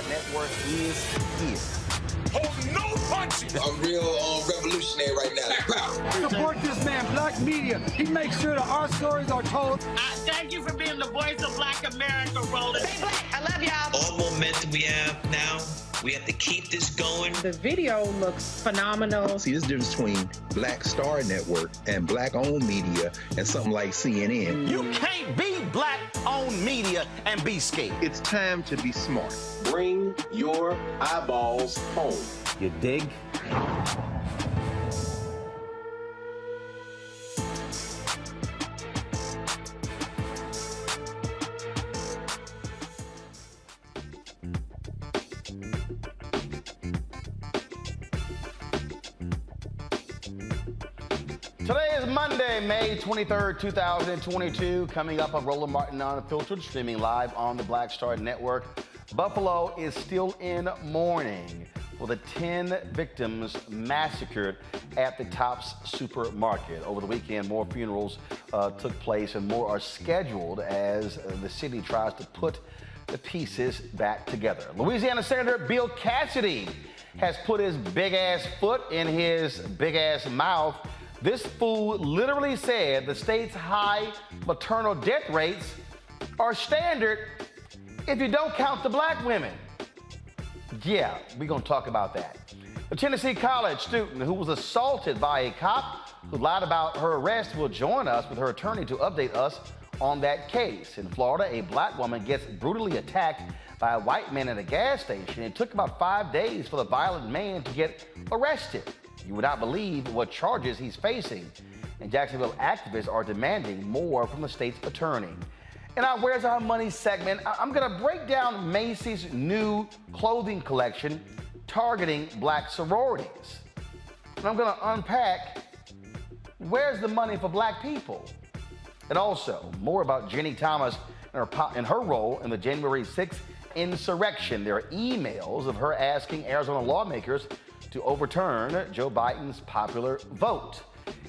Network is here. Hold no punches! I'm real revolutionary right now. Support this man, Black Media. He makes sure that our stories are told. Thank you for being the voice of Black America, Roland. Stay black. I love y'all. All momentum we have now. We have to keep this going. The video looks phenomenal. See, there's a difference between Black Star Network and Black-owned media and something like CNN. You can't be Black-owned media and be scared. It's time to be smart. Bring your eyeballs home. You dig? Today is Monday, May 23rd, 2022. Coming up on Roland Martin Unfiltered, streaming live on the Black Star Network. Buffalo is still in mourning for the 10 victims massacred at the Tops supermarket. Over the weekend, more funerals took place and more are scheduled as the city tries to put the pieces back together. Louisiana Senator Bill Cassidy has put his big-ass foot in his big-ass mouth. This fool literally said the state's high maternal death rates are standard if you don't count the black women. Yeah, we're gonna talk about that. A Tennessee college student who was assaulted by a cop who lied about her arrest will join us with her attorney to update us on that case. In Florida, a black woman gets brutally attacked by a white man at a gas station. It took about 5 days for the violent man to get arrested. You would not believe what charges he's facing. And Jacksonville activists are demanding more from the state's attorney. In our Where's Our Money segment, I'm gonna break down Macy's new clothing collection targeting black sororities. And I'm gonna unpack where's the money for black people? And also, more about Jenny Thomas and her role in the January 6th insurrection. There are emails of her asking Arizona lawmakers to overturn Joe Biden's popular vote.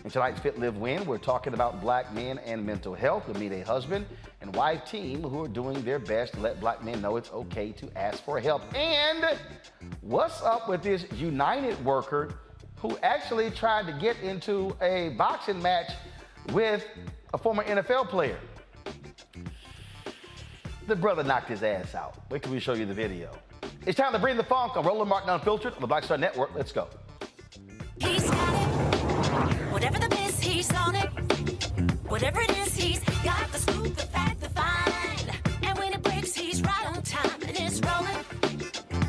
In tonight's Fit, Live, Win, we're talking about black men and mental health. We'll meet a husband and wife team who are doing their best to let black men know it's okay to ask for help. And what's up with this United worker who actually tried to get into a boxing match with a former NFL player? The brother knocked his ass out. Wait till we show you the video. It's time to bring the funk on Roland Martin Unfiltered on the Black Star Network. Let's go. He's got it. Whatever the biz, he's on it. Whatever it is, he's got the scoop, the fact, the find. And when it breaks, he's right on time and it's rolling.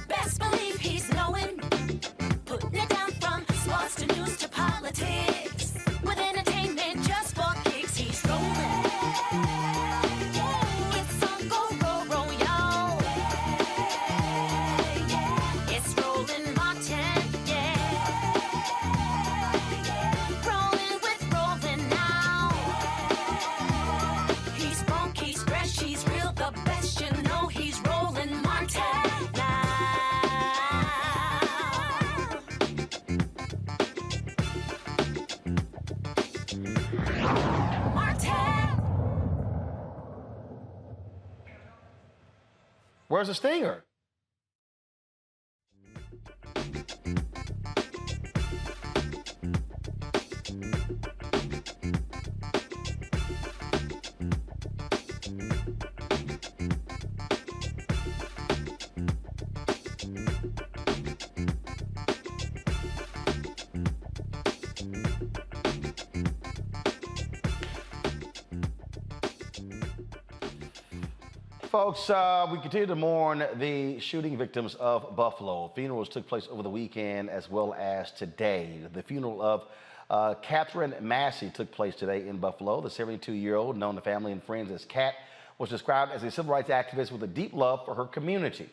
Best believe he's knowing. Putting it down from sports to news to politics. With entertainment just for kicks, he's rolling. It's on go, roll, roll, y'all. It's Roland Martin, yeah. Rolling with Roland now. He's funky, he's fresh, he's real, the best, you know he's Roland Martin now. Where's the stinger? Folks, we continue to mourn the shooting victims of Buffalo. Funerals took place over the weekend as well as today. The funeral of Catherine Macy took place today in Buffalo. The 72-year-old, known to family and friends as Cat, was described as a civil rights activist with a deep love for her community.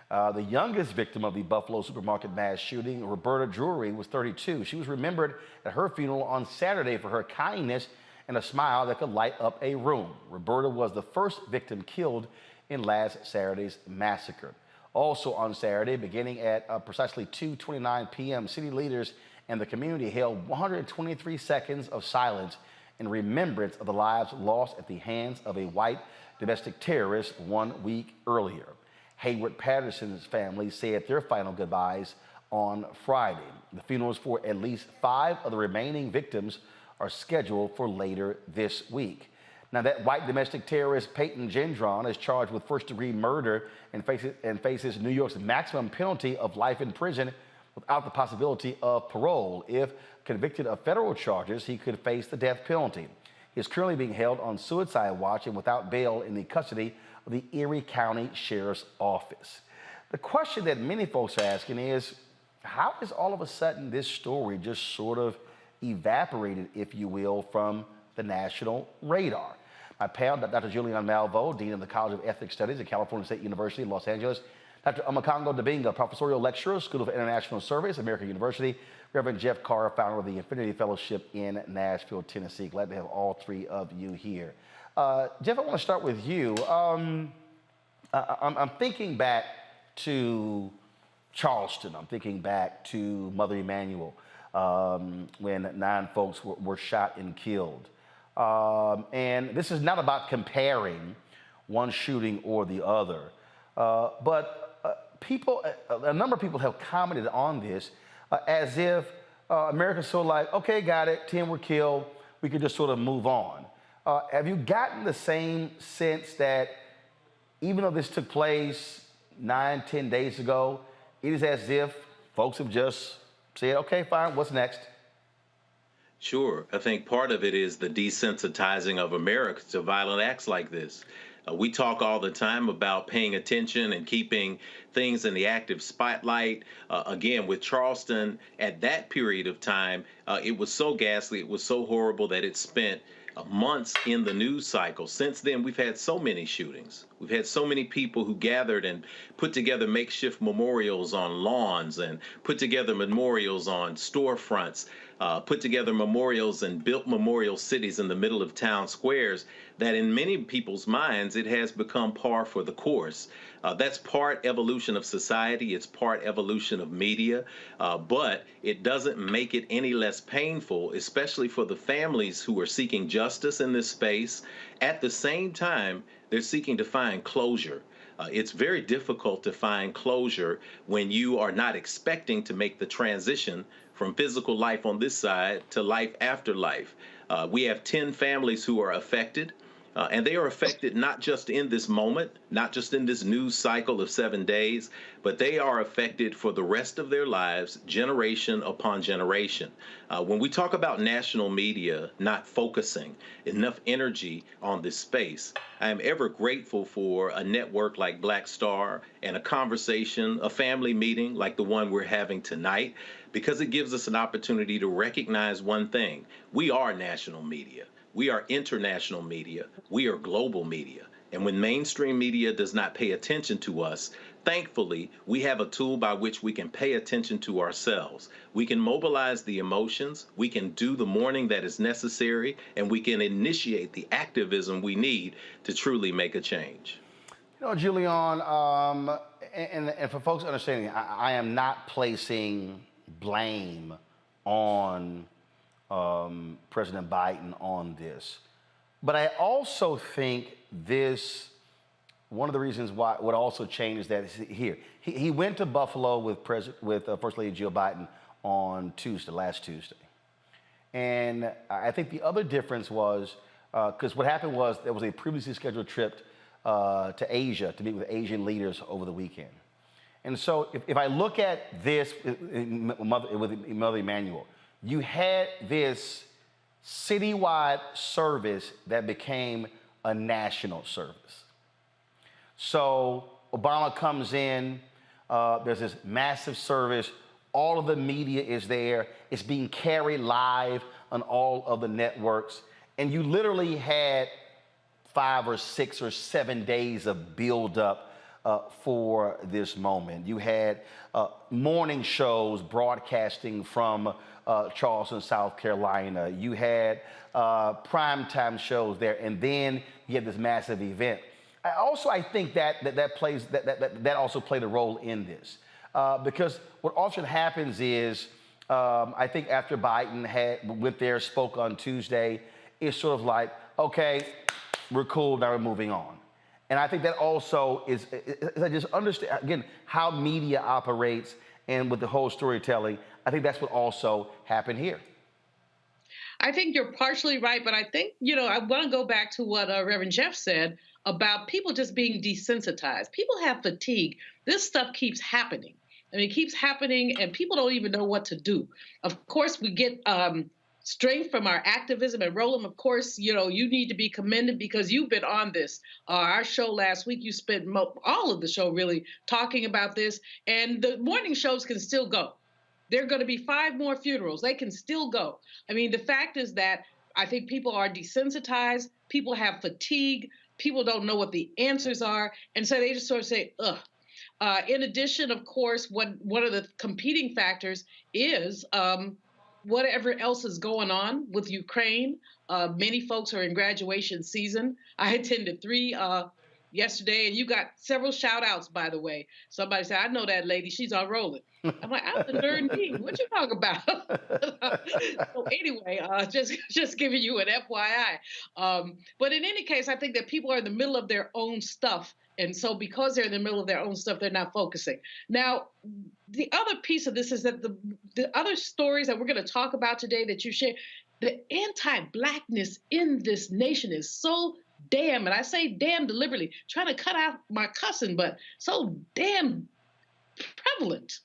The youngest victim of the Buffalo supermarket mass shooting, Roberta Drury, was 32. She was remembered at her funeral on Saturday for her kindness and a smile that could light up a room. Roberta was the first victim killed in last Saturday's massacre. Also on Saturday, beginning at precisely 2:29 p.m., city leaders and the community held 123 seconds of silence in remembrance of the lives lost at the hands of a white domestic terrorist 1 week earlier. Hayward Patterson's family said their final goodbyes on Friday. The funerals for at least 5 of the remaining victims are scheduled for later this week. Now, that white domestic terrorist Peyton Gendron is charged with first-degree murder and faces New York's maximum penalty of life in prison without the possibility of parole. If convicted of federal charges, he could face the death penalty. He is currently being held on suicide watch and without bail in the custody of the Erie County Sheriff's Office. The question that many folks are asking is, how is all of a sudden this story just sort of evaporated, if you will, from the national radar? My pal, Dr. Julian Malvo, Dean of the College of Ethnic Studies at California State University, Los Angeles. Dr. Omakongo Dabinga, Professorial Lecturer, School of International Service, American University. Reverend Jeff Carr, founder of the Infinity Fellowship in Nashville, Tennessee. Glad to have all 3 of you here. Jeff, I want to start with you. I'm thinking back to Charleston. I'm thinking back to Mother Emanuel when 9 folks were shot and killed. And this is not about comparing one shooting or the other, but a number of people have commented on this as if America's sort of like, okay, got it, 10 were killed, we could just sort of move on. Have you gotten the same sense that even though this took place 9, 10 days ago, it is as if folks have just said, okay, fine, what's next? Sure. I think part of it is the desensitizing of America to violent acts like this. We talk all the time about paying attention and keeping things in the active spotlight. Again, with Charleston, at that period of time, it was so ghastly, it was so horrible that it spent months in the news cycle. Since then, we've had so many shootings. We've had so many people who gathered and put together makeshift memorials on lawns and put together memorials on storefronts, put together memorials and built memorial cities in the middle of town squares that in many people's minds, it has become par for the course. That's part evolution of society. It's part evolution of media, but it doesn't make it any less painful, especially for the families who are seeking justice in this space. At the same time, they're seeking to find closure. It's very difficult to find closure when you are not expecting to make the transition from physical life on this side to life after life. We have 10 families who are affected. And they are affected not just in this moment, not just in this news cycle of 7 days, but they are affected for the rest of their lives, generation upon generation. When we talk about national media not focusing enough energy on this space, I am ever grateful for a network like Black Star and a conversation, a family meeting like the one we're having tonight, because it gives us an opportunity to recognize one thing. We are national media. We are international media. We are global media. And when mainstream media does not pay attention to us, thankfully, we have a tool by which we can pay attention to ourselves. We can mobilize the emotions, we can do the mourning that is necessary, and we can initiate the activism we need to truly make a change. You know, Julian, and for folks understanding, I am not placing blame on President Biden on this. But I also think one of the reasons why what also changed is that here, he went to Buffalo with First Lady Jill Biden on last Tuesday. And I think the other difference was, because what happened was there was a previously scheduled trip to Asia to meet with Asian leaders over the weekend. And so if I look at this with Mother Emanuel, you had this citywide service that became a national service. So Obama comes in, there's this massive service, all of the media is there, it's being carried live on all of the networks, and you literally had 5 or 6 or 7 days of build-up for this moment. You had morning shows broadcasting from Charleston, South Carolina. You had primetime shows there, and then you had this massive event. I think that also played a role in this, because what often happens is, I think after Biden went there, spoke on Tuesday, it's sort of like, okay, we're cool, now we're moving on. And I think that also is I just understand, again, how media operates and with the whole storytelling. I think that's what also happened here. I think you're partially right, but I think, I want to go back to what Reverend Jeff said about people just being desensitized. People have fatigue. This stuff keeps happening. I mean, it keeps happening, and people don't even know what to do. Of course, we get strength from our activism. And Roland, of course, you need to be commended because you've been on this. Our show last week, you spent all of the show really talking about this. And the morning shows can still go. There are going to be 5 more funerals. They can still go. I mean, the fact is that I think people are desensitized. People have fatigue. People don't know what the answers are. And so they just sort of say, ugh. In addition, of course, one of the competing factors is whatever else is going on with Ukraine. Many folks are in graduation season. I attended 3 yesterday, and you got several shout outs, by the way. Somebody said, I know that lady, she's on rolling. I'm like, I'm the nerd me. What you talking about? So anyway, just giving you an FYI. But in any case, I think that people are in the middle of their own stuff. And so because they're in the middle of their own stuff, they're not focusing. Now, the other piece of this is that the other stories that we're going to talk about today that you share, the anti-Blackness in this nation is so damn, and I say damn deliberately, trying to cut out my cussing, but so damn prevalent.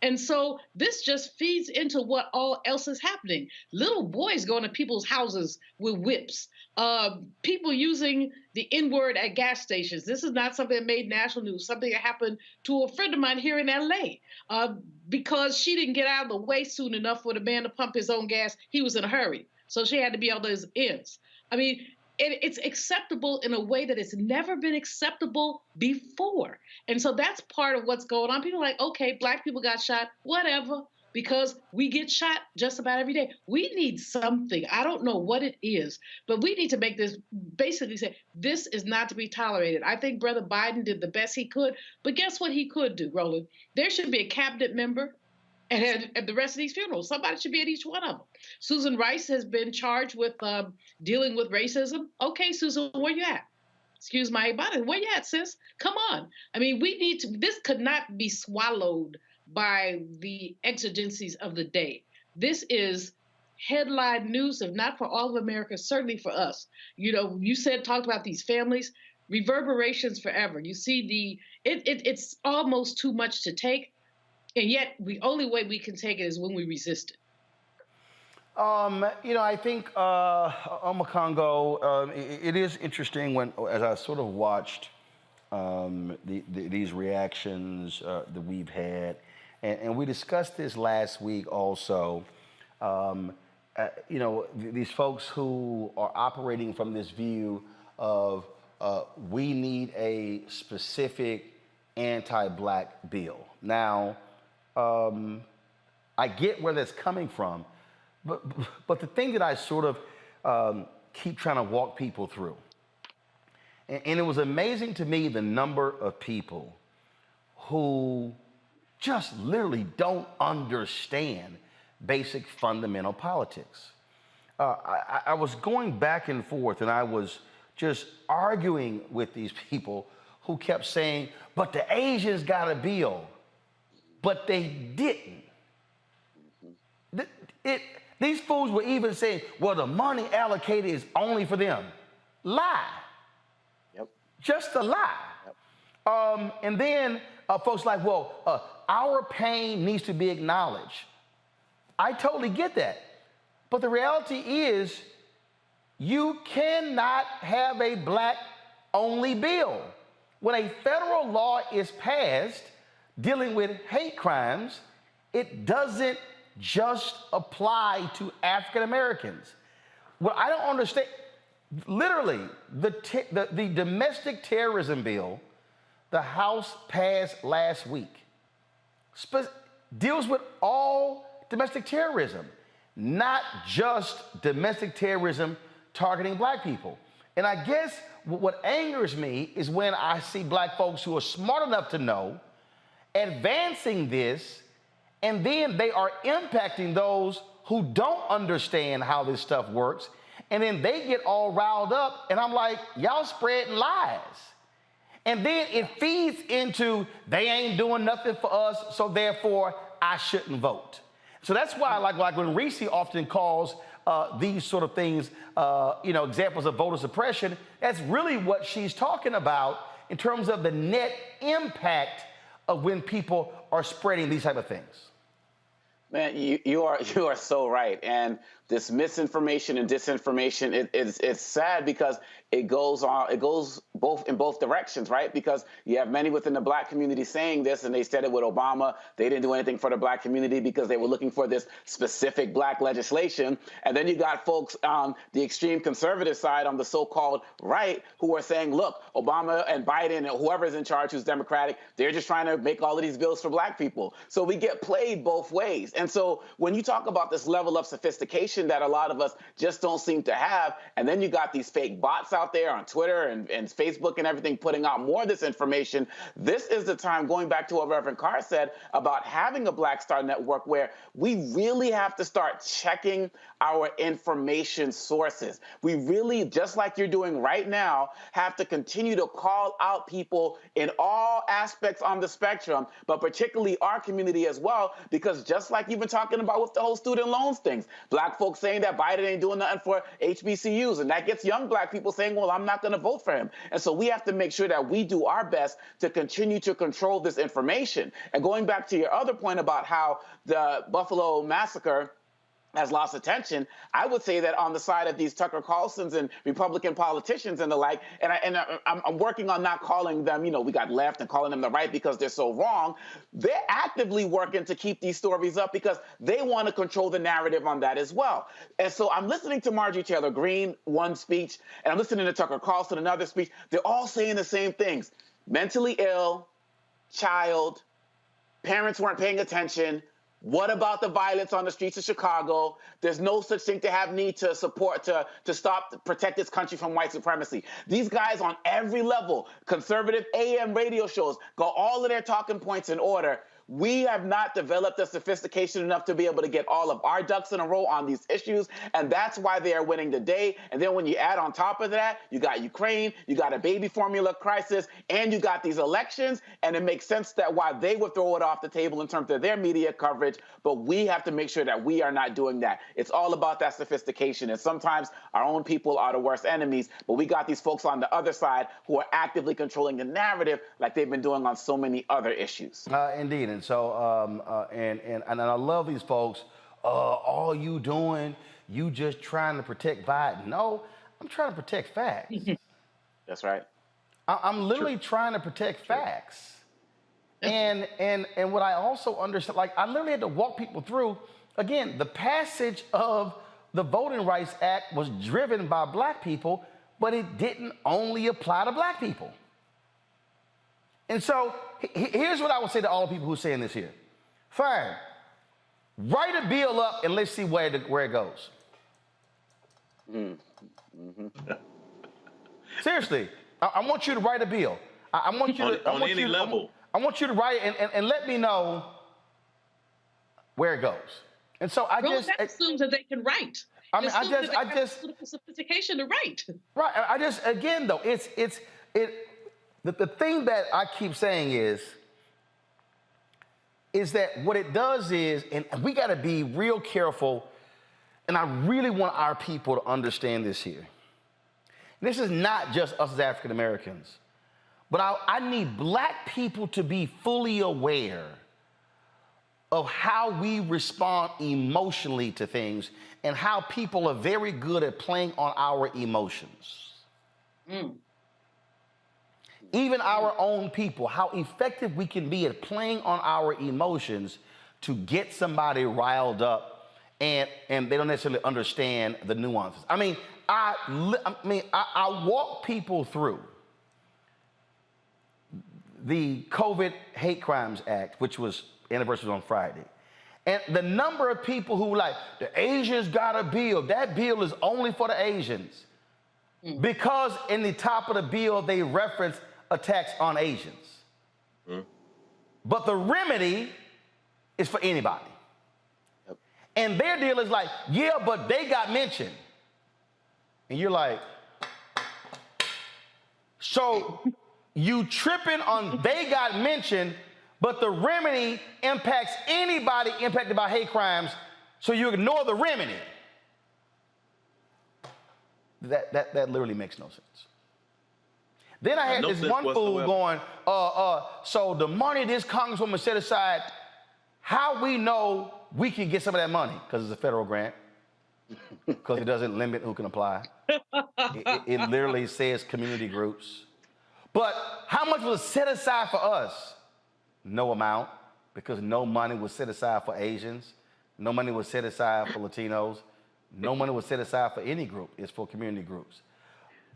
And so this just feeds into what all else is happening. Little boys going to people's houses with whips. People using the N-word at gas stations. This is not something that made national news, something that happened to a friend of mine here in LA. Because she didn't get out of the way soon enough for the man to pump his own gas. He was in a hurry. So she had to be on those ends. I mean, it's acceptable in a way that it's never been acceptable before. And so that's part of what's going on. People are like, okay, Black people got shot, whatever, because we get shot just about every day. We need something. I don't know what it is, but we need to make this basically say, this is not to be tolerated. I think Brother Biden did the best he could, but guess what he could do, Roland? There should be a cabinet member at the rest of these funerals. Somebody should be at each one of them. Susan Rice has been charged with dealing with racism. Okay, Susan, where you at? Excuse my body. Where you at, sis? Come on. I mean, we need to, this could not be swallowed by the exigencies of the day. This is headline news, if not for all of America, certainly for us. You know, you talked about these families, reverberations forever. You see it's almost too much to take. And yet, the only way we can take it is when we resist it. I think Omakongo, it is interesting as I sort of watched these reactions that we've had, and we discussed this last week also. These folks who are operating from this view of we need a specific anti-Black bill. Now, I get where that's coming from, but the thing that I sort of keep trying to walk people through, and it was amazing to me the number of people who just literally don't understand basic fundamental politics. I was going back and forth, and I was just arguing with these people who kept saying, but the Asians got a bill. But they didn't. These fools were even saying, well, the money allocated is only for them. Lie. Yep. Just a lie. Yep. And then folks like, well, our pain needs to be acknowledged. I totally get that. But the reality is, you cannot have a Black-only bill. When a federal law is passed dealing with hate crimes, it doesn't just apply to African Americans. What I don't understand, literally, the domestic terrorism bill the House passed last week deals with all domestic terrorism, not just domestic terrorism targeting Black people. And I guess what angers me is when I see Black folks who are smart enough to know advancing this, and then they are impacting those who don't understand how this stuff works, and then they get all riled up, and I'm like, y'all spreading lies. And then it feeds into, they ain't doing nothing for us, so therefore I shouldn't vote. So that's why, like when Reese often calls these sort of things, examples of voter suppression, that's really what she's talking about in terms of the net impact of when people are spreading these type of things. Man, you are so right. And this misinformation and disinformation, it's sad because it goes both in both directions, right? Because you have many within the Black community saying this, and they said it with Obama. They didn't do anything for the Black community because they were looking for this specific Black legislation. And then you got folks on the extreme conservative side, on the so-called right, who are saying, look, Obama and Biden and whoever's in charge who's Democratic, they're just trying to make all of these bills for Black people. So we get played both ways. And so when you talk about this level of sophistication that a lot of us just don't seem to have, and then you got these fake bots out there on Twitter and Facebook and everything putting out more of this information, this is the time, going back to what Reverend Carr said about having a Black Star Network, where we really have to start checking our information sources. We really, just like you're doing right now, have to continue to call out people in all aspects on the spectrum, but particularly our community as well, because just like you've been talking about with the whole student loans things, Black folks saying that Biden ain't doing nothing for HBCUs, and that gets young Black people saying, well, I'm not going to vote for him. And so we have to make sure that we do our best to continue to control this information. And going back to your other point about how the Buffalo massacre has lost attention, I would say that on the side of these Tucker Carlsons and Republican politicians and the like, and I'm working on not calling them, we got left and calling them the right because they're so wrong. They're actively working to keep these stories up because they want to control the narrative on that as well. And so I'm listening to Marjorie Taylor Greene, one speech, and I'm listening to Tucker Carlson, another speech. They're all saying the same things. Mentally ill, child, parents weren't paying attention. What about the violence on the streets of Chicago? There's no such thing to have need to support, to protect this country from white supremacy. These guys on every level, conservative AM radio shows, got all of their talking points in order. We have not developed the sophistication enough to be able to get all of our ducks in a row on these issues, and that's why they are winning the day. And then when you add on top of that, you got Ukraine, you got a baby formula crisis, and you got these elections, and it makes sense that why they would throw it off the table in terms of their media coverage, but we have to make sure that we are not doing that. It's all about that sophistication, and sometimes our own people are the worst enemies, but we got these folks on the other side who are actively controlling the narrative like they've been doing on so many other issues. Indeed. And so, and I love these folks. All you doing, you just trying to protect Biden. No, I'm trying to protect facts. That's right. I'm literally trying to protect facts. And what I also understand, like I literally had to walk people through, again, the passage of the Voting Rights Act was driven by Black people, but it didn't only apply to Black people. And so here's what I would say to all the people who are saying this here. Fine. Write a bill up and let's see where it goes. Seriously, I want you to write a bill. I want you to, on any level. I want you to write it and let me know where it goes. And so that assumes that they can write. I mean, I just political sophistication to write. Right. Again though, the thing that I keep saying is that what it does is, and we got to be real careful, and I really want our people to understand this here. This is not just us as African Americans, but I need Black people to be fully aware of how we respond emotionally to things and how people are very good at playing on our emotions. Even our own people, how effective we can be at playing on our emotions to get somebody riled up and they don't necessarily understand the nuances. I mean, I walk people through the COVID Hate Crimes Act, which was anniversary on Friday. And the number of people who were like, the Asians got a bill. That bill is only for the Asians. Because in the top of the bill, they reference attacks on Asians. But the remedy is for anybody. And their deal is like, yeah, but they got mentioned. And you're like, so you tripping on they got mentioned, but the remedy impacts anybody impacted by hate crimes, so you ignore the remedy. That literally makes no sense. Then I had this one fool going, so the money this congresswoman set aside, how we know we can get some of that money? Because it's a federal grant. Because it doesn't limit who can apply. It literally says community groups. But how much was set aside for us? No amount, because no money was set aside for Asians. No money was set aside for Latinos. No money was set aside for any group. It's for community groups.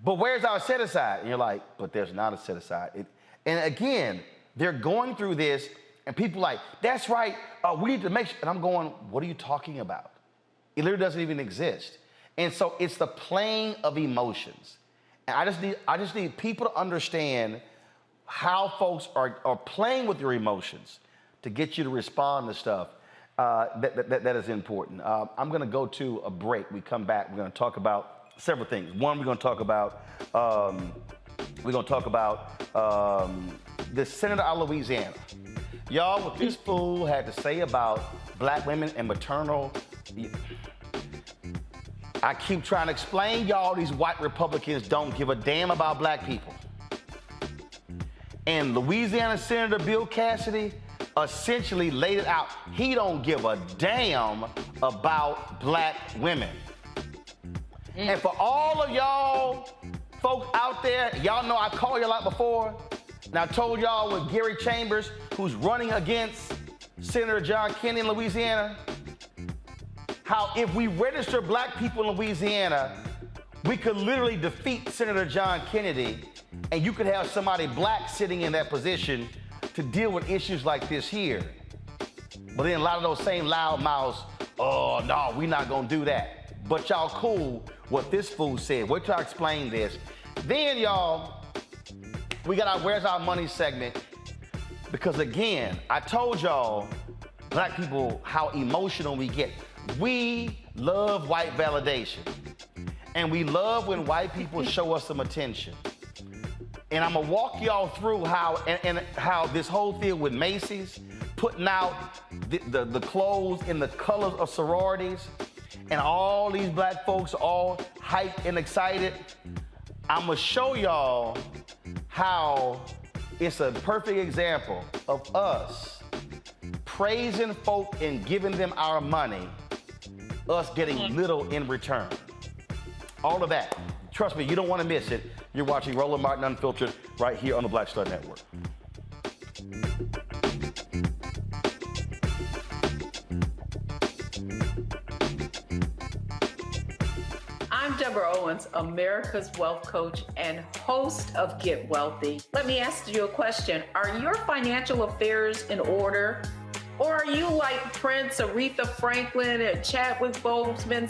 But where's our set aside? And you're like, but there's not a set aside. And again, they're going through this, and people are like, that's right, we need to make sure. And I'm going, what are you talking about? It literally doesn't even exist. And so it's the playing of emotions. And I just need people to understand how folks are playing with your emotions to get you to respond to stuff. That is important. I'm going to go to a break. We come back. We're going to talk about several things. One, we're going to talk about the senator of Louisiana. Y'all, what this fool had to say about black women and maternal. I keep trying to explain y'all, these white Republicans don't give a damn about black people. And Louisiana Senator Bill Cassidy essentially laid it out. He don't give a damn about black women. And for all of y'all folks out there, y'all know I called y'all out before, and I told y'all with Gary Chambers, who's running against Senator John Kennedy in Louisiana, how if we register black people in Louisiana, we could literally defeat Senator John Kennedy, and you could have somebody black sitting in that position to deal with issues like this here. But then a lot of those same loud mouths, oh no, we're not gonna do that. But y'all cool what this fool said. Wait till I explain this. Then y'all, we got our Where's Our Money segment, because again, I told y'all, black people, how emotional we get. We love white validation. And we love when white people show us some attention. And I'm gonna walk y'all through how and how this whole thing with Macy's putting out the clothes in the colors of sororities, and all these black folks are all hyped and excited. I'm gonna show y'all how it's a perfect example of us praising folk and giving them our money, us getting little in return. All of that. Trust me, you don't want to miss it. You're watching Roland Martin Unfiltered right here on the Black Star Network. I'm Deborah Owens, America's Wealth Coach and host of Get Wealthy. Let me ask you a question. Are your financial affairs in order? Or are you like Prince, Aretha Franklin, and Chadwick Boseman,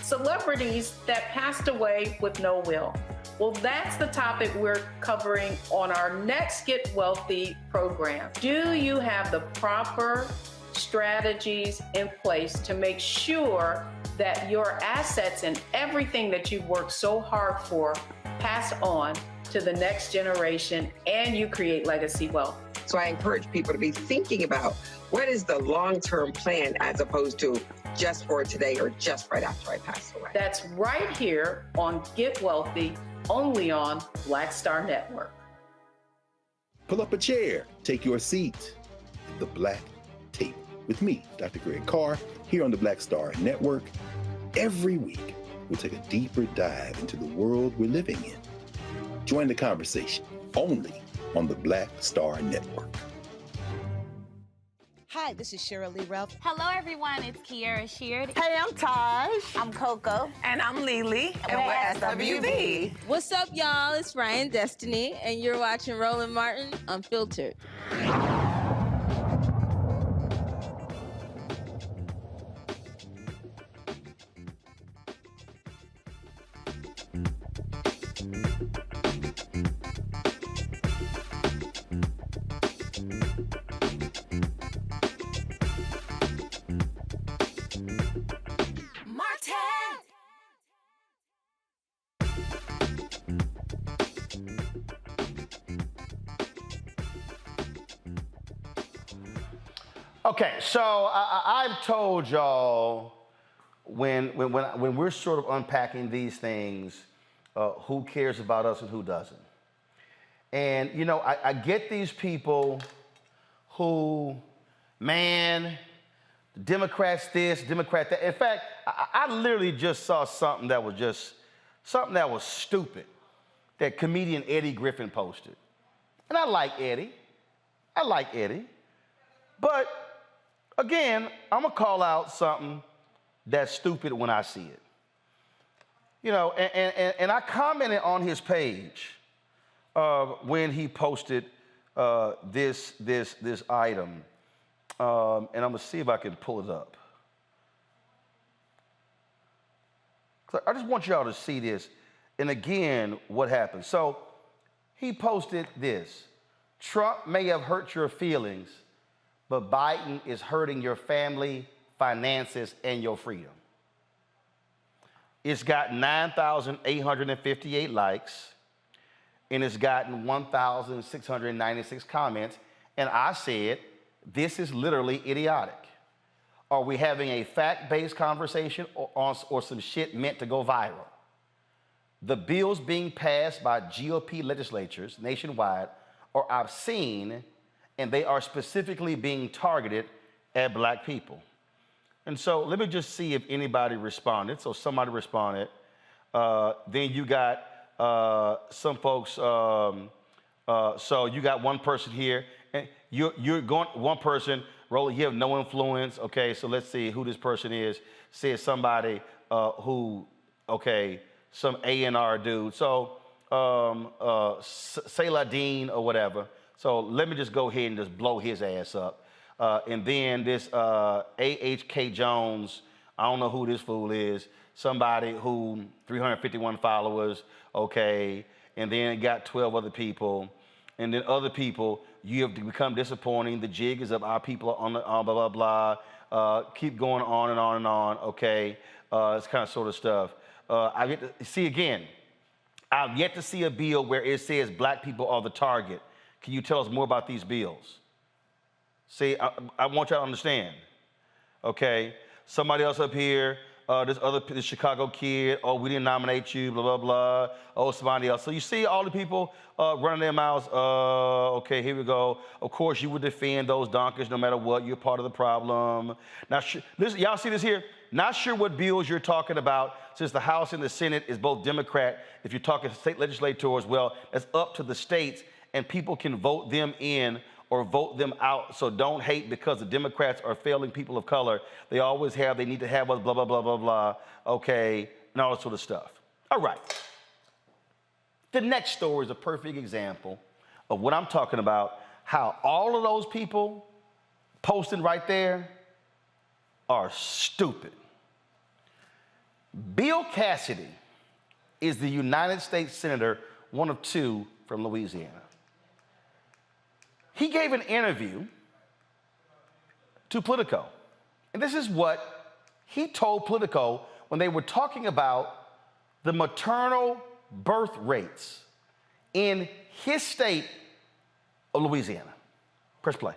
celebrities that passed away with no will? Well, that's the topic we're covering on our next Get Wealthy program. Do you have the proper strategies in place to make sure that your assets and everything that you've worked so hard for pass on to the next generation and you create legacy wealth? So I encourage people to be thinking about what is the long-term plan as opposed to just for today or just right after I pass away. That's right here on Get Wealthy, only on Black Star Network. Pull up a chair, take your seat at the Black Table with me, Dr. Greg Carr, here on the Black Star Network. Every week, we'll take a deeper dive into the world we're living in. Join the conversation only on the Black Star Network. Hi, this is Cheryl Lee Ralph. Hello, everyone. It's Kiara Sheard. Hey, I'm Taj. I'm Coco. And I'm Lily. And we're SWB. What's up, y'all? It's Ryan Destiny, and you're watching Roland Martin Unfiltered. Okay, so I've told y'all when we're sort of unpacking these things, who cares about us and who doesn't. And, you know, I get these people who, man, Democrats this, Democrat that. In fact, I literally just saw something that was stupid that comedian Eddie Griffin posted. And I like Eddie. But again, I'm gonna call out something that's stupid when I see it. You know, and I commented on his page when he posted this item, and I'm gonna see if I can pull it up. I just want y'all to see this. And again, what happened? So he posted this: Trump may have hurt your feelings, but Biden is hurting your family, finances, and your freedom. It's got 9,858 likes, and it's gotten 1,696 comments. And I said, this is literally idiotic. Are we having a fact-based conversation or some shit meant to go viral? The bills being passed by GOP legislatures nationwide are obscene, and they are specifically being targeted at black people. And so let me just see if anybody responded. So somebody responded. Then you got some folks. So you got one person here, and you're going one person. Roland, you have no influence. Okay, so let's see who this person is. Says somebody who, okay, some A&R dude. So Saladin or whatever. So let me just go ahead and just blow his ass up. And then this AHK Jones, I don't know who this fool is. Somebody who 351 followers, okay. And then got 12 other people. And then other people, you have become disappointing. The jig is up. Our people are on the blah, blah, blah. Keep going on and on and on, okay. It's kind of sort of stuff. I get to see again, I've yet to see a bill where it says black people are the target. Can you tell us more about these bills? See, I want y'all to understand, okay? Somebody else up here, this Chicago kid, oh, we didn't nominate you, blah, blah, blah. Oh, somebody else. So you see all the people running their mouths, okay, here we go. Of course, you would defend those donkeys no matter what. You're part of the problem. Now, listen, y'all see this here? Not sure what bills you're talking about, since the House and the Senate is both Democrat. If you're talking state legislators, well, that's up to the states, and people can vote them in or vote them out. So don't hate because the Democrats are failing people of color. They always have, they need to have us, blah, blah, blah, blah, blah, okay, and all that sort of stuff. All right. The next story is a perfect example of what I'm talking about, how all of those people posting right there are stupid. Bill Cassidy is the United States Senator, one of two from Louisiana. He gave an interview to Politico. And this is what he told Politico when they were talking about the maternal birth rates in his state of Louisiana. Press play.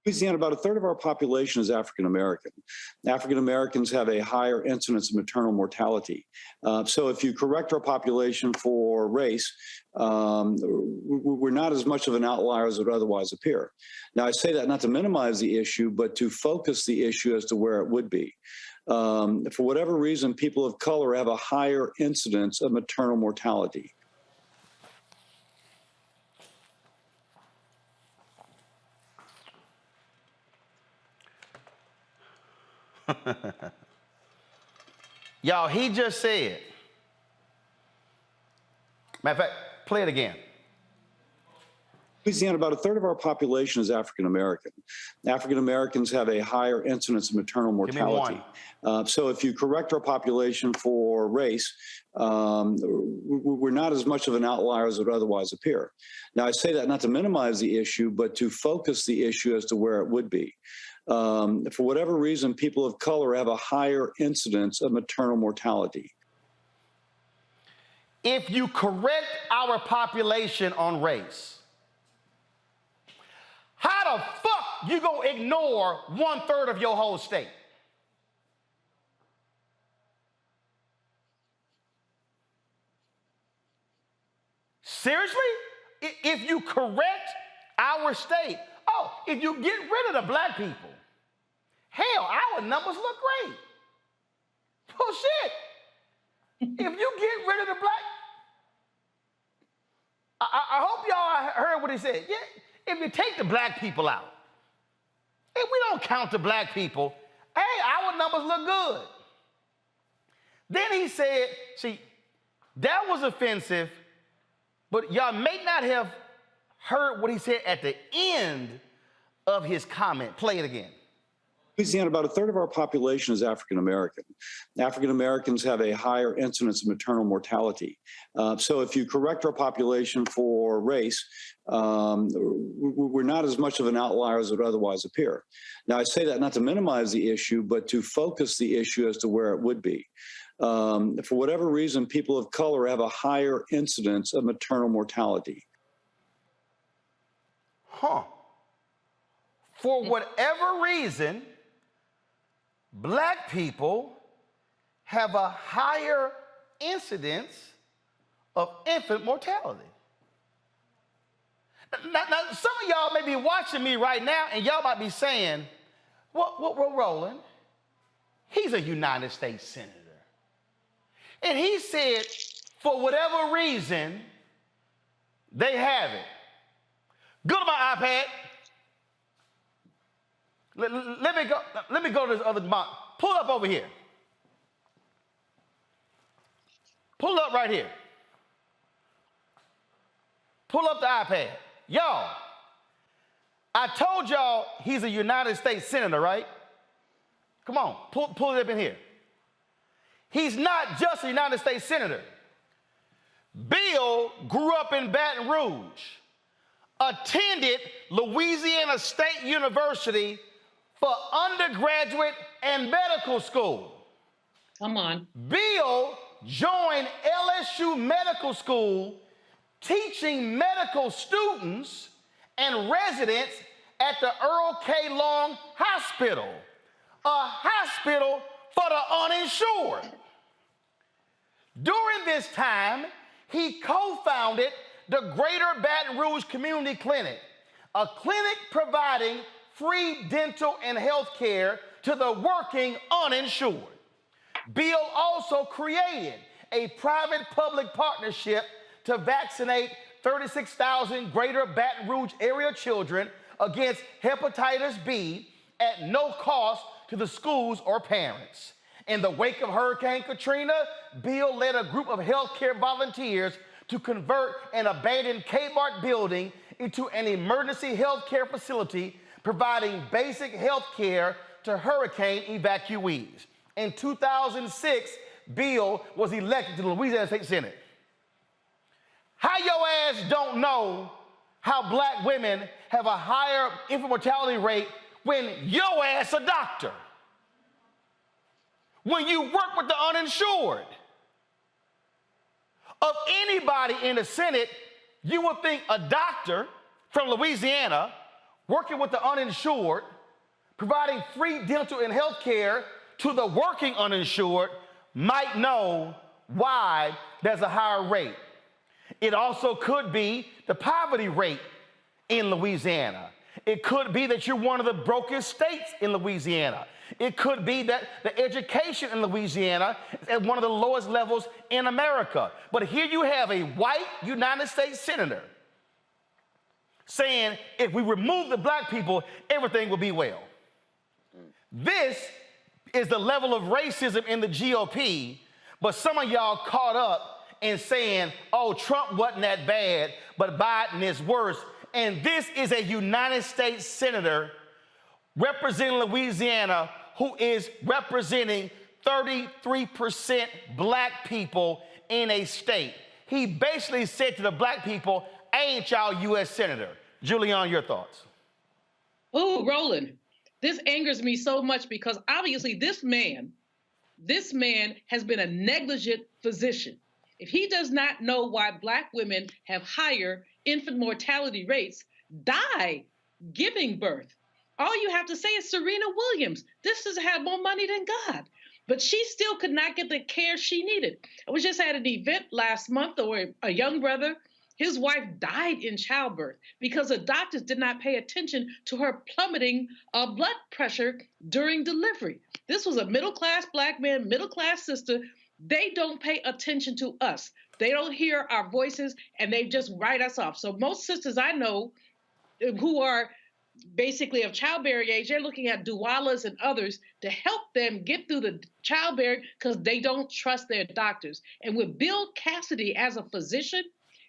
Louisiana, about a third of our population is African American. African Americans have a higher incidence of maternal mortality. So if you correct our population for race, we're not as much of an outlier as it would otherwise appear. Now, I say that not to minimize the issue, but to focus the issue as to where it would be. For whatever reason, people of color have a higher incidence of maternal mortality. Y'all, he just said, matter of fact, play it again. Louisiana, about a third of our population is African American. African Americans have a higher incidence of maternal mortality. So if you correct our population for race, we're not as much of an outlier as it would otherwise appear. Now, I say that not to minimize the issue, but to focus the issue as to where it would be. For whatever reason, people of color have a higher incidence of maternal mortality. If you correct our population on race, how the fuck you gonna ignore 1/3 of your whole state? Seriously? If you correct our state, oh, if you get rid of the black people, hell, our numbers look great. Bullshit. If you get rid of the black, I hope y'all heard what he said. Yeah, if you take the black people out, if we don't count the black people, hey, our numbers look good. Then he said, see, that was offensive, but y'all may not have heard what he said at the end of his comment. Play it again. Louisiana, about a third of our population is African American. African Americans have a higher incidence of maternal mortality. So if you correct our population for race, we're not as much of an outlier as it would otherwise appear. Now, I say that not to minimize the issue, but to focus the issue as to where it would be. For whatever reason, people of color have a higher incidence of maternal mortality. Huh. For whatever reason, Black people have a higher incidence of infant mortality. Now, some of y'all may be watching me right now, and y'all might be saying, what we're rolling? He's a United States Senator. And he said, for whatever reason, they have it. Go to my iPad. Let me go to this other box. Pull up over here. Pull up right here. Pull up the iPad. Y'all, I told y'all he's a United States Senator, right? Come on, pull it up in here. He's not just a United States Senator. Bill grew up in Baton Rouge, attended Louisiana State University for undergraduate and medical school. Come on. Bill joined LSU Medical School, teaching medical students and residents at the Earl K. Long Hospital, a hospital for the uninsured. During this time, he co-founded the Greater Baton Rouge Community Clinic, a clinic providing free dental and health care to the working uninsured. Bill also created a private-public partnership to vaccinate 36,000 Greater Baton Rouge area children against hepatitis B at no cost to the schools or parents. In the wake of Hurricane Katrina, Bill led a group of healthcare volunteers to convert an abandoned Kmart building into an emergency healthcare facility, providing basic health care to hurricane evacuees. In 2006, Bill was elected to the Louisiana State Senate. How your ass don't know how Black women have a higher infant mortality rate when your ass a doctor? When you work with the uninsured? Of anybody in the Senate, you would think a doctor from Louisiana working with the uninsured, providing free dental and health care to the working uninsured, might know why there's a higher rate. It also could be the poverty rate in Louisiana. It could be that you're one of the brokest states in Louisiana. It could be that the education in Louisiana is at one of the lowest levels in America. But here you have a white United States Senator saying, if we remove the Black people, everything will be well. This is the level of racism in the GOP, but some of y'all caught up in saying, oh, Trump wasn't that bad, but Biden is worse. And this is a United States Senator representing Louisiana who is representing 33% Black people in a state. He basically said to the Black people, I ain't y'all U.S. Senator. Julianne, your thoughts? Oh, Roland, this angers me so much because obviously this man has been a negligent physician. If he does not know why Black women have higher infant mortality rates, die giving birth, all you have to say is Serena Williams. This has had more money than God. But she still could not get the care she needed. I was just at an event last month where a young brother, his wife died in childbirth because the doctors did not pay attention to her plummeting blood pressure during delivery. This was a middle-class Black man, middle-class sister. They don't pay attention to us. They don't hear our voices, and they just write us off. So most sisters I know who are basically of childbearing age, they're looking at doulas and others to help them get through the childbearing because they don't trust their doctors. And with Bill Cassidy as a physician,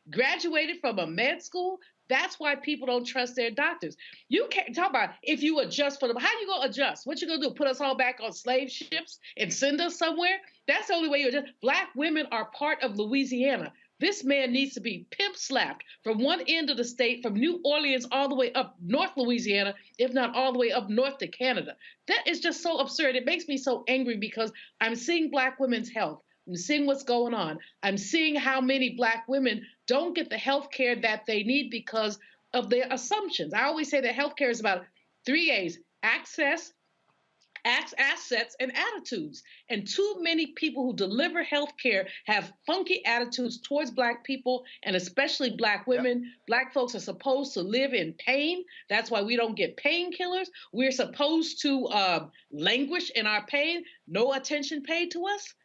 graduated from a med school, That's why people don't trust their doctors. You can't talk about if you adjust for them. How you gonna adjust? What you gonna do? Put us all back on slave ships and send us somewhere? That's the only way you adjust. Black women are part of Louisiana. This man needs to be pimp slapped from one end of the state, from New Orleans all the way up North Louisiana, if not all the way up north to Canada. That is just so absurd. It makes me so angry because I'm seeing Black women's health. I'm seeing what's going on. I'm seeing how many Black women don't get the health care that they need because of their assumptions. I always say that health care is about 3 A's: access, assets, and attitudes. And too many people who deliver health care have funky attitudes towards Black people, and especially Black women. Yep. Black folks are supposed to live in pain. That's why we don't get painkillers. We're supposed to languish in our pain. No attention paid to us.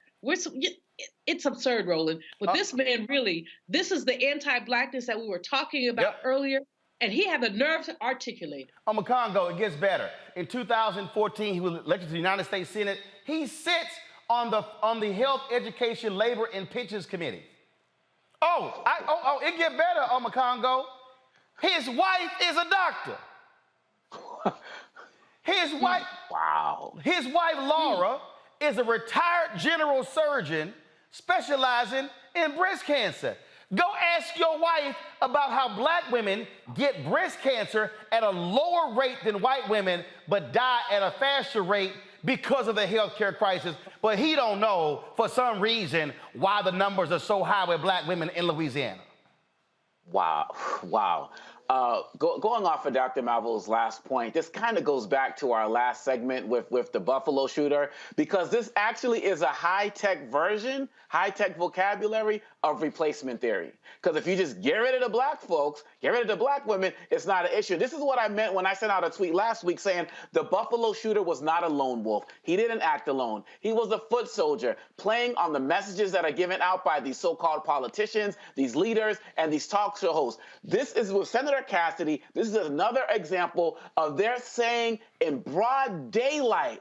It's absurd, Roland. But this man really, this is the anti-Blackness that we were talking about earlier. And he had the nerve to articulate it. Congo, it gets better. In 2014, he was elected to the United States Senate. He sits on the Health, Education, Labor, and Pensions Committee. It get better, Congo. His wife is a doctor. His wife, His wife, Laura, is a retired general surgeon specializing in breast cancer. Go ask your wife about how Black women get breast cancer at a lower rate than white women, but die at a faster rate because of the healthcare crisis. But he don't know, for some reason, why the numbers are so high with Black women in Louisiana. Wow. Going off of Dr. Malveau's last point, this kind of goes back to our last segment with the Buffalo shooter, because this actually is a high-tech version, high-tech vocabulary of replacement theory. Because if you just get rid of the Black folks, get rid of the Black women, it's not an issue. This is what I meant when I sent out a tweet last week saying the Buffalo shooter was not a lone wolf. He didn't act alone. He was a foot soldier playing on the messages that are given out by these so-called politicians, these leaders, and these talk show hosts. This is with Senator Cassidy. This is another example of their saying in broad daylight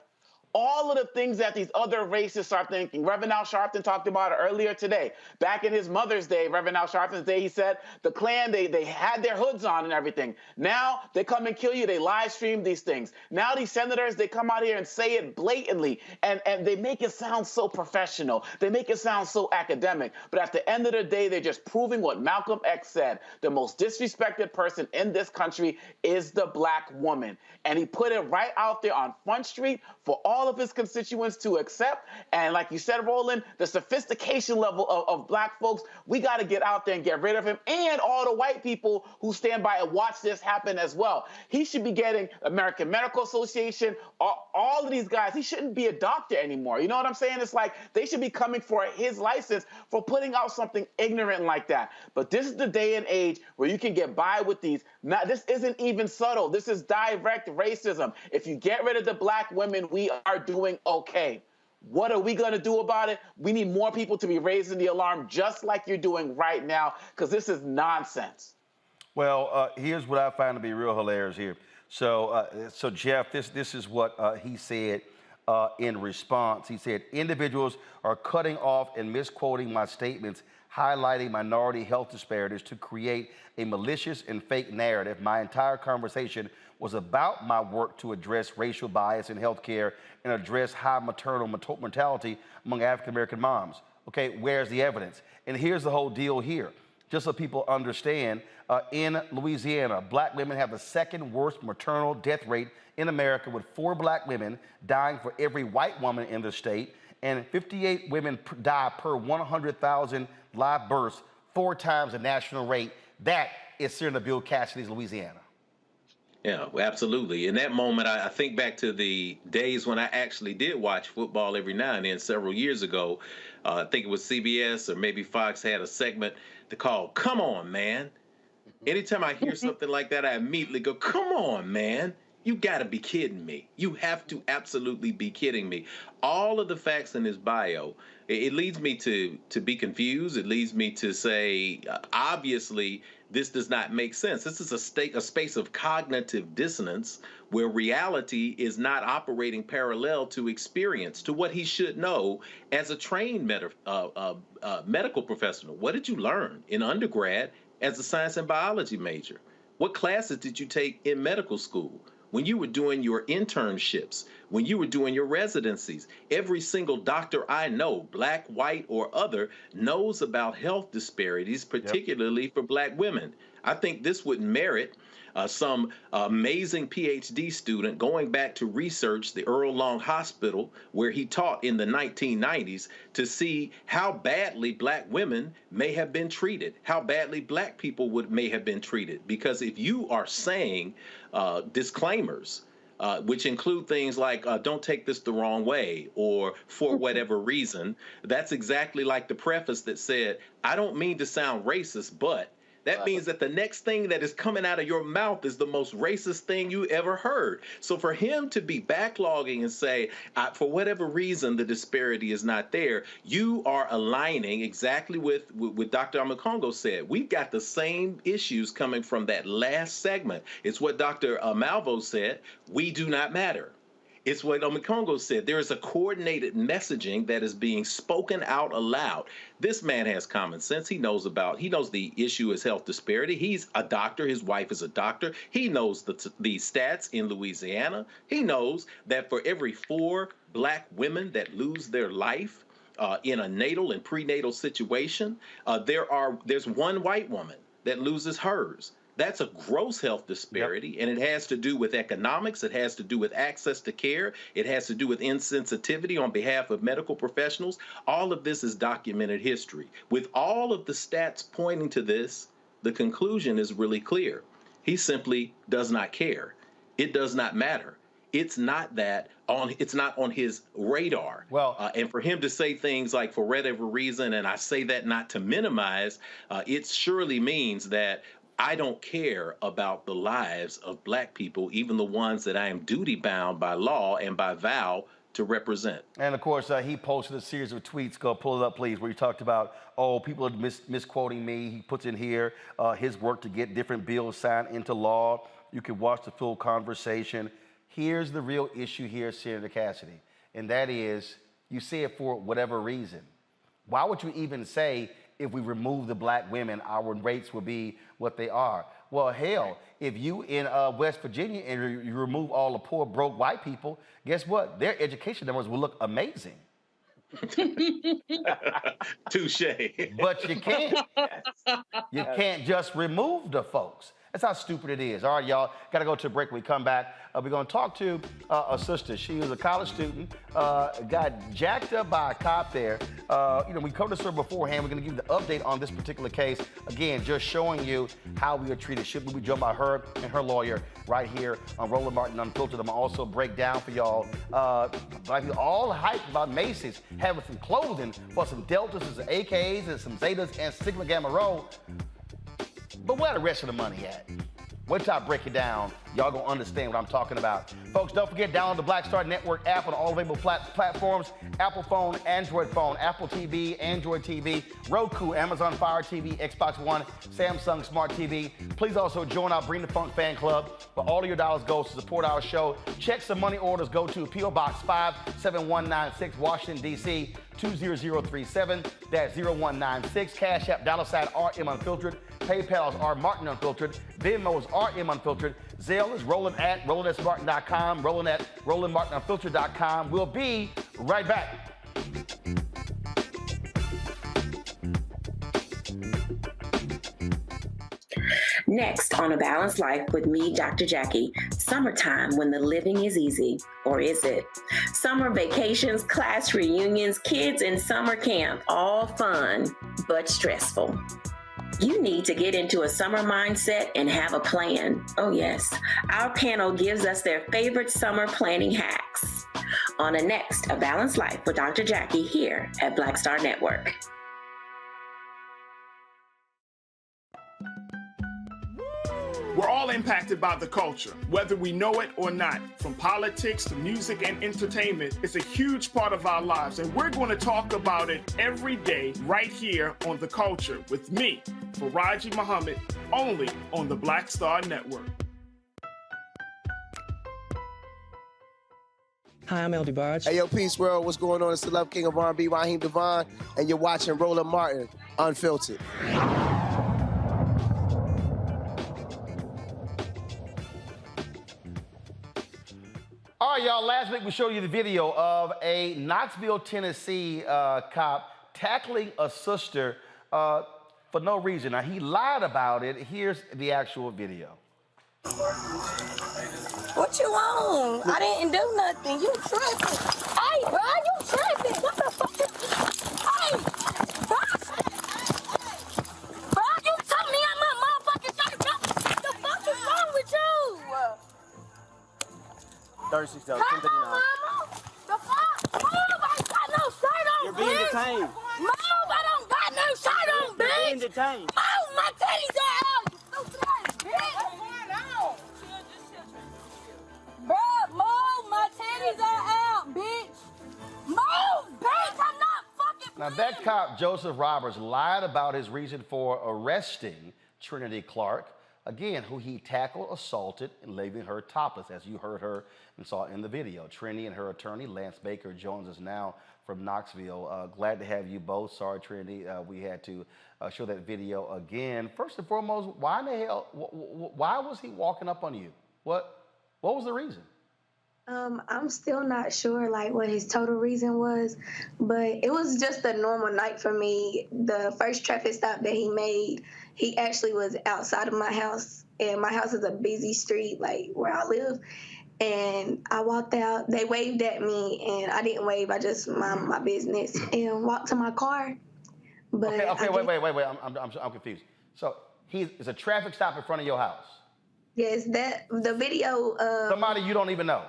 all of the things that these other racists are thinking. Reverend Al Sharpton talked about it earlier today. Back in his Mother's Day, Reverend Al Sharpton's day, he said the Klan, they had their hoods on and everything. Now they come and kill you. They live stream these things. Now these senators, they come out here and say it blatantly, and they make it sound so professional. They make it sound so academic. But at the end of the day, they're just proving what Malcolm X said. The most disrespected person in this country is the Black woman. And he put it right out there on Front Street for all of his constituents to accept. And like you said, Roland, the sophistication level of Black folks, we got to get out there and get rid of him, and all the white people who stand by and watch this happen as well. He should be getting American Medical Association, all of these guys. He shouldn't be a doctor anymore. You know what I'm saying? It's like they should be coming for his license for putting out something ignorant like that. But this is the day and age where you can get by with these. Now, this isn't even subtle. This is direct racism. If you get rid of the Black women, we are doing okay. What are we going to do about it? We need more people to be raising the alarm just like you're doing right now, because this is nonsense. Well, here's what I find to be real hilarious here. So Jeff, this is what he said in response. He said, individuals are cutting off and misquoting my statements, highlighting minority health disparities to create a malicious and fake narrative. My entire conversation was about my work to address racial bias in healthcare and address high maternal mortality among African-American moms. Okay, where's the evidence? And here's the whole deal here. Just so people understand, in Louisiana, Black women have the second worst maternal death rate in America, with 4 Black women dying for every white woman in the state, and 58 women die per 100,000 live births, 4 times the national rate. That is Senator Bill Cassidy's Louisiana. Yeah, absolutely. In that moment, I think back to the days when I actually did watch football every now and then several years ago. I think it was CBS or maybe Fox had a segment to call "Come On, Man." Anytime I hear something like that, I immediately go, "Come on, man. You got to be kidding me. You have to absolutely be kidding me." All of the facts in his bio, it leads me to be confused. It leads me to say, obviously, this does not make sense. This is a space of cognitive dissonance where reality is not operating parallel to experience, to what he should know as a trained medical professional. What did you learn in undergrad as a science and biology major? What classes did you take in medical school? When you were doing your internships, when you were doing your residencies? Every single doctor I know, black, white, or other, knows about health disparities, particularly for black women. I think this would merit some amazing PhD student going back to research the Earl Long Hospital, where he taught in the 1990s, to see how badly black women may have been treated, how badly black people may have been treated. Because if you are saying disclaimers, which include things like don't take this the wrong way or for whatever reason, that's exactly like the preface that said, I don't mean to sound racist, but that means that the next thing that is coming out of your mouth is the most racist thing you ever heard. So for him to be backlogging and say, for whatever reason, the disparity is not there, you are aligning exactly with Dr. Amakongo said. We've got the same issues coming from that last segment. It's what Dr. Malvo said, we do not matter. It's what Omekongo said. There is a coordinated messaging that is being spoken out aloud. This man has common sense. He knows the issue is health disparity. He's a doctor. His wife is a doctor. He knows the stats in Louisiana. He knows that for every 4 black women that lose their life in a natal and prenatal situation, there's 1 white woman that loses hers. That's a gross health disparity, and it has to do with economics. It has to do with access to care. It has to do with insensitivity on behalf of medical professionals. All of this is documented history. With all of the stats pointing to this, the conclusion is really clear. He simply does not care. It does not matter. It's not on his radar. Well, and for him to say things like for whatever reason, and I say that not to minimize, it surely means that I don't care about the lives of black people, even the ones that I am duty bound by law and by vow to represent. And of course, he posted a series of tweets, go pull it up please, where he talked about, people are misquoting me. He puts in here his work to get different bills signed into law. You can watch the full conversation. Here's the real issue here, Senator Cassidy, and that is you say it for whatever reason. Why would you even say if we remove the black women, our rates will be what they are? Well, hell, if you in West Virginia and you remove all the poor, broke white people, guess what? Their education numbers will look amazing. Touche. But you can't. You can't just remove the folks. That's how stupid it is. All right, y'all, got to go to a break. When we come back, we're going to talk to a sister. She was a college student, got jacked up by a cop there. We covered this beforehand. We're going to give you the update on this particular case. Again, just showing you how we are treated. Should we be joined by her and her lawyer right here on Roland Martin Unfiltered. I'm going to also break down for y'all, like all hyped about Macy's having some clothing for some Deltas and some AKs and some Zetas and Sigma Gamma Rho. But where the rest of the money at? Wait till I break it down. Y'all gonna understand what I'm talking about. Folks, don't forget, download the Black Star Network app on all available platforms. Apple phone, Android phone, Apple TV, Android TV, Roku, Amazon Fire TV, Xbox One, Samsung Smart TV. Please also join our Bring the Funk fan club, where all of your dollars go to support our show. Checks and money orders go to P.O. Box 57196, Washington, D.C. 20037. That's 0196. Cash App, $RM Unfiltered. PayPal is R Martin Unfiltered. Venmo is RM Unfiltered. Zelle is Roland@RolandSMartin.com. Roland@RolandMartinUnfiltered.com. We'll be right back. Next on A Balanced Life with me, Dr. Jackie. Summertime when the living is easy, or is it? Summer vacations, class reunions, kids in summer camp, all fun, but stressful. You need to get into a summer mindset and have a plan. Oh yes, our panel gives us their favorite summer planning hacks. On the next A Balanced Life with Dr. Jackie here at Black Star Network. We're all impacted by the culture, whether we know it or not. From politics to music and entertainment, it's a huge part of our lives, and we're going to talk about it every day right here on The Culture with me, Faraji Muhammad, only on the Black Star Network. Hi, I'm El DeBarge. Hey, yo, Peace World, what's going on? It's the Love King of R&B, Raheem Devon, and you're watching Roland Martin Unfiltered. y'all, last week we showed you the video of a Knoxville, Tennessee cop tackling a sister for no reason. Now, he lied about it. Here's the actual video. What you want? I didn't do nothing. You tripping. Hey, bro, you tripping. What the fuck? Hey, bro. Bro, you told me I'm a motherfucking shirt, bro. What the fuck is wrong with you? 36 Come on, mama. The fuck? Move, I ain't got no shirt on, You're being bitch. detained. Move, I don't got no shirt on, bitch. You're being detained. Move, my titties are out, you stupid ass bitch. What's going on? Bro, move, my titties are out, bitch. Move, bitch, I'm not fucking Now, that cop, Joseph Roberts, lied about his reason for arresting Trinity Clark, again, who he tackled, assaulted, and leaving her topless, as you heard her and saw in the video. Trinity and her attorney, Lance Baker, joins us now from Knoxville. Glad to have you both. Sorry, Trinity, we had to show that video again. First and foremost, why in the hell, why was he walking up on you? What was the reason? I'm still not sure like what his total reason was, but it was just a normal night for me. The first traffic stop that he made, he actually was outside of my house, and my house is a busy street like where I live. And I walked out, they waved at me, and I didn't wave, I just mind my business and walked to my car. But okay, wait, I'm confused. So it's a traffic stop in front of your house? Yes, the video. Somebody you don't even know?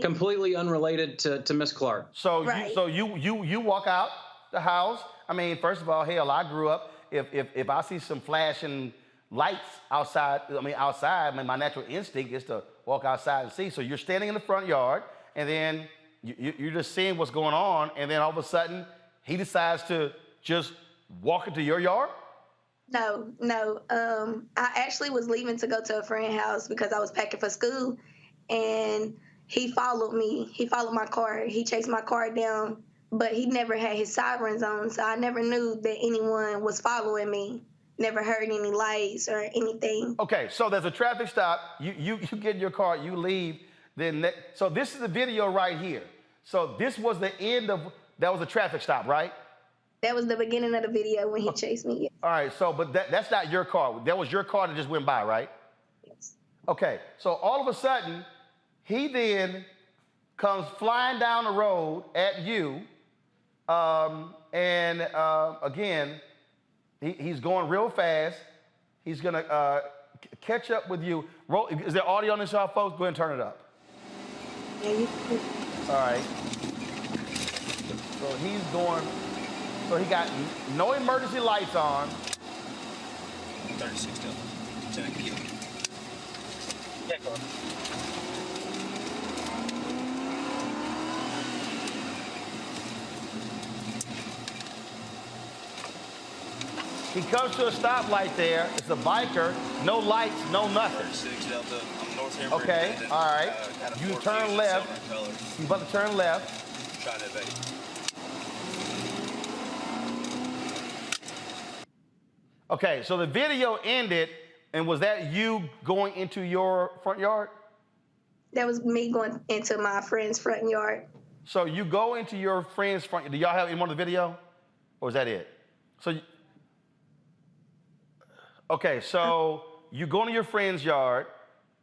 Completely unrelated to Miss Clark. So you walk out the house. I mean, first of all, hell, I grew up. If I see some flashing lights outside, my natural instinct is to walk outside and see. So you're standing in the front yard, and then you're just seeing what's going on, and then all of a sudden he decides to just walk into your yard. No. I actually was leaving to go to a friend's house because I was packing for school, and he followed me. He followed my car. He chased my car down, but he never had his sirens on, so I never knew that anyone was following me. Never heard any lights or anything. Okay, so there's a traffic stop. You get in your car, you leave. So this is the video right here. So this was the end of, that was a traffic stop, right? That was the beginning of the video when he chased me. Yes. All right, so but that's not your car. That was your car that just went by, right? Yes. Okay, so all of a sudden, he then comes flying down the road at you, again, he's going real fast. He's gonna catch up with you. Is there audio on this, y'all folks? Go ahead and turn it up. Yeah, you can. All right. So he's going, so he got no emergency lights on. 36 Lieutenant Q. Yeah, go on. He comes to a stoplight there. It's a biker. No lights, no nothing. 36 Delta. I'm North Hamburg. Okay, all right. You turn left. You about to turn left. Trying to evade. Okay, so the video ended, and was that you going into your front yard? That was me going into my friend's front yard. So you go into your friend's front yard. Do y'all have any more of the video? Or is that it? Okay, so you go into your friend's yard,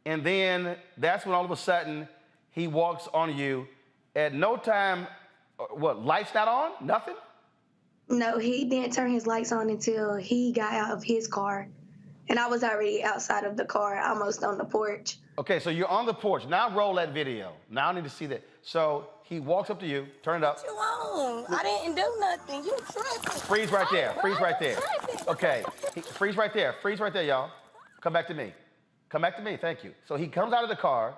and then that's when all of a sudden he walks on you. At no time, what, lights not on? Nothing? No, he didn't turn his lights on until he got out of his car. And I was already outside of the car, almost on the porch. Okay, so you're on the porch. Now roll that video. Now I need to see that. So he walks up to you, turn it up. What you want? I didn't do nothing. You tripping. Freeze right there. Freeze right there. Okay. Freeze right there. Freeze right there, y'all. Come back to me. Come back to me. Thank you. So he comes out of the car,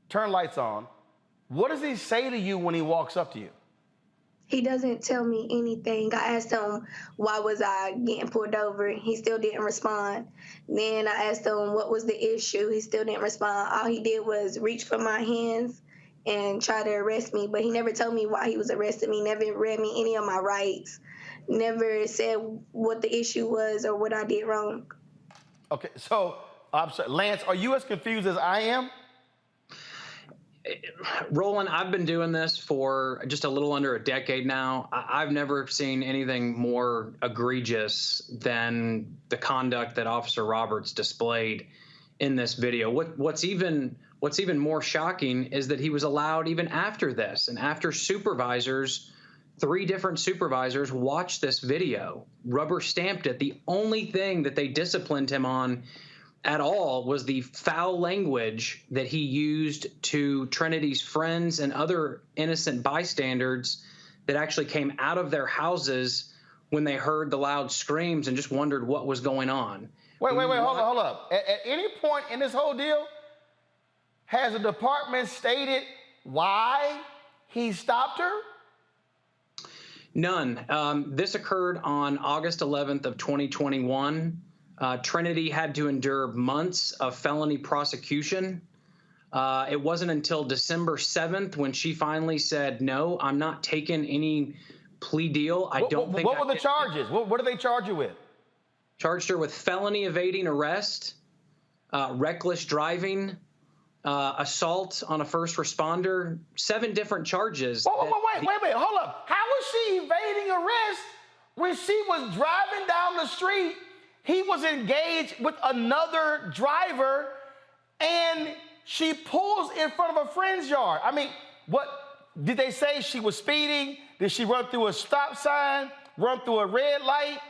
turn lights on. What does he say to you when he walks up to you? He doesn't tell me anything. I asked him, why was I getting pulled over? He still didn't respond. Then I asked him, what was the issue? He still didn't respond. All he did was reach for my hands and try to arrest me, but he never told me why he was arresting me, never read me any of my rights, never said what the issue was or what I did wrong. Okay, so, I'm sorry, Lance, are you as confused as I am? Roland, I've been doing this for just a little under a decade now. I've never seen anything more egregious than the conduct that Officer Roberts displayed in this video. What's even more shocking is that he was allowed even after this, and after supervisors, 3 different supervisors watched this video, rubber stamped it. The only thing that they disciplined him on at all was the foul language that he used to Trinity's friends and other innocent bystanders that actually came out of their houses when they heard the loud screams and just wondered what was going on. Wait, hold up. At any point in this whole deal, has the department stated why he stopped her? None. This occurred on August 11th of 2021. Trinity had to endure months of felony prosecution. It wasn't until December 7th when she finally said, no, I'm not taking any plea deal. What were the charges? What did they charge you with? Charged her with felony evading arrest, reckless driving, assault on a first responder, 7 different charges. Wait, hold up. How was she evading arrest when she was driving down the street? He was engaged with another driver, and she pulls in front of a friend's yard. I mean, what did they say? She was speeding? Did she run through a stop sign, run through a red light?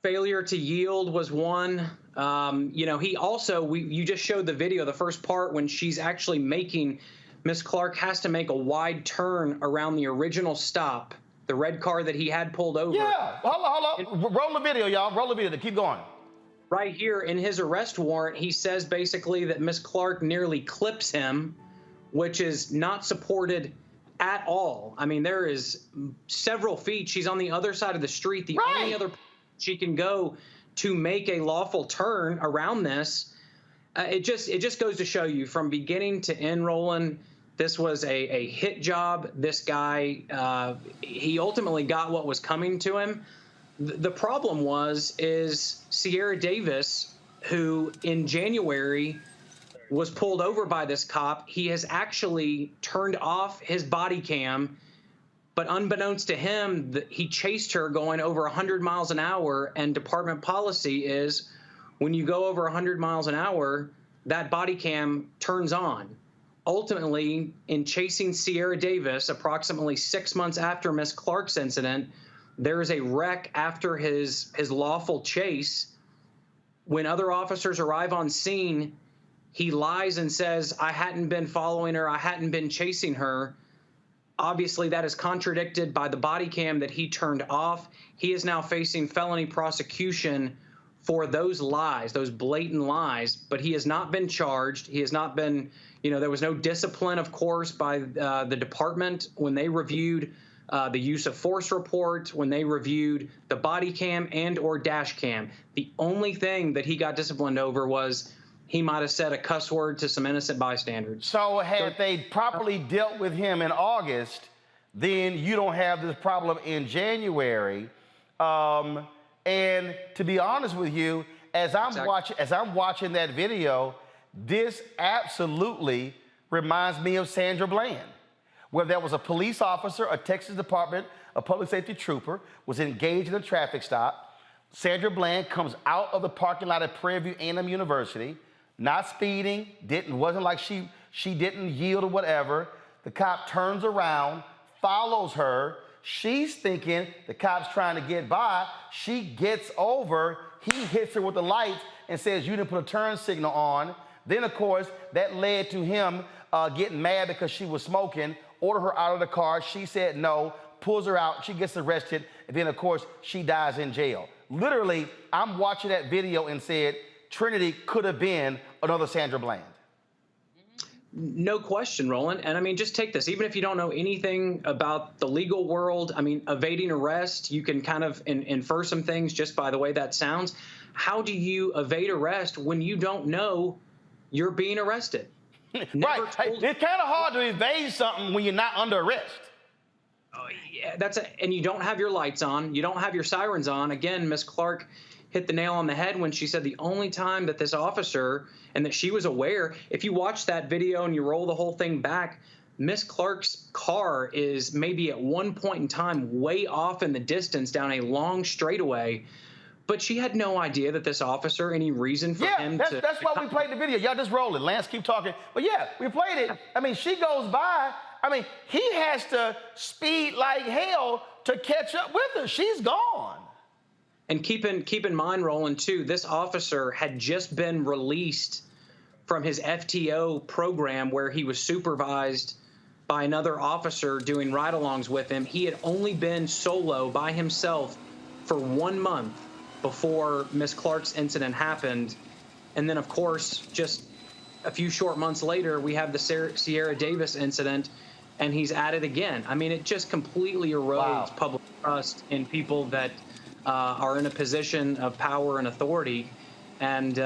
Failure to yield was one. He also, you just showed the video, the first part when she's actually Miss Clark has to make a wide turn around the original stop, the red car that he had pulled over. Yeah, hold on. Roll the video, y'all. Roll the video. Keep going. Right here in his arrest warrant, he says basically that Miss Clark nearly clips him, which is not supported at all. I mean, there is several feet. She's on the other side of the street. The only other she can go to make a lawful turn around this. It just goes to show you from beginning to end, Roland, this was a hit job. This guy, he ultimately got what was coming to him. The problem is Sierra Davis, who in January was pulled over by this cop. He has actually turned off his body cam, but unbeknownst to him, he chased her going over 100 miles an hour, and department policy is when you go over 100 miles an hour, that body cam turns on. Ultimately, in chasing Sierra Davis, approximately 6 months after Miss Clark's incident, there is a wreck after his lawful chase. When other officers arrive on scene, he lies and says, I hadn't been following her, I hadn't been chasing her. Obviously, that is contradicted by the body cam that he turned off. He is now facing felony prosecution for those lies, those blatant lies, but he has not been charged. He has not been, there was no discipline, of course, by the department when they reviewed the use of force report, when they reviewed the body cam and or dash cam. The only thing that he got disciplined over was he might have said a cuss word to some innocent bystanders. So had they properly dealt with him in August, then you don't have this problem in January. And to be honest with you, as I'm watching that video, this absolutely reminds me of Sandra Bland, where there was a police officer, a Texas Department of Public Safety trooper, was engaged in a traffic stop. Sandra Bland comes out of the parking lot at Prairie View A&M University, not speeding, wasn't like she didn't yield or whatever. The cop turns around, follows her. She's thinking the cop's trying to get by. She gets over. He hits her with the lights and says, you didn't put a turn signal on. Then, of course, that led to him getting mad because she was smoking, order her out of the car. She said no, pulls her out. She gets arrested. And then, of course, she dies in jail. Literally, I'm watching that video and said, Trinity could have been another Sandra Bland. No question, Roland. And I mean, just take this. Even if you don't know anything about the legal world, I mean, evading arrest, you can kind of infer some things just by the way that sounds. How do you evade arrest when you don't know you're being arrested? Right. It's kind of hard to evade something when you're not under arrest. Oh, yeah, and you don't have your lights on. You don't have your sirens on. Again, Miss Clark hit the nail on the head when she said the only time that this officer, and that she was aware, if you watch that video and you roll the whole thing back, Miss Clark's car is maybe at one point in time way off in the distance down a long straightaway, but she had no idea that this officer, any reason for him to... That's why we played the video. Y'all just roll it. Lance, keep talking. But yeah, we played it. I mean, she goes by. I mean, he has to speed like hell to catch up with her. She's gone. And keep in mind, Roland, too, this officer had just been released from his FTO program where he was supervised by another officer doing ride-alongs with him. He had only been solo by himself for 1 month before Miss Clark's incident happened. And then, of course, just a few short months later, we have the Sierra Davis incident, and he's at it again. I mean, it just completely erodes public trust in people that are in a position of power and authority. And,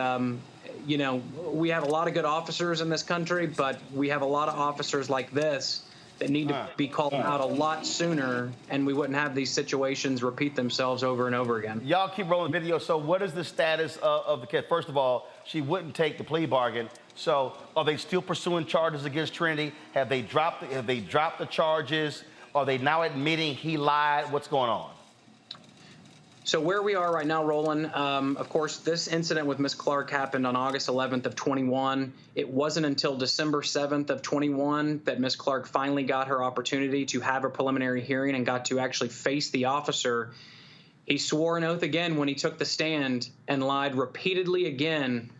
you know, we have a lot of good officers in this country, but we have a lot of officers like this that need to be called out a lot sooner, and we wouldn't have these situations repeat themselves over and over again. Y'all keep rolling the video. So what is the status of the case? First of all, she wouldn't take the plea bargain. So are they still pursuing charges against Trinity? Have they dropped the charges? Are they now admitting he lied? What's going on? So where we are right now, Roland, of course, this incident with Miss Clark happened on August 11th of 21. It wasn't until December 7th of 21 that Miss Clark finally got her opportunity to have a preliminary hearing and got to actually face the officer. He swore an oath again when he took the stand and lied repeatedly again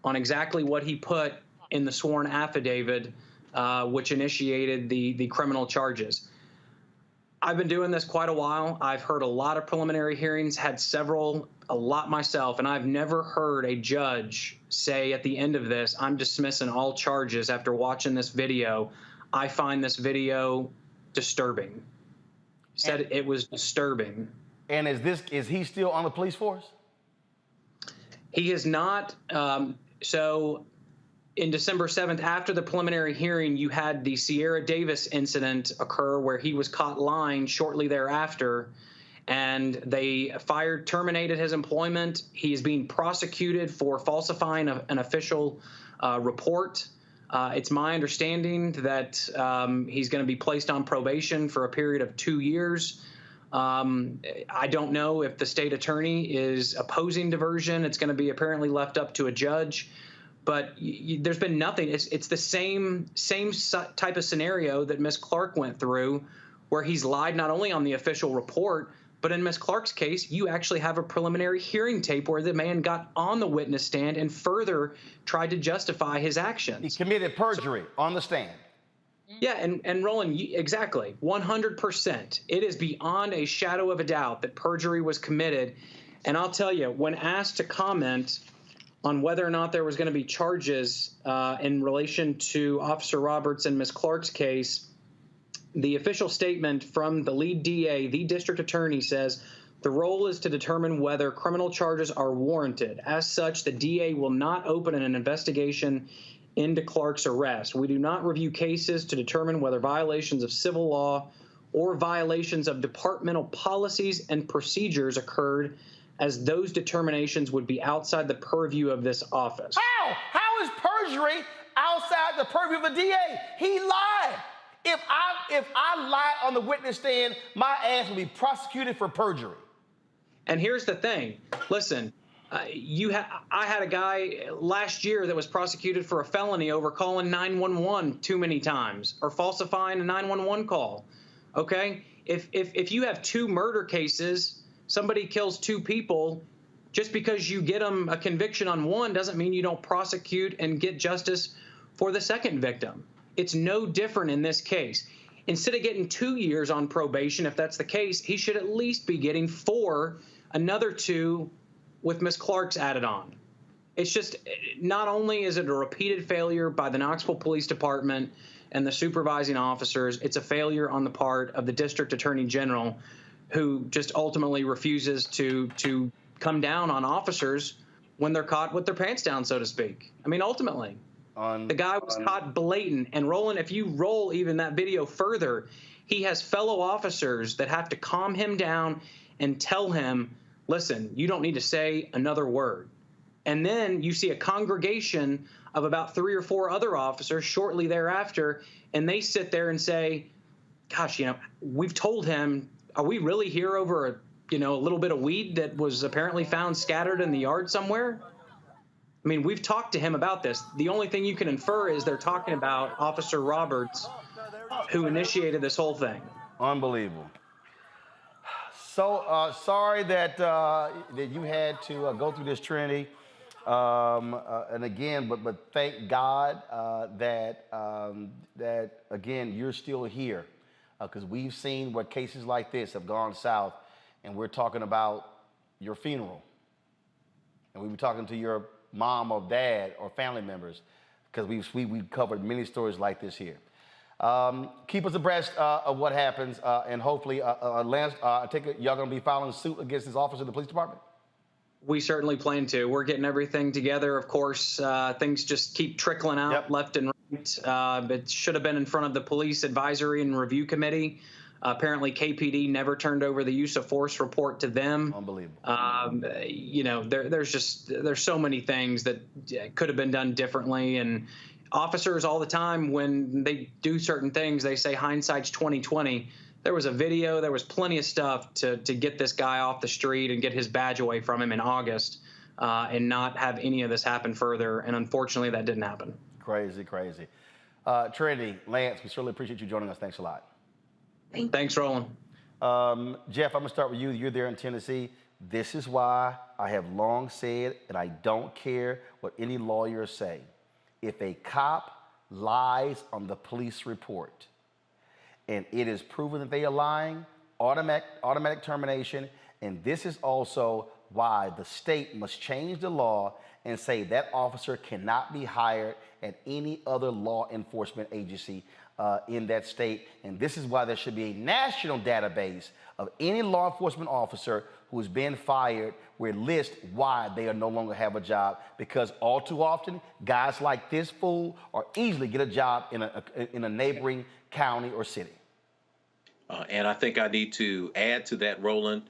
on exactly what he put in the sworn affidavit, which initiated the criminal charges. I've been doing this quite a while. I've heard a lot of preliminary hearings, had a lot myself, and I've never heard a judge say at the end of this, I'm dismissing all charges after watching this video. I find this video disturbing. Said it was disturbing. And is he still on the police force? He is not. So in December 7th, after the preliminary hearing, you had the Sierra Davis incident occur where he was caught lying shortly thereafter, and they terminated his employment. He is being prosecuted for falsifying an official report. It's my understanding that he's going to be placed on probation for a period of 2 years. I don't know if the state attorney is opposing diversion. It's going to be apparently left up to a judge. But there's been nothing. It's the same type of scenario that Miss Clark went through, where he's lied not only on the official report, but in Miss Clark's case, you actually have a preliminary hearing tape where the man got on the witness stand and further tried to justify his actions. He committed perjury on the stand. Yeah, and Roland, exactly, 100%. It is beyond a shadow of a doubt that perjury was committed. And I'll tell you, when asked to comment on whether or not there was going to be charges in relation to Officer Roberts and Miss Clark's case, the official statement from the lead DA, the district attorney, says the role is to determine whether criminal charges are warranted. As such, the DA will not open an investigation into Clark's arrest. We do not review cases to determine whether violations of civil law or violations of departmental policies and procedures occurred, as those determinations would be outside the purview of this office. How is perjury outside the purview of the DA? He lied. If I lie on the witness stand, my ass will be prosecuted for perjury. And here's the thing. Listen, I had a guy last year that was prosecuted for a felony over calling 911 too many times or falsifying a 911 call. Okay? If you have 2 murder cases, somebody kills 2 people, just because you get them a conviction on one doesn't mean you don't prosecute and get justice for the second victim. It's no different in this case. Instead of getting 2 years on probation, if that's the case, he should at least be getting 4, another 2 with Miss Clark's added on. It's just, not only is it a repeated failure by the Knoxville Police Department and the supervising officers, it's a failure on the part of the District Attorney General, who just ultimately refuses to come down on officers when they're caught with their pants down, so to speak. I mean, ultimately, the guy was caught blatant. And Roland, if you roll even that video further, he has fellow officers that have to calm him down and tell him, listen, you don't need to say another word. And then you see a congregation of about 3 or 4 other officers shortly thereafter, and they sit there and say, gosh, we've told him, are we really here over a little bit of weed that was apparently found scattered in the yard somewhere? I mean, we've talked to him about this. The only thing you can infer is they're talking about Officer Roberts, who initiated this whole thing. Unbelievable. So sorry that that you had to go through this, Trinity. And again, but thank God that again you're still here, because we've seen where cases like this have gone south, and we're talking about your funeral, and we were talking to your mom or dad or family members, because we've covered many stories like this here. Keep us abreast of what happens, and hopefully, Lance, I take it y'all gonna be filing suit against this officer in the police department? We certainly plan to. We're getting everything together. Of course, things just keep trickling out left and right. It should have been in front of the Police Advisory and Review Committee. Apparently, KPD never turned over the use of force report to them. Unbelievable. There's so many things that could have been done differently. And officers all the time, when they do certain things, they say hindsight's 20/20. There was a video, there was plenty of stuff to get this guy off the street and get his badge away from him in August, and not have any of this happen further. And unfortunately, that didn't happen. Crazy, crazy. Trinity, Lance, we certainly appreciate you joining us. Thanks a lot. Thanks, Roland. Jeff, I'm gonna start with you. You're there in Tennessee. This is why I have long said, and I don't care what any lawyers say, if a cop lies on the police report, and it is proven that they are lying, automatic termination. And this is also why the state must change the law and say that officer cannot be hired at any other law enforcement agency in that state. And this is why there should be a national database of any law enforcement officer who has been fired, where it lists why they no longer have a job, because all too often, guys like this fool are easily get a job in a neighboring county or city. And I think I need to add to that, Roland,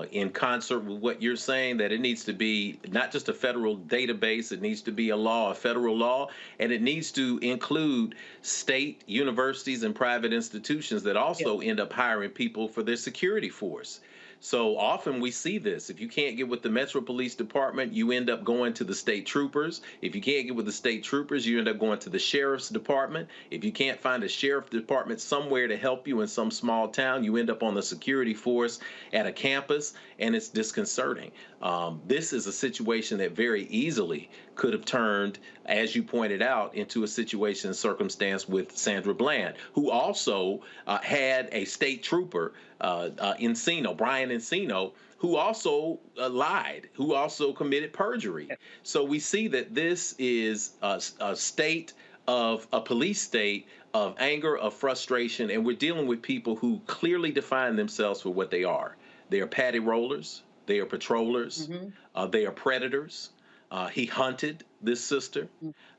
in concert with what you're saying, that it needs to be not just a federal database, it needs to be a federal law, and it needs to include state universities and private institutions that also end up hiring people for their security force. So often we see this. If you can't get with the Metro Police Department, you end up going to the state troopers. If you can't get with the state troopers, you end up going to the sheriff's department. If you can't find a sheriff department somewhere to help you in some small town, you end up on the security force at a campus, and it's disconcerting. This is a situation that very easily could have turned, as you pointed out, into a situation and circumstance with Sandra Bland, who also had a state trooper, Encino, Brian Encino, who also lied, who also committed perjury. So we see that this is a state of a police state of anger, of frustration, and we're dealing with people who clearly define themselves for what they are. They are patty rollers, they are patrollers, they are predators. He hunted this sister.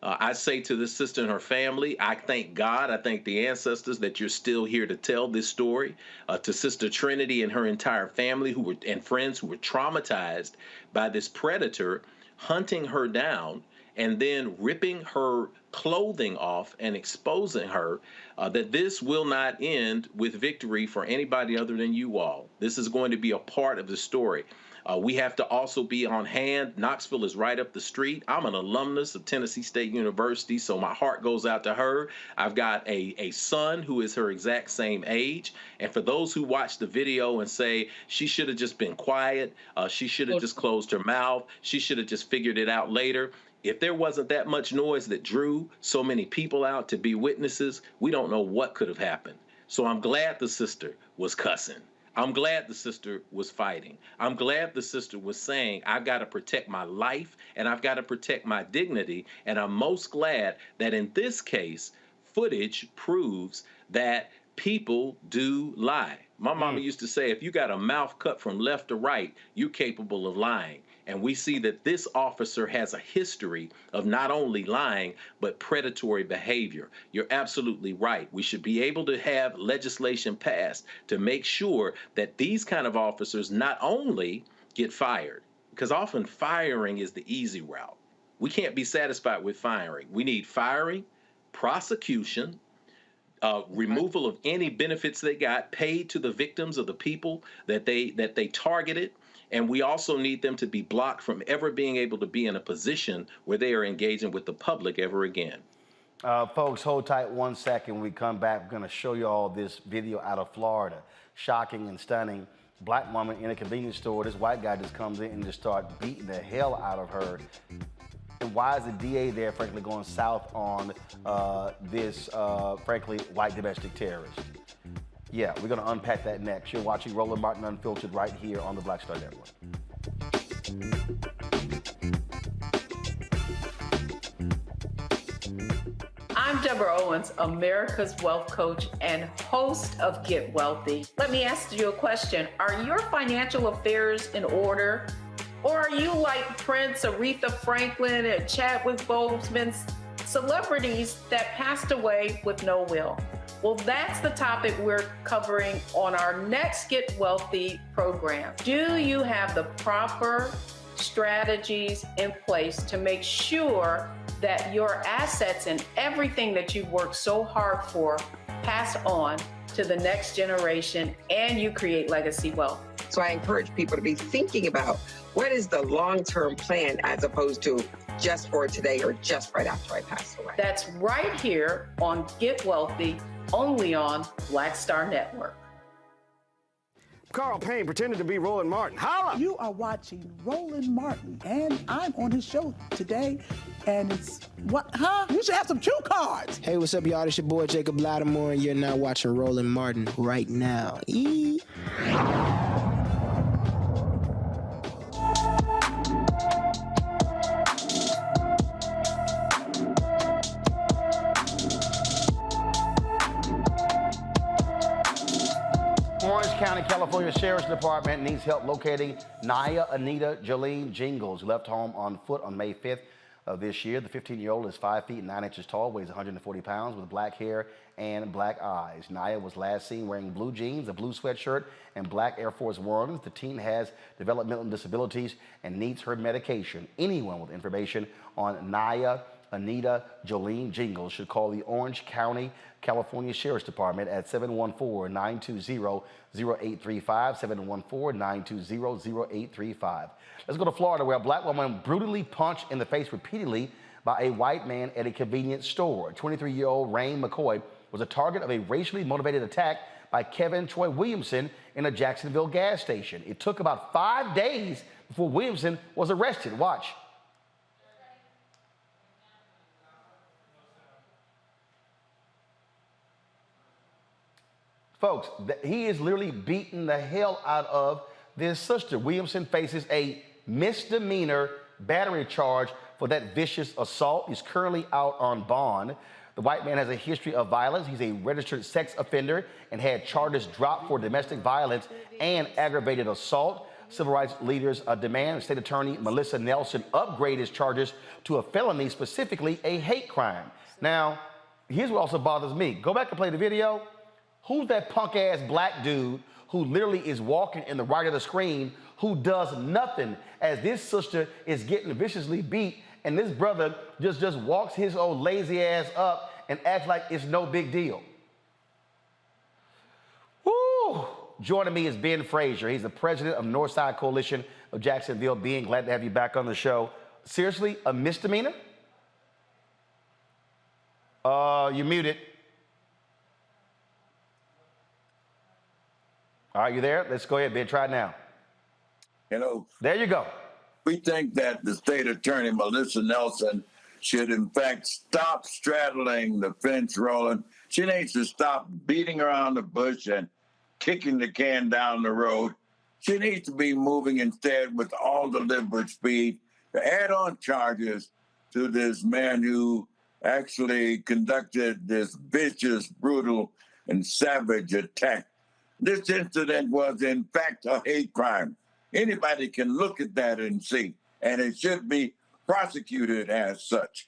I say to this sister and her family, I thank God, I thank the ancestors that you're still here to tell this story. To Sister Trinity and her entire family and friends who were traumatized by this predator hunting her down and then ripping her clothing off and exposing her, that this will not end with victory for anybody other than you all. This is going to be a part of the story. We have to also be on hand. Knoxville is right up the street. I'm an alumnus of Tennessee State University, so my heart goes out to her. I've got a son who is her exact same age. And for those who watch the video and say she should have just been quiet, she should have just closed her mouth, she should have just figured it out later. If there wasn't that much noise that drew so many people out to be witnesses, we don't know what could have happened. So I'm glad the sister was cussing. I'm glad the sister was fighting. I'm glad the sister was saying, I've got to protect my life and I've got to protect my dignity. And I'm most glad that in this case, footage proves that people do lie. My mama used to say, if you got a mouth cut from left to right, you're capable of lying. And we see that this officer has a history of not only lying, but predatory behavior. You're absolutely right. We should be able to have legislation passed to make sure that these kind of officers not only get fired, because often firing is the easy route. We can't be satisfied with firing. We need firing, prosecution, removal of any benefits they got, paid to the victims of the people that they targeted, and we also need them to be blocked from ever being able to be in a position where they are engaging with the public ever again. Folks, hold tight 1 second. When we come back, we're going to show you all this video out of Florida. Shocking and stunning. Black woman in a convenience store. This white guy just comes in and just starts beating the hell out of her. And why is the DA there, frankly, going south on this, frankly, white domestic terrorist? Yeah, we're going to unpack that next. You're watching Roland Martin Unfiltered right here on the Black Star Network. I'm Deborah Owens, America's wealth coach and host of Get Wealthy. Let me ask you a question. Are your financial affairs in order? Or are you like Prince, Aretha Franklin, and Chadwick Boseman, celebrities that passed away with no will? Well, that's the topic we're covering on our next Get Wealthy program. Do you have the proper strategies in place to make sure that your assets and everything that you've worked so hard for pass on to the next generation and you create legacy wealth? So I encourage people to be thinking about what is the long-term plan as opposed to just for today or just right after I pass away. That's right here on Get Wealthy, only on Black Star Network. Carl Payne pretended to be Roland Martin. Holla! You are watching Roland Martin, and I'm on his show today, and it's what? Huh? You should have some cue cards. Hey, what's up, y'all? It's your boy Jacob Lattimore, and you're now watching Roland Martin right now. Orange County, California Sheriff's Department needs help locating Naya Anita Jolene Jingles, who left home on foot on May 5th of this year. The 15-year-old is 5 feet 9 inches tall, weighs 140 pounds, with black hair and black eyes. Naya was last seen wearing blue jeans, a blue sweatshirt, and black Air Force Ones. The teen has developmental disabilities and needs her medication. Anyone with information on Naya Anita Jolene Jingles should call the Orange County, California Sheriff's Department at 714-920-0835, 714-920-0835. Let's go to Florida, where a black woman brutally punched in the face repeatedly by a white man at a convenience store. 23-year-old Rain McCoy was a target of a racially motivated attack by Kevin Troy Williamson in a Jacksonville gas station. It took about 5 days before Williamson was arrested. Watch. Folks, he is literally beating the hell out of this sister. Williamson faces a misdemeanor battery charge for that vicious assault. He's currently out on bond. The white man has a history of violence. He's a registered sex offender and had charges dropped for domestic violence and aggravated assault. Civil rights leaders demand State Attorney Melissa Nelson upgrade his charges to a felony, specifically a hate crime. Now, here's what also bothers me. Go back and play the video. Who's that punk-ass black dude who literally is walking in the right of the screen who does nothing as this sister is getting viciously beat, and this brother just walks his old lazy ass up and acts like it's no big deal? Woo! Joining me is Ben Frazier. He's the president of Northside Coalition of Jacksonville. Ben, glad to have you back on the show. Seriously, a misdemeanor? You're muted. All right, you there? Let's go ahead, Ben. Try it now. Hello. There you go. We think that the state attorney, Melissa Nelson, should in fact stop straddling the fence, Roland. She needs to stop beating around the bush and kicking the can down the road. She needs to be moving instead with all deliberate speed to add on charges to this man who actually conducted this vicious, brutal, and savage attack. This incident was, in fact, a hate crime. Anybody can look at that and see, and it should be prosecuted as such.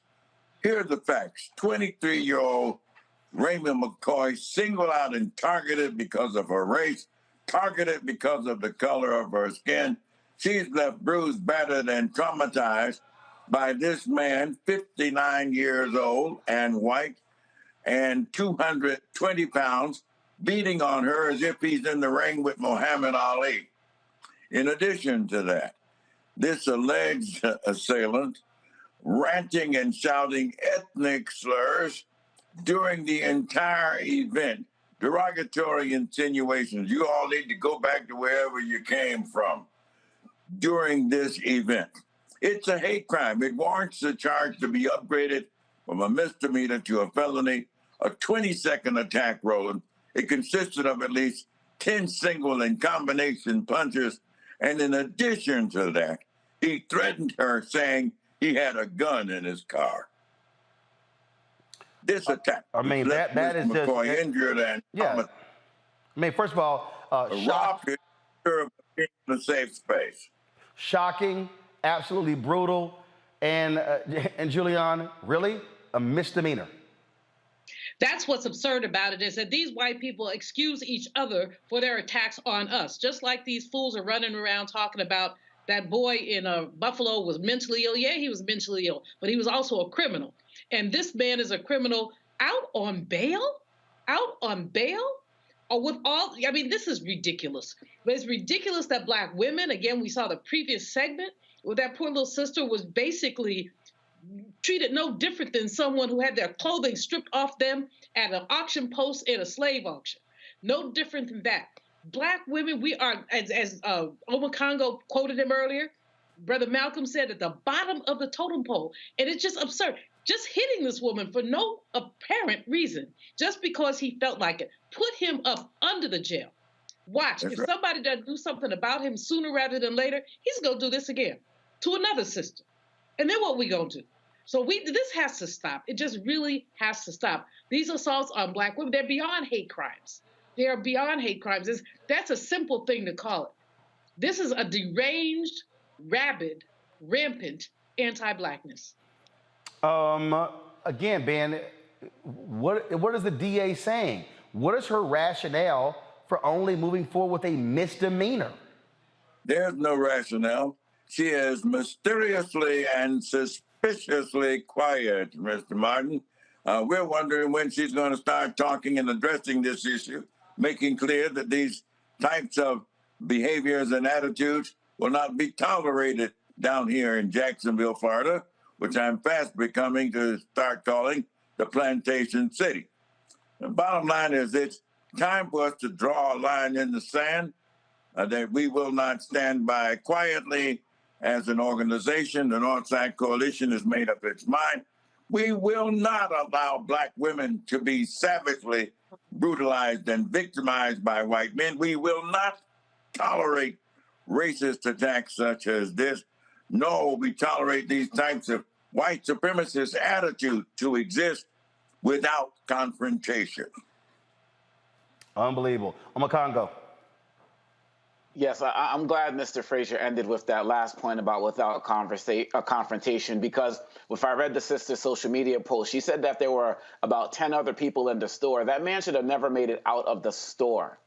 Here are the facts. 23-year-old Raymond McCoy singled out and targeted because of her race, targeted because of the color of her skin, She's left bruised, battered, and traumatized by this man, 59 years old and white and 220 pounds, beating on her as if he's in the ring with Muhammad Ali. In addition to that, this alleged assailant ranting and shouting ethnic slurs during the entire event, derogatory insinuations. You all need to go back to wherever you came from during this event. It's a hate crime. It warrants the charge to be upgraded from a misdemeanor to a felony, a 20-second attack, Roland. It consisted of at least 10 single and combination punches. And in addition to that, he threatened her, saying he had a gun in his car. This attack. I mean, that is just injured and yeah. I mean, first of all, robbed in a safe space. Shocking, absolutely brutal, and Julian, really a misdemeanor. That's what's absurd about it, is that these white people excuse each other for their attacks on us, just like these fools are running around talking about that boy in Buffalo was mentally ill. Yeah, he was mentally ill, but he was also a criminal. And this man is a criminal out on bail? Out on bail? Or with all, I mean, this is ridiculous. But it's ridiculous that Black women, again, we saw the previous segment where that poor little sister was basically treated no different than someone who had their clothing stripped off them at an auction post at a slave auction. No different than that. Black women, we are, as Omar Congo quoted him earlier, Brother Malcolm said, at the bottom of the totem pole. And it's just absurd. Just hitting this woman for no apparent reason, just because he felt like it. Put him up under the jail. Watch, if somebody doesn't do something about him sooner rather than later, he's going to do this again to another sister. And then what we going to do? So this has to stop. It just really has to stop. These assaults on Black women, they're beyond hate crimes. They are beyond hate crimes. That's a simple thing to call it. This is a deranged, rabid, rampant anti-Blackness. Again, Ben, what is the DA saying? What is her rationale for only moving forward with a misdemeanor? There's no rationale. She is mysteriously and suspiciously quiet, Mr. Martin. We're wondering when she's going to start talking and addressing this issue, making clear that these types of behaviors and attitudes will not be tolerated down here in Jacksonville, Florida, which I'm fast becoming to start calling the Plantation City. The bottom line is it's time for us to draw a line in the sand that we will not stand by quietly as an organization. The Northside Coalition has made up its mind. We will not allow Black women to be savagely brutalized and victimized by white men. We will not tolerate racist attacks such as this, nor will we tolerate these types of white supremacist attitude to exist without confrontation. Unbelievable. Omar Congo. Yes, I'm glad Mr. Frazier ended with that last point about without a confrontation, because if I read the sister's social media post, she said that there were about 10 other people in the store. That man should have never made it out of the store.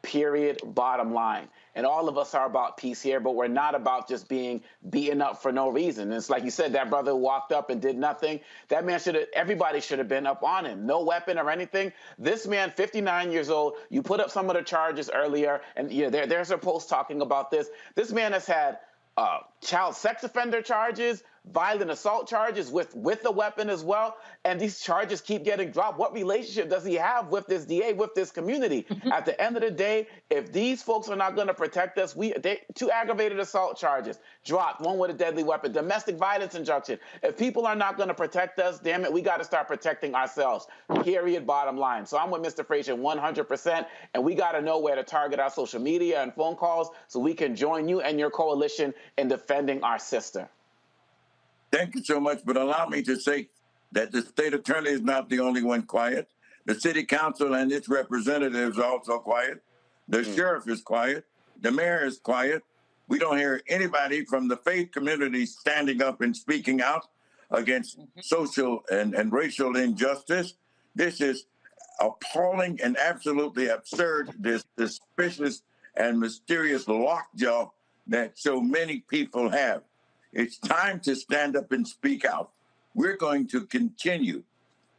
Period. Bottom line. And all of us are about peace here, but we're not about just being beaten up for no reason. And it's like you said, that brother walked up and did nothing. That man everybody should have been up on him. No weapon or anything. This man, 59 years old, you put up some of the charges earlier, and there's a post talking about this. This man has had child sex offender charges, violent assault charges with a weapon as well, and these charges keep getting dropped. What relationship does he have with this DA, with this community? At the end of the day, if these folks are not going to protect us, two aggravated assault charges dropped, one with a deadly weapon, domestic violence injunction. If people are not going to protect us, damn it, we got to start protecting ourselves. Period. Bottom line. So I'm with Mr. Frazier 100%, and we got to know where to target our social media and phone calls so we can join you and your coalition in defending our sister. Thank you so much, but allow me to say that the state attorney is not the only one quiet. The city council and its representatives are also quiet. The sheriff is quiet. The mayor is quiet. We don't hear anybody from the faith community standing up and speaking out against social and racial injustice. This is appalling and absolutely absurd, this suspicious and mysterious lockjaw that so many people have. It's time to stand up and speak out. We're going to continue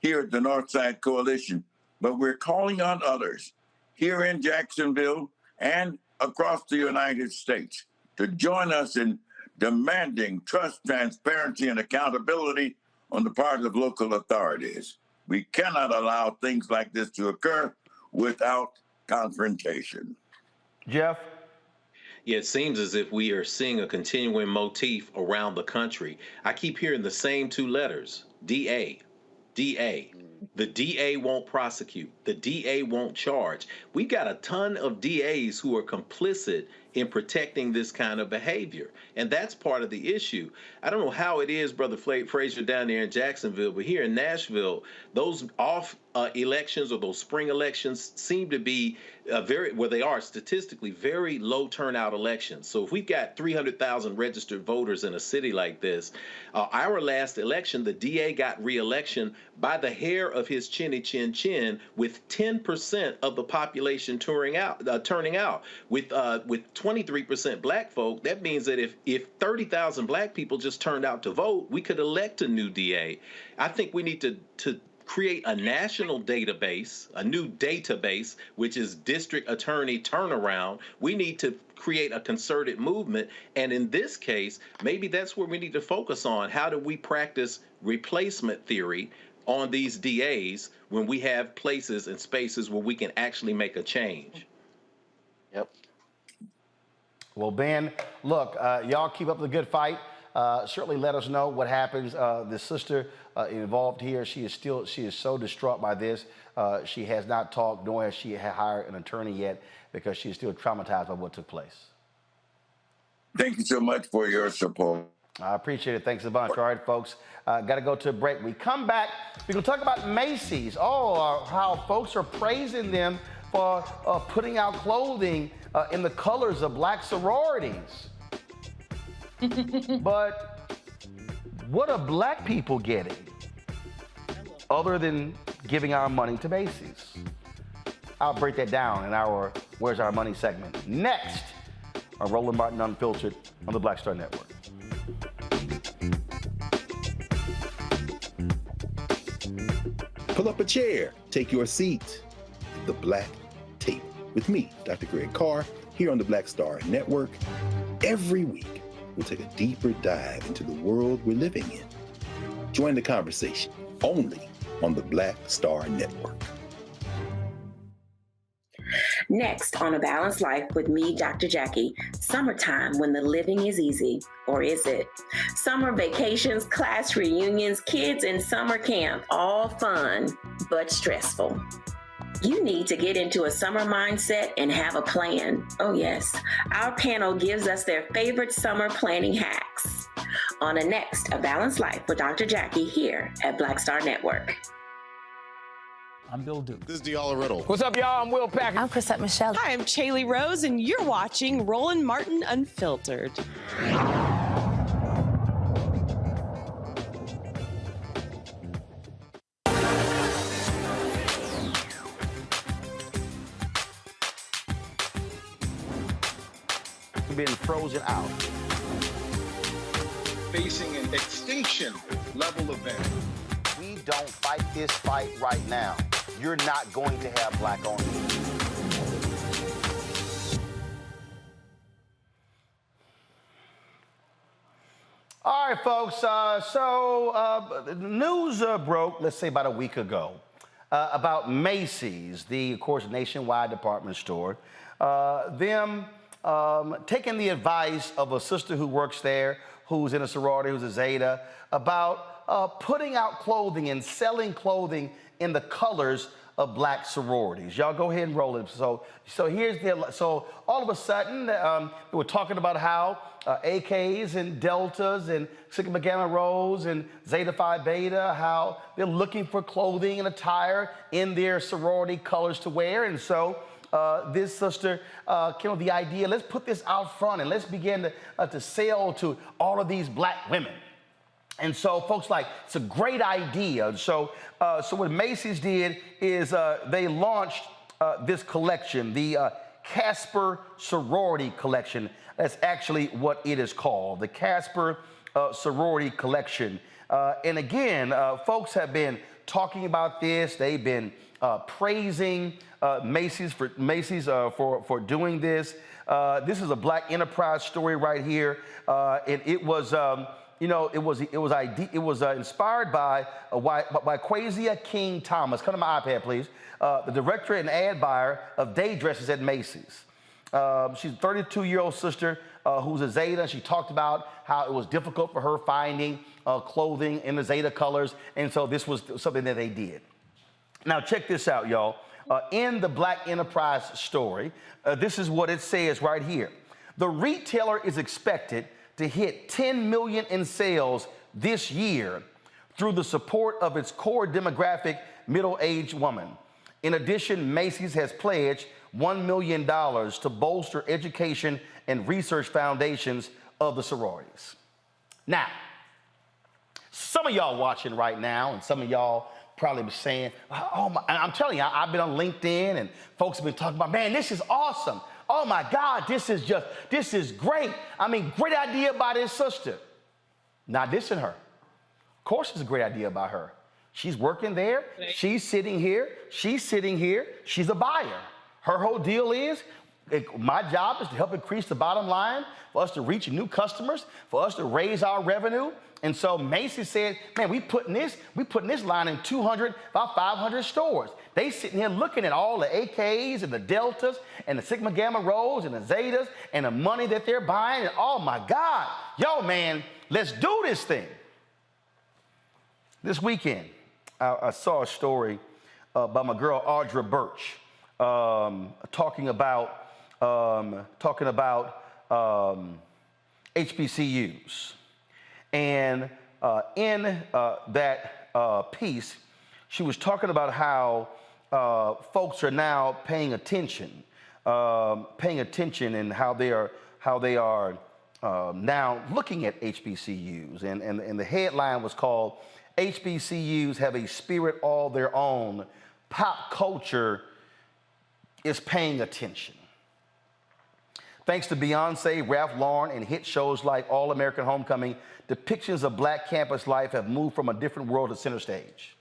here at the Northside Coalition, but we're calling on others here in Jacksonville and across the United States to join us in demanding trust, transparency, and accountability on the part of local authorities. We cannot allow things like this to occur without confrontation. Jeff? Yeah, it seems as if we are seeing a continuing motif around the country. I keep hearing the same two letters, DA, DA. The DA won't prosecute. The DA won't charge. We've got a ton of DAs who are complicit in protecting this kind of behavior. And that's part of the issue. I don't know how it is, Brother Frazier, down there in Jacksonville, but here in Nashville, those off elections or those spring elections seem to be they are statistically very low turnout elections. So if we've got 300,000 registered voters in a city like this, our last election, the DA got re-election by the hair of his chinny chin chin, with 10% of the population turning out. With 23% black folk, that means that if 30,000 black people just turned out to vote, we could elect a new DA. I think we need to create a national database, a new database, which is district attorney turnaround. We need to create a concerted movement. And in this case, maybe that's where we need to focus on. How do we practice replacement theory on these DAs when we have places and spaces where we can actually make a change? Yep. Well, Ben, look, y'all keep up the good fight. Certainly let us know what happens. The sister involved here, she is so distraught by this. She has not talked, nor has she hired an attorney yet, because she is still traumatized by what took place. Thank you so much for your support. I appreciate it. Thanks a bunch. All right, folks, got to go to a break. We come back, we're going to talk about Macy's. How folks are praising them for putting out clothing in the colors of black sororities. But what are black people getting other than giving our money to Macy's? I'll break that down in our Where's Our Money segment next on Roland Martin Unfiltered on the Black Star Network. Pull up a chair, take your seat at the Black Table with me, Dr. Greg Carr, here on the Black Star Network. Every week, we'll take a deeper dive into the world we're living in. Join the conversation only on the Black Star Network. Next on A Balanced Life with me, Dr. Jackie, summertime when the living is easy, or is it? Summer vacations, class reunions, kids in summer camp, all fun, but stressful. You need to get into a summer mindset and have a plan. Oh yes, our panel gives us their favorite summer planning hacks. On a next A Balanced Life with Dr. Jackie here at Black Star Network. I'm Bill Duke. This is Deala Riddle. What's up, y'all? I'm Will Packer. I'm Chrisette Michelle. Hi, I'm Chaley Rose, and you're watching Roland Martin Unfiltered. Being frozen out. Facing an extinction level event. We don't fight this fight right now, you're not going to have black owners. All right, folks, the news broke, let's say about a week ago, about Macy's, of course, nationwide department store, taking the advice of a sister who works there, who's in a sorority, who's a Zeta, about putting out clothing and selling clothing in the colors of black sororities. Y'all go ahead and roll it. So all of a sudden, we were talking about how AKs and Deltas and Sigma Gamma Rhos and Zeta Phi Beta, how they're looking for clothing and attire in their sorority colors to wear. And so this sister came up with the idea, let's put this out front and let's begin to sell to all of these black women. And so folks it's a great idea. So what Macy's did is they launched this collection, the Casper Sorority Collection. That's actually what it is called, the Casper Sorority Collection. And again, folks have been talking about this. They've been praising Macy's for doing this. This is a Black enterprise story right here, and it was inspired by Quasia King Thomas. Come to my iPad, please. The director and ad buyer of day dresses at Macy's. She's a 32-year-old sister who's a Zeta. She talked about how it was difficult for her finding clothing in the Zeta colors, and so this was something that they did. Now check this out, y'all. In the Black enterprise story, this is what it says right here. The retailer is expected to hit $10 million in sales this year through the support of its core demographic, middle-aged woman. In addition, Macy's has pledged $1 million to bolster education and research foundations of the sororities. Now, some of y'all watching right now, and some of y'all probably be saying, oh my, and I'm telling you, I've been on LinkedIn and folks have been talking about, man, this is awesome. Oh my God, this is great. I mean, great idea by this sister. Not dissing her. Of course it's a great idea by her. She's working there, she's sitting here, she's a buyer. Her whole deal is, my job is to help increase the bottom line, for us to reach new customers, for us to raise our revenue. And so Macy said, man, we putting this line in about 500 stores. They sitting here looking at all the AKs and the Deltas and the Sigma Gamma Rhos and the Zetas and the money that they're buying. And oh my God, yo man, let's do this thing. This weekend, I saw a story by my girl Audra Birch talking about HBCUs. And in that piece, she was talking about how folks are now paying attention and how they are now looking at HBCUs. And the headline was called, HBCUs have a spirit all their own. Pop culture is paying attention. Thanks to Beyonce, Ralph Lauren, and hit shows like All American Homecoming, depictions of Black campus life have moved from a different world to center stage.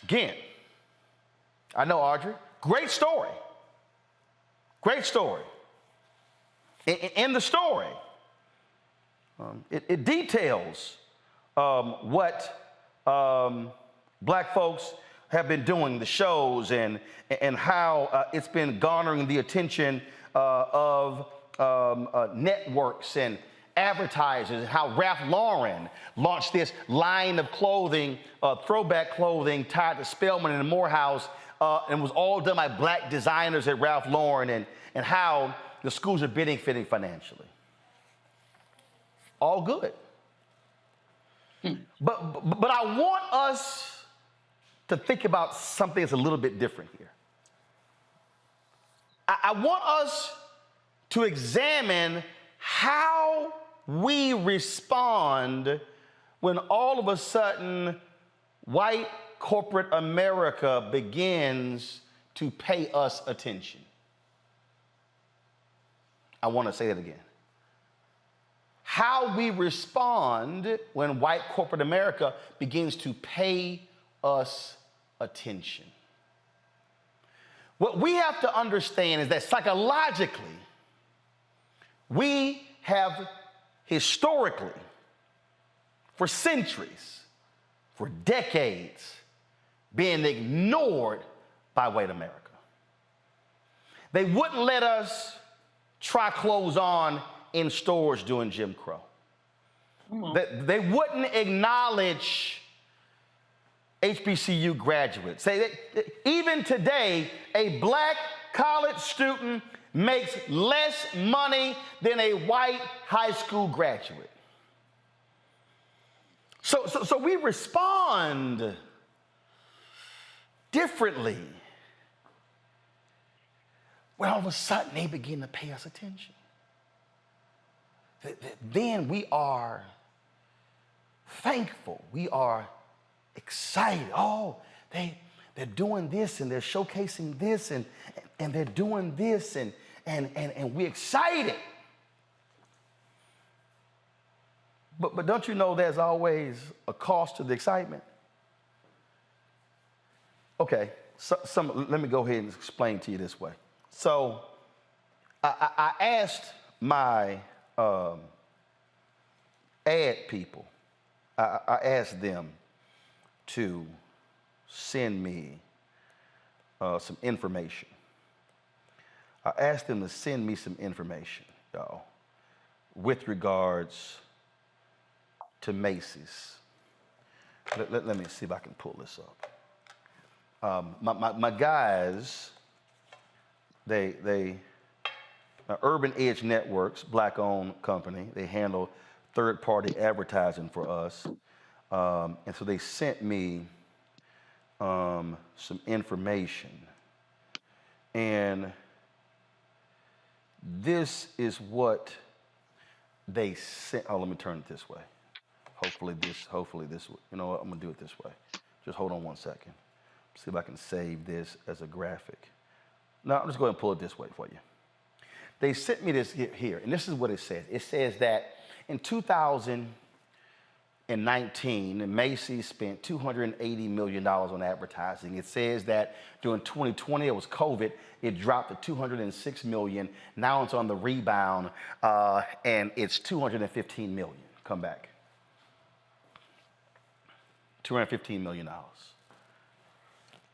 Again, I know Audrey, great story. Great story. In the story, it details what Black folks have been doing, the shows, and how it's been garnering the attention of networks and advertisers, and how Ralph Lauren launched this line of clothing, throwback clothing tied to Spelman and Morehouse, and was all done by Black designers at Ralph Lauren, and how the schools are benefiting financially. All good. But I want us to think about something that's a little bit different here. I want us to examine how we respond when all of a sudden white corporate America begins to pay us attention. I want to say that again. How we respond when white corporate America begins to pay us attention. What we have to understand is that psychologically, we have historically, for centuries, for decades, been ignored by white America. They wouldn't let us try clothes on in stores during Jim Crow. They wouldn't acknowledge HBCU graduates. Even today, a Black college student makes less money than a white high school graduate. So we respond differently when all of a sudden they begin to pay us attention. Then we are thankful. We are excited. Oh, they're doing this and they're showcasing this and they're doing this and and we're excited. But don't you know there's always a cost to the excitement? Okay, let me go ahead and explain to you this way. So I asked my ad people, I asked them to send me some information. I asked them to send me some information, y'all, with regards to Macy's. Let me see if I can pull this up. My guys, Urban Edge Networks, black-owned company, they handle third-party advertising for us. And so they sent me some information. And this is what they sent. Oh, let me turn it this way. Hopefully this, you know what, I'm gonna do it this way. Just hold on one second. See if I can save this as a graphic. No, I'm just going to pull it this way for you. They sent me this here, and this is what it says. It says that in 2019, Macy's spent $280 million on advertising. It says that during 2020, it was COVID, it dropped to $206 million. Now it's on the rebound, and it's $215 million. Come back. $215 million.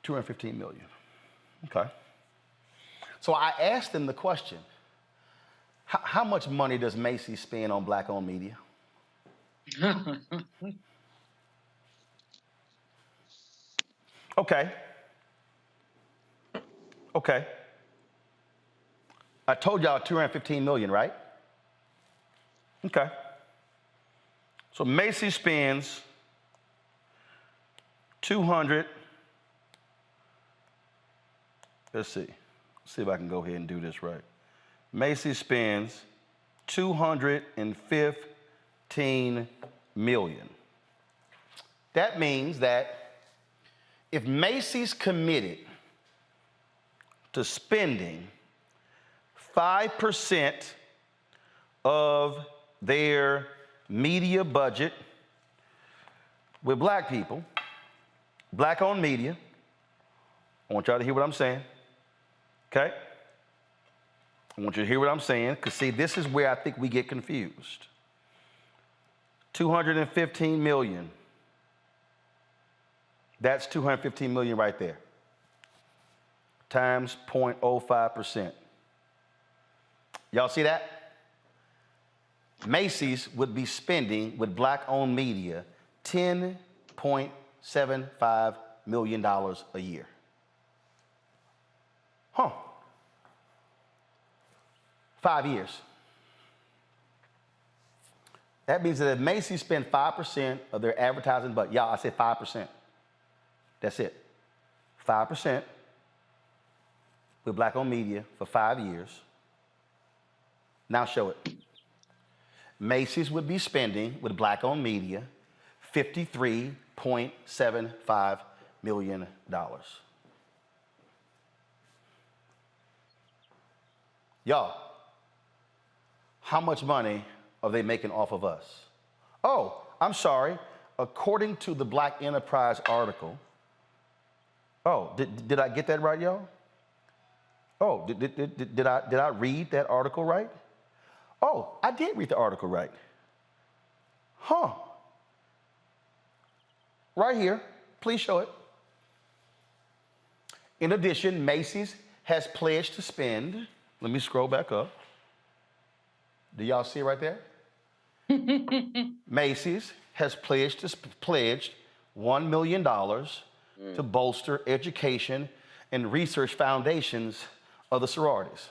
$215 million. Okay. So I asked them the question, how much money does Macy spend on black-owned media? Okay. Okay. I told y'all $215 million, right? Okay. So Macy spends let's see if I can go ahead and do this right. Macy spends $215 million. That means that if Macy's committed to spending 5% of their media budget with black people, black-owned media, I want y'all to hear what I'm saying, okay? I want you to hear what I'm saying, because see, this is where I think we get confused. $215 million. That's $215 million right there. Times 0.05%. Y'all see that? Macy's would be spending with black-owned media $10.75 million a year. Huh. 5 years. That means that if Macy's spend 5% of their advertising budget, y'all, I said 5%. That's it. 5% with black-owned media for 5 years. Now show it. Macy's would be spending with black-owned media $53.75 million. Y'all, how much money are they making off of us? Oh, I'm sorry. According to the Black Enterprise article, oh, did I get that right, y'all? Oh, did I read that article right? Oh, I did read the article right. Huh. Right here, please show it. In addition, Macy's has pledged to spend, let me scroll back up. Do y'all see it right there? Macy's has pledged $1 million to bolster education and research foundations of the sororities.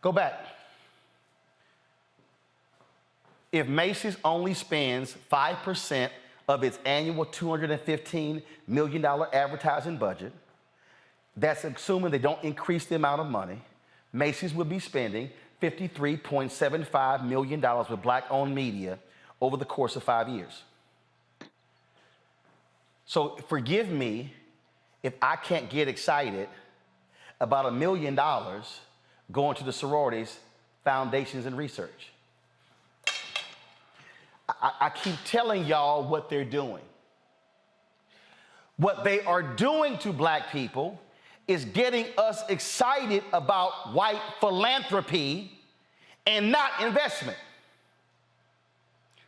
Go back. If Macy's only spends 5% of its annual $215 million advertising budget, that's assuming they don't increase the amount of money, Macy's would be spending $53.75 million with black-owned media over the course of 5 years. So forgive me if I can't get excited about $1 million going to the sororities, foundations, and research. I keep telling y'all what they're doing. What they are doing to black people is getting us excited about white philanthropy and not investment.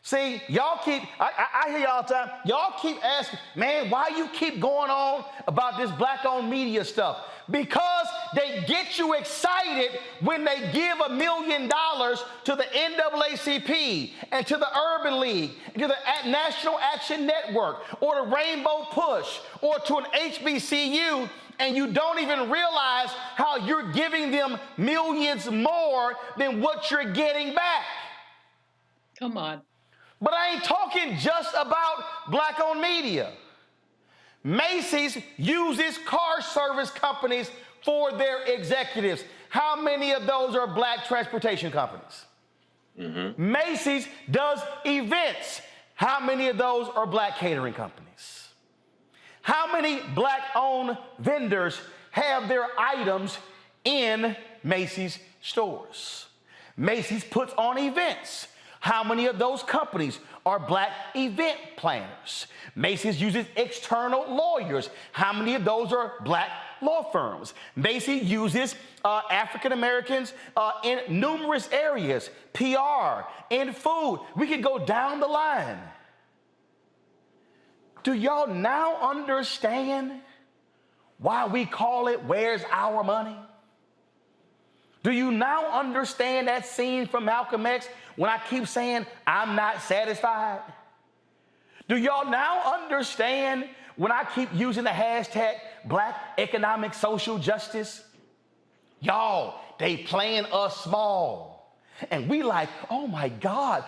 See, y'all keep, I hear y'all all the time, y'all keep asking, man, why you keep going on about this black-owned media stuff? Because they get you excited when they give $1 million to the NAACP and to the Urban League, and to the National Action Network, or the Rainbow Push, or to an HBCU, and you don't even realize how you're giving them millions more than what you're getting back. Come on. But I ain't talking just about black-owned media. Macy's uses car service companies for their executives. How many of those are black transportation companies? Mm-hmm. Macy's does events. How many of those are black catering companies? How many black-owned vendors have their items in Macy's stores? Macy's puts on events. How many of those companies are black event planners? Macy's uses external lawyers. How many of those are black law firms? Macy's uses African Americans in numerous areas, PR, in food. We could go down the line. Do y'all now understand why we call it Where's Our Money? Do you now understand that scene from Malcolm X when I keep saying, I'm not satisfied? Do y'all now understand when I keep using the hashtag Black Economic Social Justice? Y'all, they playing us small. And we like, oh my God,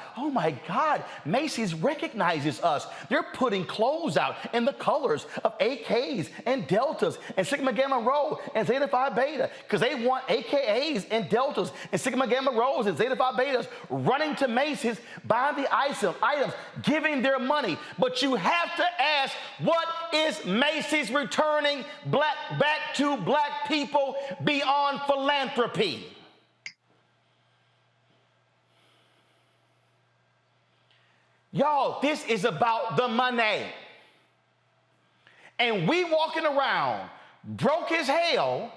Macy's recognizes us. They're putting clothes out in the colors of AKs and Deltas and Sigma Gamma Rho and Zeta Phi Beta, because they want AKAs and Deltas and Sigma Gamma Rhos and Zeta Phi Betas running to Macy's, buying the items, giving their money. But you have to ask, what is Macy's returning back to black people beyond philanthropy? Y'all, this is about the money. And we walking around broke as hell,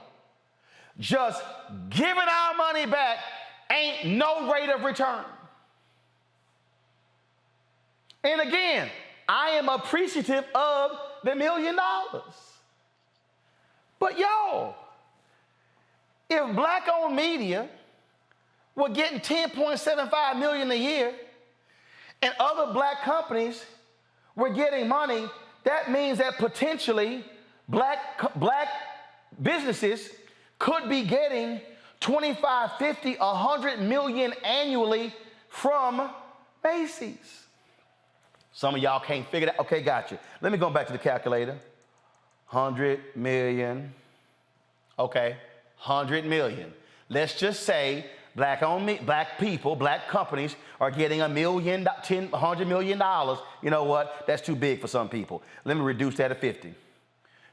just giving our money back, ain't no rate of return. And again, I am appreciative of the $1 million. But y'all, if black-owned media were getting $10.75 million a year, and other black companies were getting money, that means that potentially black businesses could be getting 25, 50, 100 million annually from Macy's. Some of y'all can't figure that. Okay, got you. Let me go back to the calculator. 100 million. Okay, 100 million. Let's just say black people, black companies are getting $100 million. You know what? That's too big for some people. Let me reduce that to 50.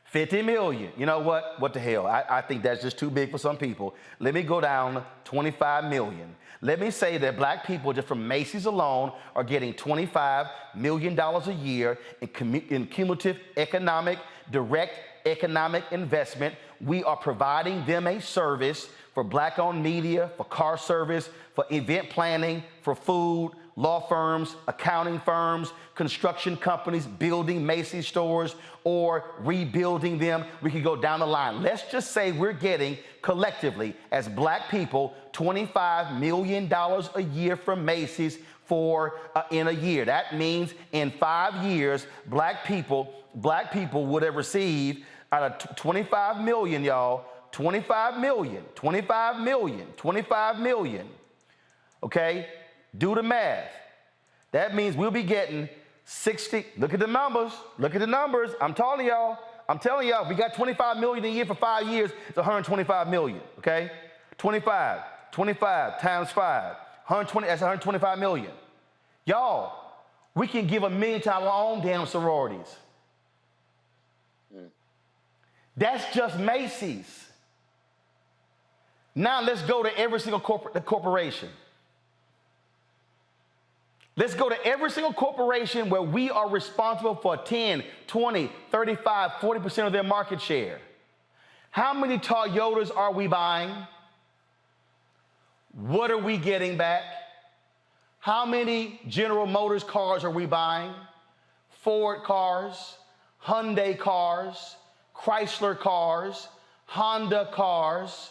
50 million. You know what? What the hell? I think that's just too big for some people. Let me go down 25 million. Let me say that black people just from Macy's alone are getting $25 million a year in cumulative direct economic investment. We are providing them a service for black-owned media, for car service, for event planning, for food, law firms, accounting firms, construction companies, building Macy's stores or rebuilding them. We could go down the line. Let's just say we're getting collectively as black people $25 million a year from Macy's in a year. That means in 5 years, black people would have received out of 25 million, y'all, 25 million. Okay? Do the math. That means we'll be getting 60. Look at the numbers. I'm telling y'all, if we got 25 million a year for 5 years, it's 125 million. Okay? 25 times 5. 120, that's 125 million. Y'all, we can give $1 million to our own damn sororities. That's just Macy's. Now let's go to every single corporation. Let's go to every single corporation where we are responsible for 10, 20, 35, 40% of their market share. How many Toyotas are we buying? What are we getting back? How many General Motors cars are we buying? Ford cars, Hyundai cars, Chrysler cars, Honda cars.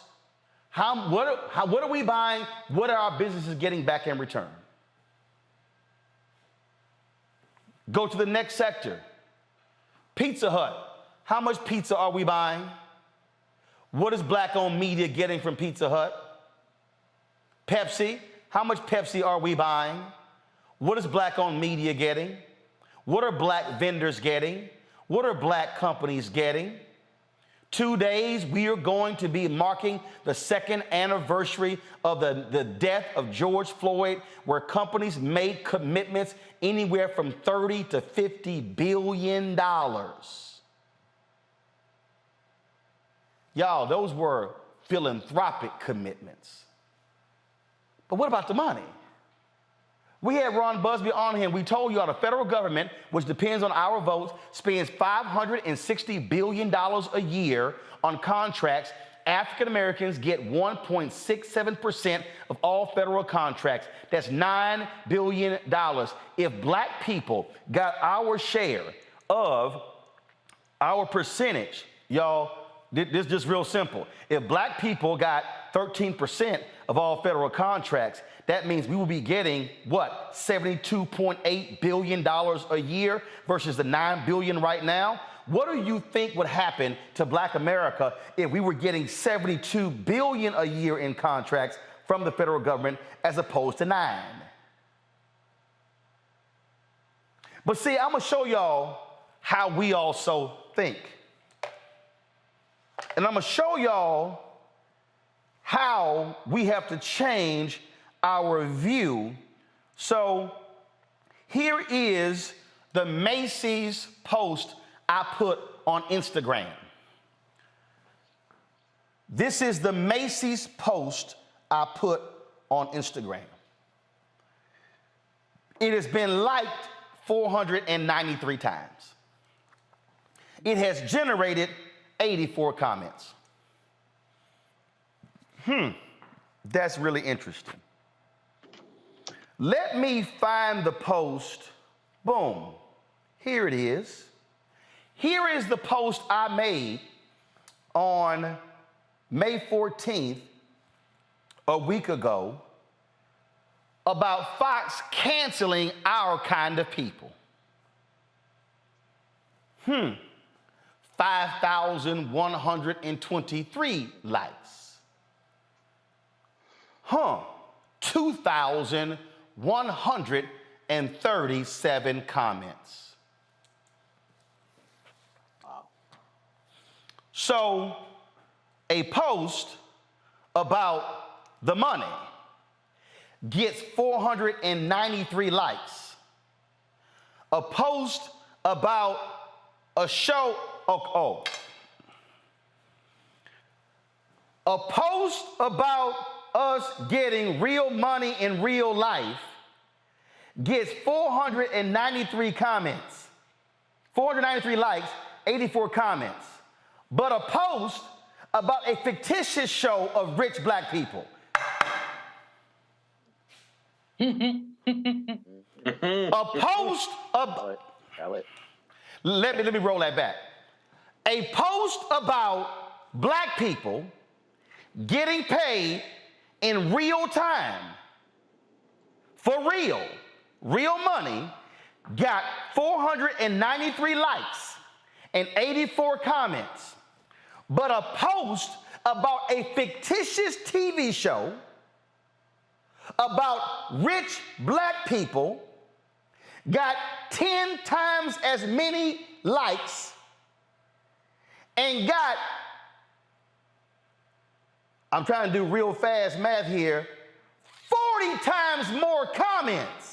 What are we buying? What are our businesses getting back in return? Go to the next sector. Pizza Hut. How much pizza are we buying? What is black-owned media getting from Pizza Hut? Pepsi. How much Pepsi are we buying? What is black-owned media getting? What are black vendors getting? What are black companies getting? 2 days, we are going to be marking the 2nd anniversary of the death of George Floyd, where companies made commitments anywhere from $30 to $50 billion. Y'all, those were philanthropic commitments. But what about the money? We had Ron Busby on here, and we told you all the federal government, which depends on our votes, spends $560 billion a year on contracts. African Americans get 1.67% of all federal contracts. That's $9 billion. If black people got our share of our percentage, y'all, this is just real simple. If black people got 13% of all federal contracts, that means we will be getting, what, $72.8 billion a year versus the $9 billion right now? What do you think would happen to black America if we were getting $72 billion a year in contracts from the federal government as opposed to $9? But see, I'm gonna show y'all how we also think. And I'm gonna show y'all how we have to change our view. So here is the Macy's post I put on Instagram. This is the Macy's post I put on Instagram. It has been liked 493 times. It has generated 84 comments. That's really interesting. Let me find the post. Boom. Here it is. Here is the post I made on May 14th, a week ago, about Fox canceling our kind of people. 5,123 likes. 2,137 comments. So a post about the money gets 493 likes. A post about a show, a post about us getting real money in real life gets 493 comments, 493 likes, 84 comments. But a post about a fictitious show of rich black people. A post of, let me roll that back. A post about black people getting paid in real time, for real money, got 493 likes and 84 comments. But a post about a fictitious TV show about rich black people got 10 times as many likes and got, I'm trying to do real fast math here, 40 times more comments.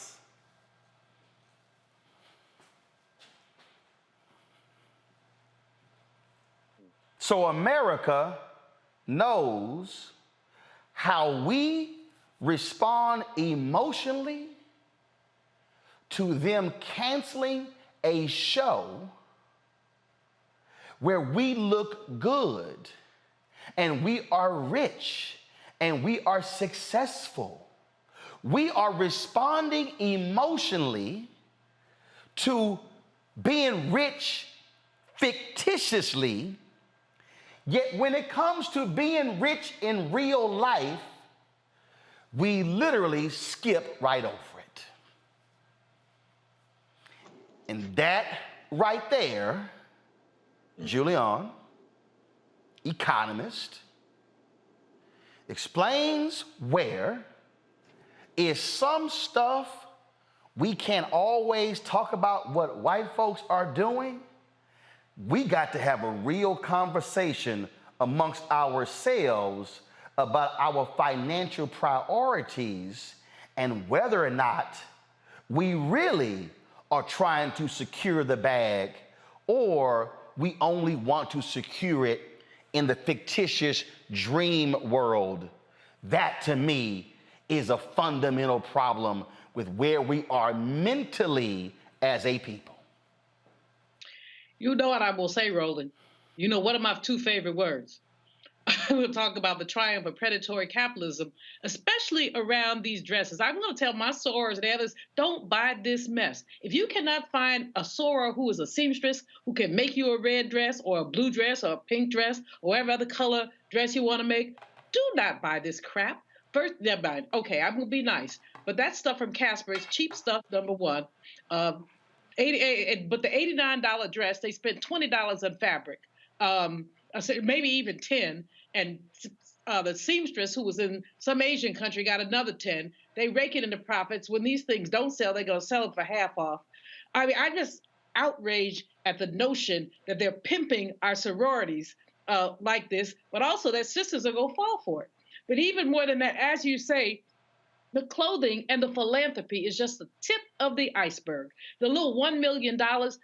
So America knows how we respond emotionally to them canceling a show where we look good and we are rich and we are successful. We are responding emotionally to being rich fictitiously, yet when it comes to being rich in real life, we literally skip right over it. And that right there, Julian, economist, explains where is some stuff we can't always talk about what white folks are doing. We got to have a real conversation amongst ourselves about our financial priorities and whether or not we really are trying to secure the bag or we only want to secure it in the fictitious dream world. That to me is a fundamental problem with where we are mentally as a people. You know what I will say, Roland? You know, one of my two favorite words. We'll talk about the triumph of predatory capitalism, especially around these dresses. I'm going to tell my sorors and the others, don't buy this mess. If you cannot find a soror who is a seamstress who can make you a red dress or a blue dress or a pink dress or whatever other color dress you want to make, do not buy this crap. First, never mind. Okay, I'm going to be nice. But that stuff from Casper is cheap stuff, number one. But the $89 dress, they spent $20 on fabric. Maybe even 10, and the seamstress who was in some Asian country got another 10. They rake it into profits. When these things don't sell, they're going to sell it for half off. I mean, I'm just outraged at the notion that they're pimping our sororities like this, but also that sisters are going to fall for it. But even more than that, as you say, the clothing and the philanthropy is just the tip of the iceberg. The little $1 million,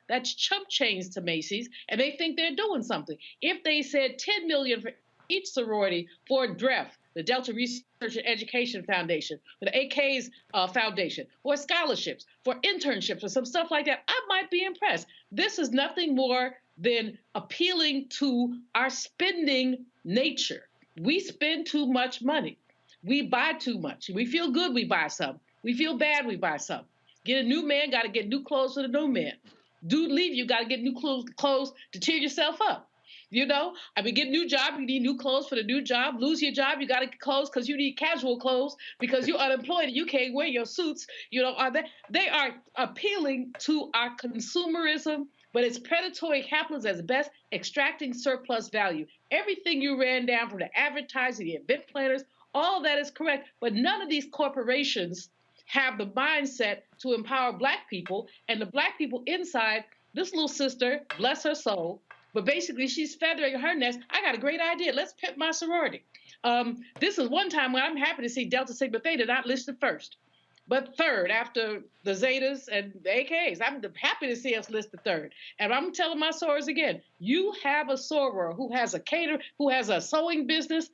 that's chump change to Macy's, and they think they're doing something. If they said $10 million for each sorority for DREF, the Delta Research and Education Foundation, for the AK's Foundation, for scholarships, for internships, or some stuff like that, I might be impressed. This is nothing more than appealing to our spending nature. We spend too much money. We buy too much. We feel good, we buy some. We feel bad, we buy some. Get a new man, got to get new clothes for the new man. Dude leave you, got to get new clothes to cheer yourself up. You know, I mean, get a new job, you need new clothes for the new job. Lose your job, you got to get clothes because you need casual clothes because you're unemployed and you can't wear your suits. You know, they are appealing to our consumerism, but it's predatory capitalism at best, extracting surplus value. Everything you ran down from the advertising, the event planners, all that is correct, but none of these corporations have the mindset to empower Black people, and the Black people inside, this little sister, bless her soul, but basically she's feathering her nest. I got a great idea. Let's pimp my sorority. This is one time when I'm happy to see Delta Sigma Theta not listed first, but third after the Zetas and the AKs. I'm happy to see us listed third. And I'm telling my sorors again, you have a soror who has a caterer, who has a sewing business,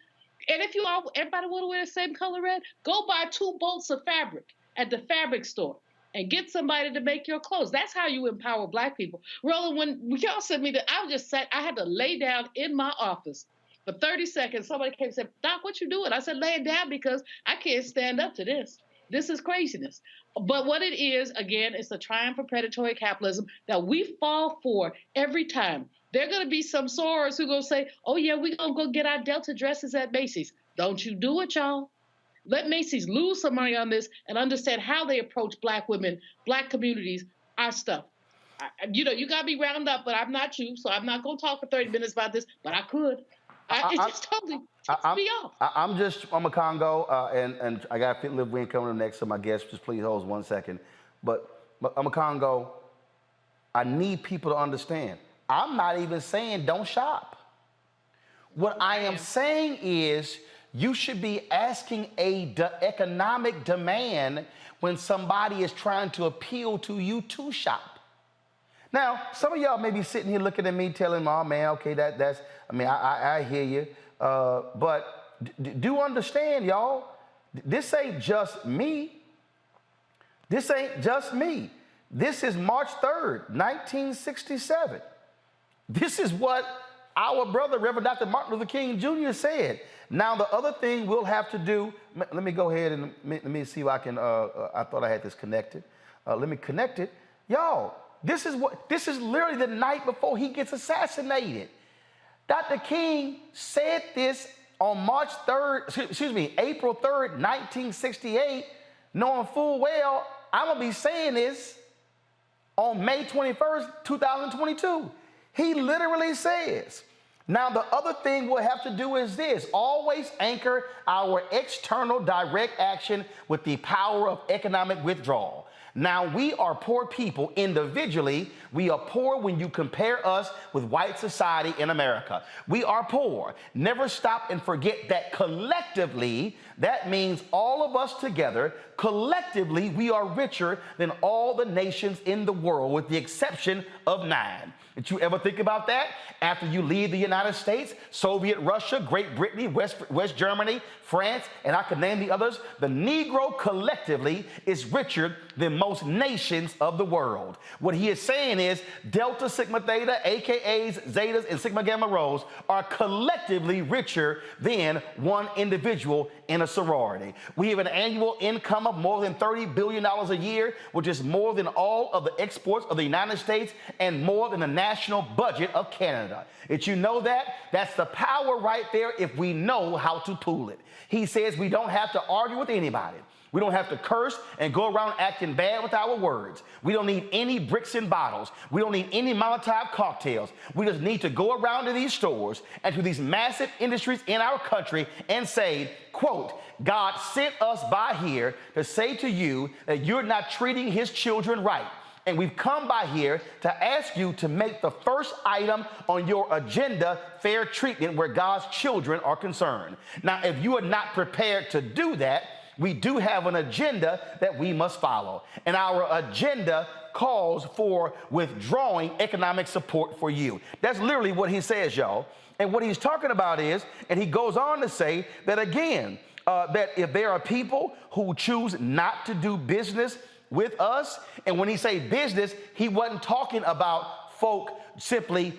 and if everybody want to wear the same color red, go buy 2 bolts of fabric at the fabric store and get somebody to make your clothes. That's how you empower Black people. Roland, when y'all sent me I had to lay down in my office for 30 seconds. Somebody came and said, Doc, what you doing? I said, lay it down because I can't stand up to this. This is craziness. But what it is, again, it's the triumph of predatory capitalism that we fall for every time. There are going to be some sorors who are going to say, oh, yeah, we're going to go get our Delta dresses at Macy's. Don't you do it, y'all. Let Macy's lose some money on this and understand how they approach Black women, Black communities, our stuff. You know, you got to be round up, but I'm not you, so I'm not going to talk for 30 minutes about this, but I could. It just totally ticks me off. I'm a Congo, and I got Fit Live Win coming up next, so my guest, just please hold 1 second. But I'm a Congo. I need people to understand. I'm not even saying don't shop. What I am saying is you should be asking economic demand when somebody is trying to appeal to you to shop. Now, some of y'all may be sitting here looking at me telling me, oh, man, okay, that's, I mean, I hear you. But do understand, y'all, this ain't just me. This ain't just me. This is March 3rd, 1967. This is what our brother, Reverend Dr. Martin Luther King Jr. said. Now, the other thing we'll have to do, let me go ahead and let me see if I can, I thought I had this connected. Let me connect it. Y'all, this is literally the night before he gets assassinated. Dr. King said this on April 3rd, 1968, knowing full well I'm gonna be saying this on May 21st, 2022. He literally says, now the other thing we'll have to do is this: always anchor our external direct action with the power of economic withdrawal. Now, we are poor people individually. We are poor when you compare us with white society in America. We are poor. Never stop and forget that collectively, that means all of us together, collectively, we are richer than all the nations in the world, with the exception of 9. Did you ever think about that? After you leave the United States, Soviet Russia, Great Britain, West Germany, France, and I could name the others, the Negro collectively is richer than most nations of the world. What he is saying is Delta Sigma Theta, AKAs, Zetas, and Sigma Gamma Rhos are collectively richer than one individual in a sorority. We have an annual income of more than $30 billion a year, which is more than all of the exports of the United States and more than the national budget of Canada. Did you know that? That's the power right there if we know how to pool it. He says we don't have to argue with anybody. We don't have to curse and go around acting bad with our words. We don't need any bricks and bottles. We don't need any Molotov cocktails. We just need to go around to these stores and to these massive industries in our country and say, quote, God sent us by here to say to you that you're not treating his children right. And we've come by here to ask you to make the first item on your agenda fair treatment where God's children are concerned. Now, if you are not prepared to do that, we do have an agenda that we must follow. And our agenda calls for withdrawing economic support for you. That's literally what he says, y'all. And what he's talking about is, and he goes on to say that again, that if there are people who choose not to do business with us, and when he say business, he wasn't talking about folk simply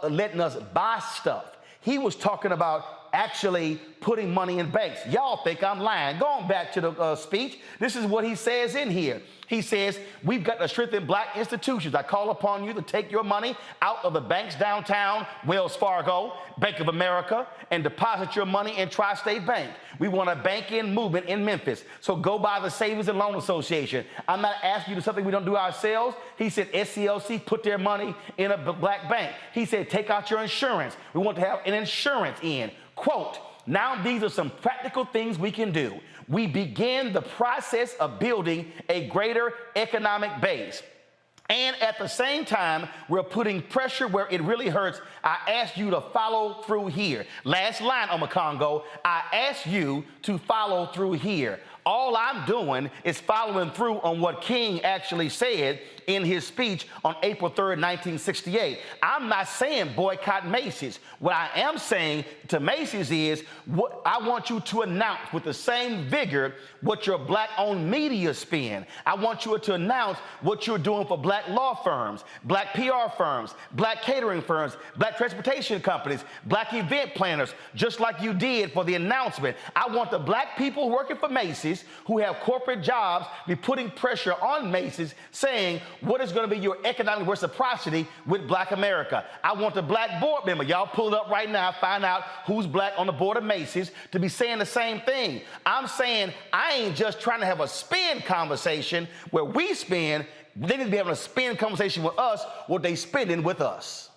letting us buy stuff. He was talking about actually putting money in banks. Y'all think I'm lying. Going back to the speech, this is what he says in here. He says, we've got to strengthen black institutions. I call upon you to take your money out of the banks downtown, Wells Fargo, Bank of America, and deposit your money in Tri-State Bank. We want a bank-in movement in Memphis. So go by the Savings and Loan Association. I'm not asking you to do something we don't do ourselves. He said SCLC put their money in a black bank. He said take out your insurance. We want to have an insurance in. Quote, now these are some practical things we can do. We begin the process of building a greater economic base. And at the same time, we're putting pressure where it really hurts. I ask you to follow through here. Last line on Congo, I ask you to follow through here. All I'm doing is following through on what King actually said in his speech on April 3rd, 1968. I'm not saying boycott Macy's. What I am saying to Macy's is what I want you to announce with the same vigor what your black-owned media spend. I want you to announce what you're doing for black law firms, black PR firms, black catering firms, black transportation companies, black event planners, just like you did for the announcement. I want the black people working for Macy's who have corporate jobs be putting pressure on Macy's saying, what is going to be your economic reciprocity with black America? I want the black board member, y'all pull it up right now, find out who's black on the board of Macy's, to be saying the same thing. I'm saying I ain't just trying to have a spend conversation where we spend. They need to be having a spend conversation with us, what they spending with us.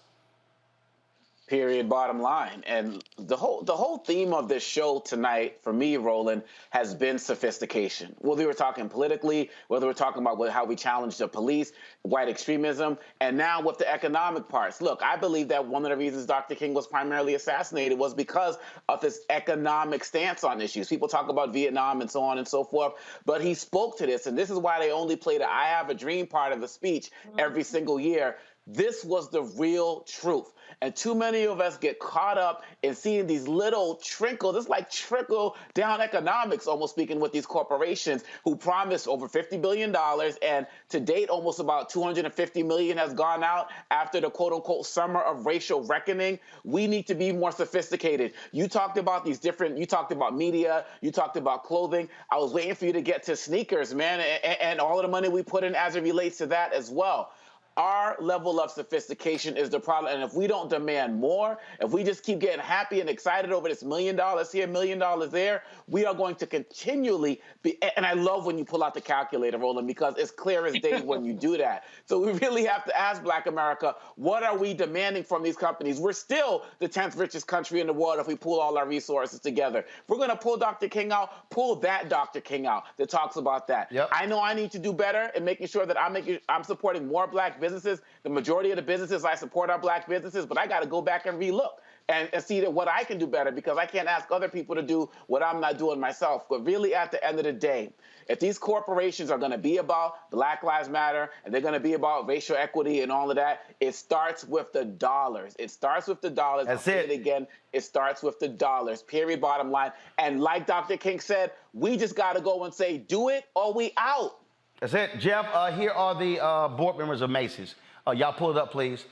Period, bottom line. And the whole theme of this show tonight, for me, Roland, has been sophistication. Whether we're talking politically, whether we're talking about how we challenge the police, white extremism, and now with the economic parts. Look, I believe that one of the reasons Dr. King was primarily assassinated was because of this economic stance on issues. People talk about Vietnam and so on and so forth, but he spoke to this, and this is why they only play the I Have a Dream part of the speech every single year, This was the real truth. And too many of us get caught up in seeing these little trickles. It's like trickle down economics, almost speaking, with these corporations who promised over $50 billion. And to date, almost about $250 million has gone out after the quote unquote summer of racial reckoning. We need to be more sophisticated. You talked about you talked about media, you talked about clothing. I was waiting for you to get to sneakers, man, and all of the money we put in as it relates to that as well. Our level of sophistication is the problem. And if we don't demand more, if we just keep getting happy and excited over this $1 million here, $1 million there, we are going to continually be. And I love when you pull out the calculator, Roland, because it's clear as day when you do that. So we really have to ask Black America, what are we demanding from these companies? We're still the 10th richest country in the world if we pull all our resources together. If we're going to pull Dr. King out, pull that Dr. King out that talks about that. Yep. I know I need to do better in making sure that I'm supporting more Black businesses. The majority of the businesses I support are Black businesses, but I got to go back and relook and see that what I can do better, because I can't ask other people to do what I'm not doing myself. But really, at the end of the day, if these corporations are going to be about Black Lives Matter and they're going to be about racial equity and all of that, it starts with the dollars. It starts with the dollars. That's I'll say it. it again. It starts with the dollars, period, bottom line. And like Dr. King said, we just got to go and say, do it or we out. That's it. Jeff, here are the board members of Macy's. Y'all pull it up, please.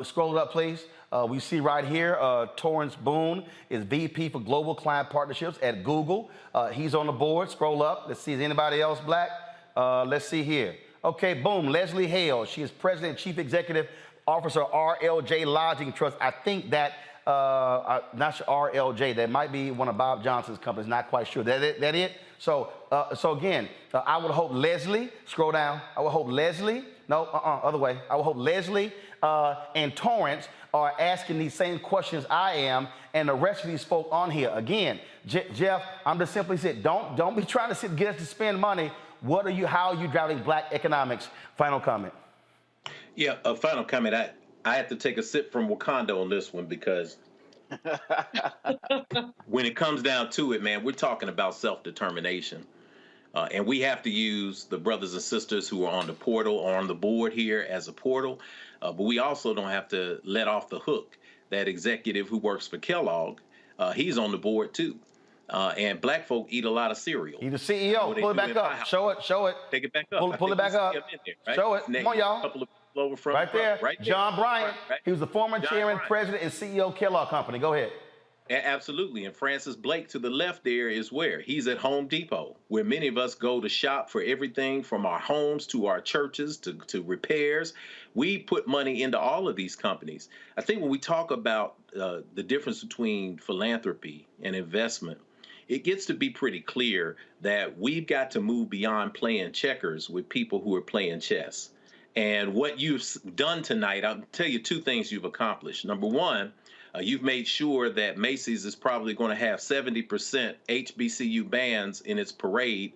Scroll it up, please. We see right here, Torrance Boone is VP for Global Client Partnerships at Google. He's on the board. Scroll up. Let's see, is anybody else Black? Let's see here. Okay, boom. Leslie Hale. She is President and Chief Executive Officer, RLJ Lodging Trust. I think that, not sure, RLJ, that might be one of Bob Johnson's companies. Not quite sure. That it? So again, I would hope Leslie, scroll down. I would hope Leslie, other way. I would hope Leslie and Torrance are asking these same questions I am, and the rest of these folk on here. Again, Jeff, I'm just simply saying, don't be trying to get us to spend money. How are you driving Black economics? Final comment. Yeah, a final comment. I have to take a sip from Wakanda on this one, because when it comes down to it, man, we're talking about self-determination. And we have to use the brothers and sisters who are on the portal or on the board here as a portal. But we also don't have to let off the hook that executive who works for Kellogg. He's on the board too. And Black folk eat a lot of cereal. He's the CEO. Pull it back up. Show it. Take it back up. Pull it back up. There, right? Show it. Come on, y'all. Couple of over from right there. John Bryant. Right. He was the former chairman, president, and CEO of Kellogg Company. Go ahead. Absolutely. And Francis Blake to the left there is where? He's at Home Depot, where many of us go to shop for everything from our homes to our churches to repairs. We put money into all of these companies. I think when we talk about the difference between philanthropy and investment, it gets to be pretty clear that we've got to move beyond playing checkers with people who are playing chess. And what you've done tonight, I'll tell you two things you've accomplished. Number one, you've made sure that Macy's is probably going to have 70% HBCU bands in its parade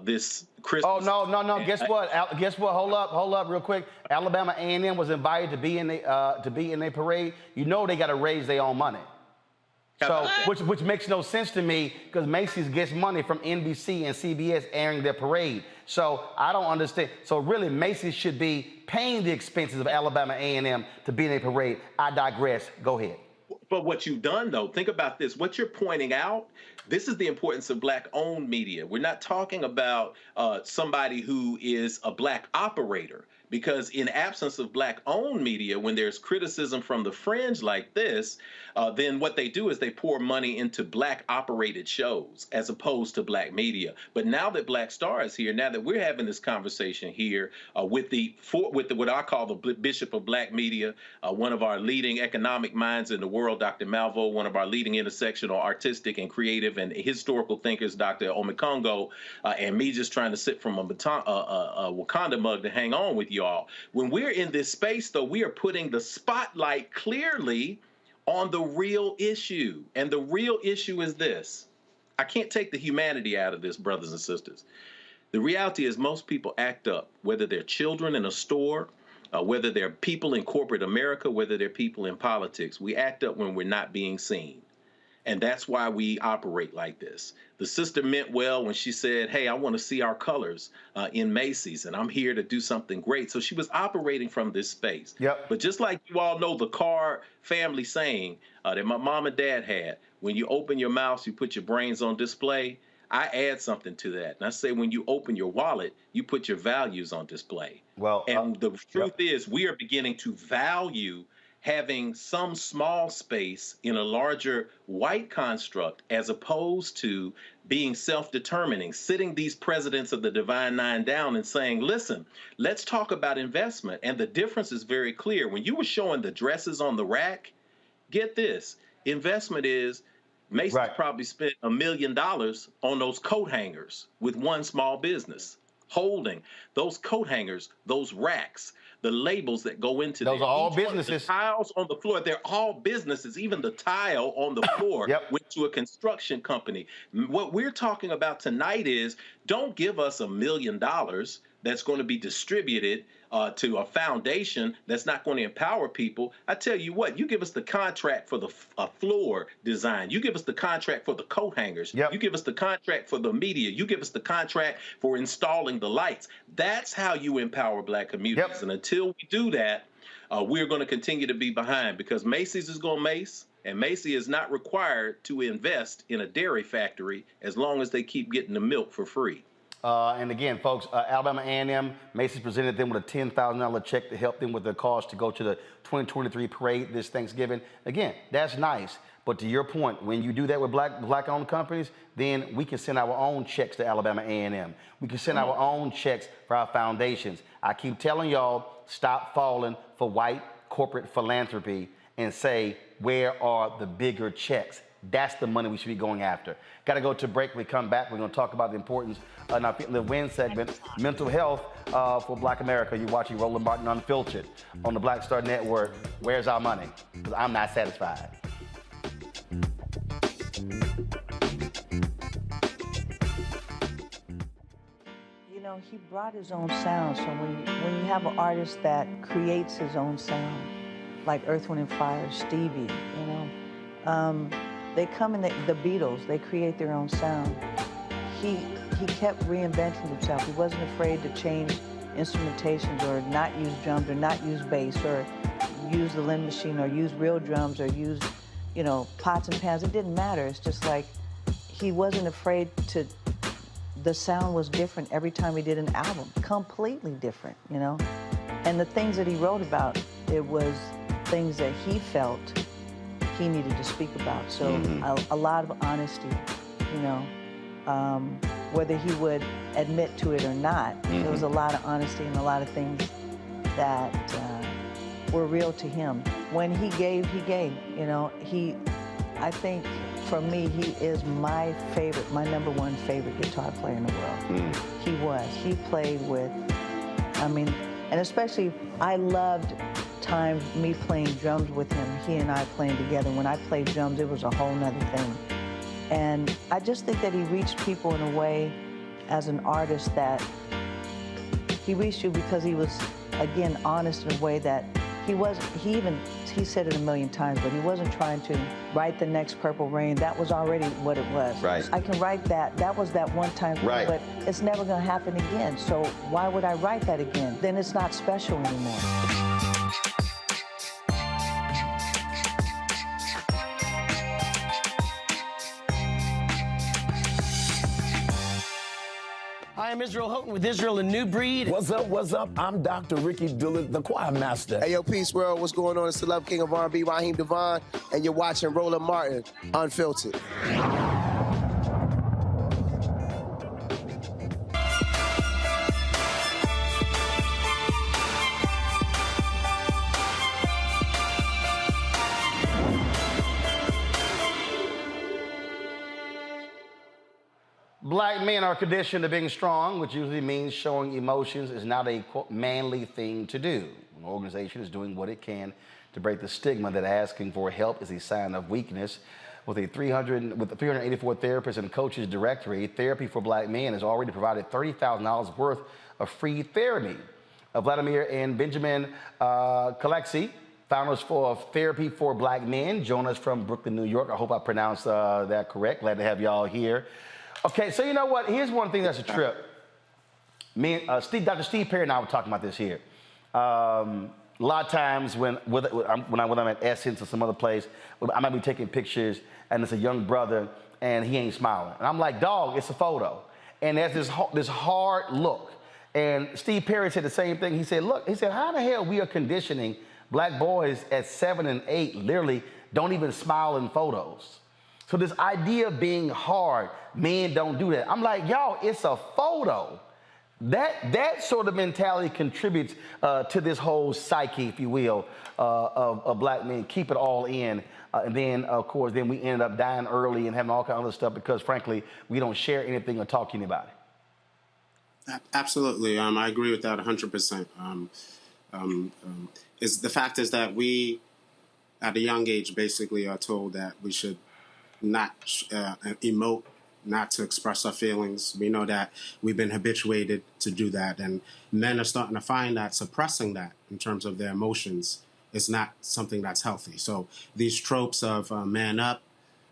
this Christmas. Oh, no. Guess what? Hold up real quick. Alabama A&M was invited to be in their parade. You know they got to raise their own money. So, which makes no sense to me, because Macy's gets money from NBC and CBS airing their parade. So I don't understand. So really, Macy's should be paying the expenses of Alabama A&M to be in a parade. I digress. Go ahead. But what you've done, though, think about this. What you're pointing out, this is the importance of Black-owned media. We're not talking about somebody who is a Black operator, because in absence of Black-owned media, when there's criticism from the fringe like this, then what they do is they pour money into Black-operated shows as opposed to Black media. But now that Black Star is here, now that we're having this conversation here with what I call the Bishop of Black Media, one of our leading economic minds in the world, Dr. Malvo, one of our leading intersectional, artistic, and creative and historical thinkers, Dr. Omekongo, and me just trying to sit from a Wakanda mug to hang on with you all. When we're in this space, though, we are putting the spotlight clearly on the real issue. And the real issue is this. I can't take the humanity out of this, brothers and sisters. The reality is most people act up, whether they're children in a store, whether they're people in corporate America, whether they're people in politics. We act up when we're not being seen. And that's why we operate like this. The sister meant well when she said, hey, I want to see our colors in Macy's, and I'm here to do something great. So she was operating from this space. Yep. But just like you all know the Carr family saying that my mom and dad had, when you open your mouth, you put your brains on display. I add something to that. And I say when you open your wallet, you put your values on display. Well, and the truth is we are beginning to value having some small space in a larger white construct as opposed to being self-determining, sitting these presidents of the Divine Nine down and saying, listen, let's talk about investment. And the difference is very clear. When you were showing the dresses on the rack, get this, investment is Macy probably spent $1 million on those coat hangers with one small business, holding those coat hangers, those racks, the labels that go into those there. are all Each businesses. the tiles on the floor, they're all businesses. Even the tile on the floor went to a construction company. What we're talking about tonight is don't give us $1 million that's going to be distributed to a foundation that's not going to empower people. I tell you what, you give us the contract for the floor design. You give us the contract for the coat hangers. You give us the contract for the media. You give us the contract for installing the lights. That's how you empower Black communities. And until we do that, we're going to continue to be behind because Macy's is going to Mace. And Macy is not required to invest in a dairy factory as long as they keep getting the milk for free. And again, folks, Alabama A&M, Macy's presented them with a $10,000 check to help them with their cost to go to the 2023 parade this Thanksgiving. Again, that's nice. But to your point, when you do that with black-owned companies, then we can send our own checks to Alabama A&M. We can send our own checks for our foundations. I keep telling y'all, stop falling for white corporate philanthropy and say, where are the bigger checks? That's the money we should be going after. Got to go to break. When we come back, we're going to talk about the importance in our Live Win segment, mental health for Black America. You're watching Roland Martin Unfiltered on the Black Star Network. Where's our money? Because I'm not satisfied. You know, he brought his own sound. So when you have an artist that creates his own sound, like Earth, Wind & Fire, Stevie, you know, they come in, the Beatles, they create their own sound. He kept reinventing himself. He wasn't afraid to change instrumentations or not use drums or not use bass or use the Lynn machine or use real drums or use, you know, pots and pans. It didn't matter. It's just like he wasn't afraid to, the sound was different every time he did an album, completely different, you know? And the things that he wrote about, it was things that he felt he needed to speak about. So a lot of honesty, you know, whether he would admit to it or not, there was a lot of honesty and a lot of things that were real to him. When he gave, you know, I think for me, he is my favorite, my #1 favorite guitar player in the world. He was. He played with, I mean, and especially I loved me playing drums with him, he and I playing together. When I played drums, it was a whole nother thing. And I just think that he reached people in a way as an artist that he reached you because he was, again, honest in a way that he said it a million times, but he wasn't trying to write the next Purple Rain. That was already what it was. Right. I can write that. That was that one time thing, but it's never going to happen again. So why would I write that again? Then it's not special anymore. Hi, I'm Israel Houghton with Israel and New Breed. What's up, what's up? I'm Dr. Ricky Dillard, the choir master. Hey, yo, peace, world. What's going on? It's the Love King of R&B, Raheem Devon, and you're watching Roland Martin Unfiltered. Black men are conditioned to being strong, which usually means showing emotions is not a, quote, manly thing to do. An organization is doing what it can to break the stigma that asking for help is a sign of weakness. With the 384 therapists and coaches directory, Therapy for Black Men has already provided $30,000 worth of free therapy. Vladimir and Benjamin Kaleksi founders for Therapy for Black Men, join us from Brooklyn, New York. I hope I pronounced that correct. Glad to have y'all here. Okay, so you know what? Here's one thing that's a trip. Me and Dr. Steve Perry and I were talking about this here. A lot of times when I'm at Essence or some other place, I might be taking pictures and it's a young brother and he ain't smiling. And I'm like, dog, it's a photo. And there's this hard look. And Steve Perry said the same thing. He said, look, how the hell we are conditioning black boys at 7 and 8 literally don't even smile in photos. So this idea of being hard, men don't do that. I'm like, y'all, it's a photo. That sort of mentality contributes to this whole psyche, if you will, of black men. Keep it all in. And then, of course, then we ended up dying early and having all kinds of other stuff because, frankly, we don't share anything or talk to anybody. Absolutely. I agree with that 100%. The fact is that we, at a young age, basically are told that we should not emote, not to express our feelings. We know that we've been habituated to do that, and men are starting to find that suppressing that in terms of their emotions is not something that's healthy. So these tropes of man up,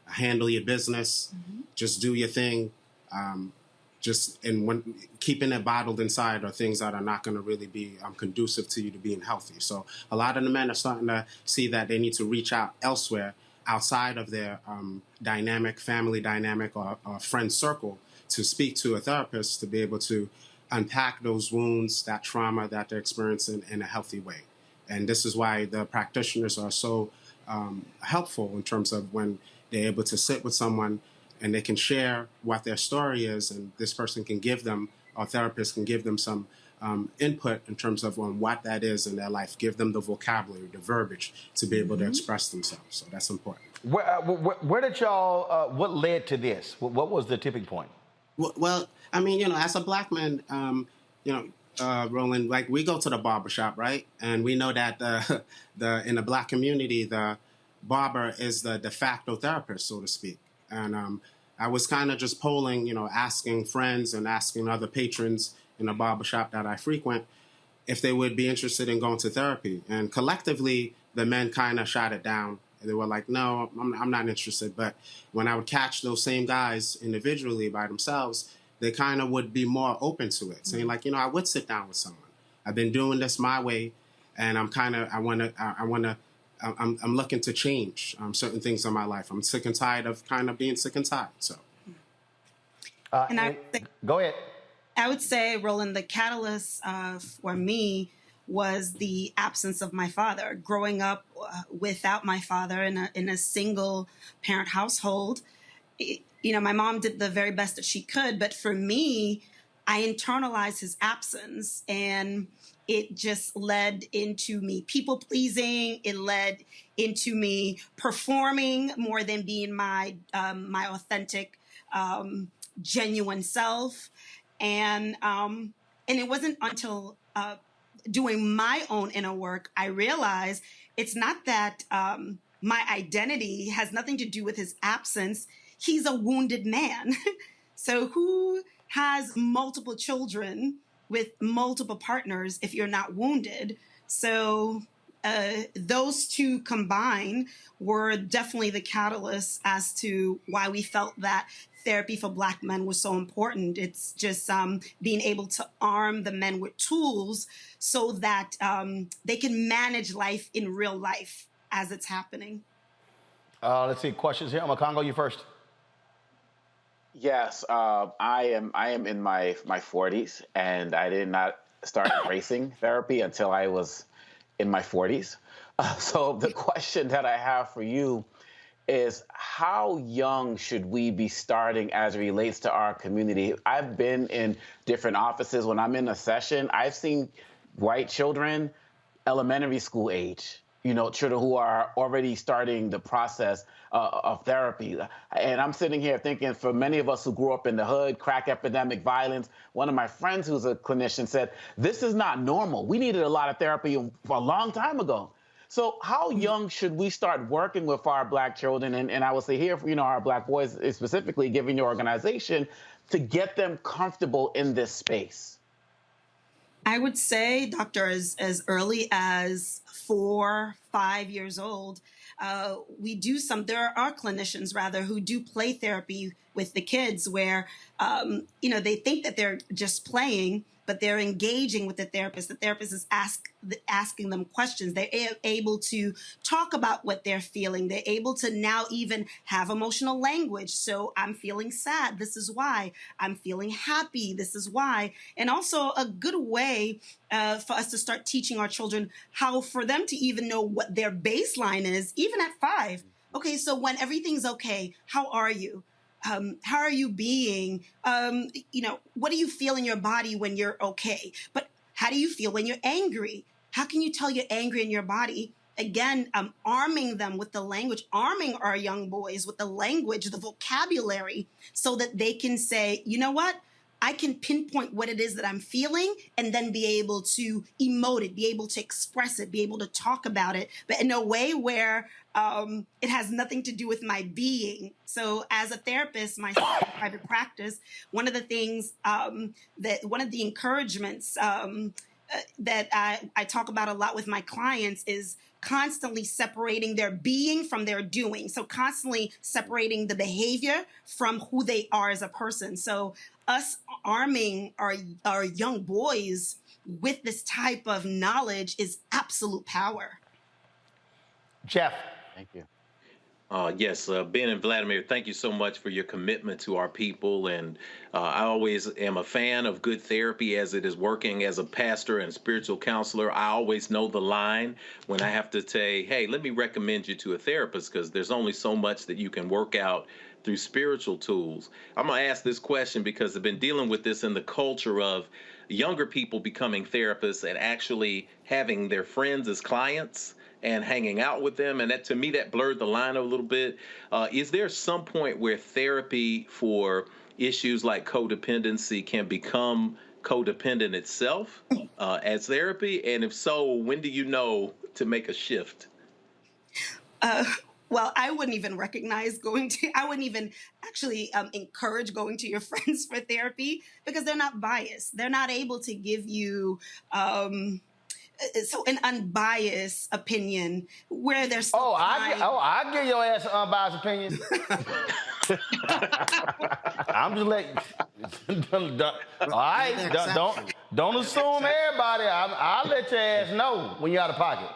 handle your business, just do your thing, when keeping it bottled inside are things that are not going to really be conducive to you to being healthy. So a lot of the men are starting to see that they need to reach out elsewhere outside of their family dynamic or friend circle to speak to a therapist to be able to unpack those wounds, that trauma that they're experiencing in a healthy way. And this is why the practitioners are so helpful in terms of when they're able to sit with someone and they can share what their story is, and this person can give them, or therapist can give them some input in terms of what that is in their life, give them the vocabulary, the verbiage to be able to express themselves. So that's important. Where did y'all, what led to this? What was the tipping point? Well, I mean, as a black man, Roland, like we go to the barbershop, right? And we know that in the black community, the barber is the de facto therapist, so to speak. And I was kind of just polling, asking friends and asking other patrons in the barbershop that I frequent if they would be interested in going to therapy. And collectively, the men kind of shot it down. They were like, no, I'm not interested. But when I would catch those same guys individually by themselves, they kind of would be more open to it, saying like, I would sit down with someone. I've been doing this my way, and I'm looking to change certain things in my life. I'm sick and tired of kind of being sick and tired. So, go ahead. I would say, Roland, the catalyst for me was the absence of my father. Growing up without my father in a single parent household, my mom did the very best that she could. But for me, I internalized his absence, and it just led into me people pleasing. It led into me performing more than being my authentic, genuine self. And it wasn't until doing my own inner work I realized it's not that my identity has nothing to do with his absence. He's a wounded man. So who has multiple children with multiple partners if you're not wounded? So those two combined were definitely the catalyst as to why we felt that therapy for Black men was so important. It's just being able to arm the men with tools so that they can manage life in real life as it's happening. Let's see, questions here. Congo, you first. Yes, I am in my 40s, and I did not start embracing therapy until I was in my 40s. So the question that I have for you is, how young should we be starting as it relates to our community? I've been in different offices. When I'm in a session, I've seen white children, elementary school age, children who are already starting the process of therapy. And I'm sitting here thinking, for many of us who grew up in the hood, crack epidemic, violence, one of my friends who's a clinician said, this is not normal. We needed a lot of therapy for a long time ago. So how young should we start working with our Black children? And I would say here, our Black boys specifically, given your organization, to get them comfortable in this space? I would say, doctor, as early as 4, 5 years old, there are clinicians rather who do play therapy with the kids where, they think that they're just playing, but they're engaging with the therapist. The therapist is asking them questions. They're able to talk about what they're feeling. They're able to now even have emotional language. So I'm feeling sad. This is why. I'm feeling happy. This is why. And also a good way for us to start teaching our children how for them to even know what their baseline is, even at 5. Okay, so when everything's okay, how are you? How are you being? What do you feel in your body when you're okay? But how do you feel when you're angry? How can you tell you're angry in your body? Again, arming them with the language, arming our young boys with the language, the vocabulary, so that they can say, you know what? I can pinpoint what it is that I'm feeling and then be able to emote it, be able to express it, be able to talk about it, but in a way where it has nothing to do with my being. So as a therapist, myself in private practice, one of the things one of the encouragements that I talk about a lot with my clients is constantly separating their being from their doing. So constantly separating the behavior from who they are as a person. So us arming our young boys with this type of knowledge is absolute power. Jeff. Thank you. Yes, Ben and Vladimir, thank you so much for your commitment to our people. And I always am a fan of good therapy as it is working as a pastor and spiritual counselor. I always know the line when I have to say, hey, let me recommend you to a therapist, because there's only so much that you can work out through spiritual tools. I'm going to ask this question because I've been dealing with this in the culture of younger people becoming therapists and actually having their friends as clients and hanging out with them. And that, to me, that blurred the line a little bit. Is there some point where therapy for issues like codependency can become codependent itself as therapy? And if so, when do you know to make a shift? Well, I wouldn't even I wouldn't even actually encourage going to your friends for therapy because they're not biased. They're not able to give you an unbiased opinion where there's I give your ass an unbiased opinion. I'm just letting. All right, don't assume everybody. I'll let your ass know when you're out of pocket.